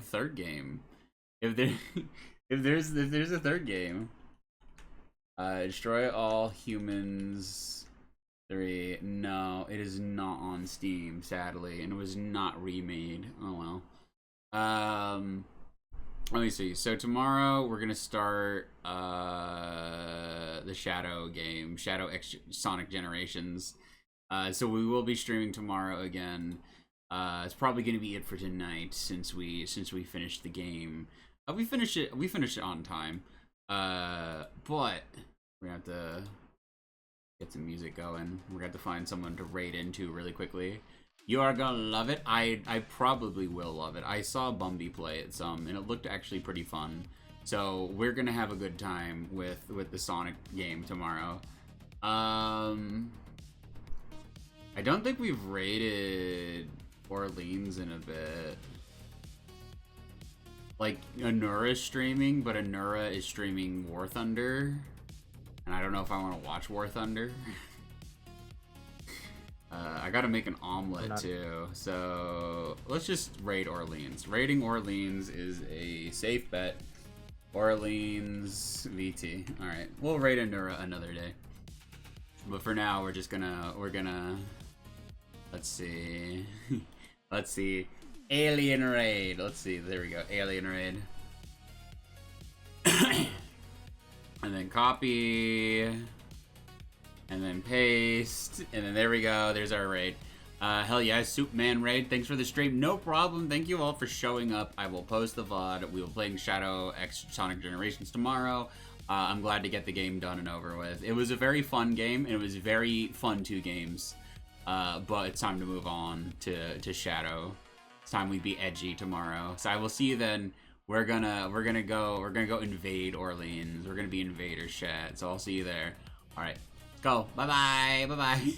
third game. If there's a third game. Destroy all humans 3. No, it is not on Steam, sadly, and it was not remade. Oh well. Let me see. So tomorrow we're gonna start the Shadow game, Shadow X Sonic Generations. So we will be streaming tomorrow again. It's probably gonna be it for tonight since we finished the game. We finished it on time. But we're gonna have to get some music going. We're gonna have to find someone to raid into really quickly. You are gonna love it. I probably will love it. I saw Bumby play it some, and it looked actually pretty fun. So we're gonna have a good time with the Sonic game tomorrow. I don't think we've raided Orleans in a bit. Like, Anura's streaming, but Anura is streaming War Thunder. And I don't know if I want to watch War Thunder. I gotta make an omelet too. So, let's just raid Orleans. Raiding Orleans is a safe bet. Orleans VT. Alright, we'll raid Anura another day. But for now, we're gonna... Let's see. Let's see. Alien Raid. Let's see. There we go. Alien Raid. And then copy. And then paste. And then there we go. There's our raid. Hell yeah. Superman Raid. Thanks for the stream. No problem. Thank you all for showing up. I will post the VOD. We will be playing Shadow X Sonic Generations tomorrow. I'm glad to get the game done and over with. It was a very fun game. And it was very fun 2 games. But it's time to move on to Shadow. It's time we be edgy tomorrow. So I will see you then. we're gonna go invade Orleans. We're gonna be invaders, chat. So I'll see you there. All right, go. Bye bye. Bye bye.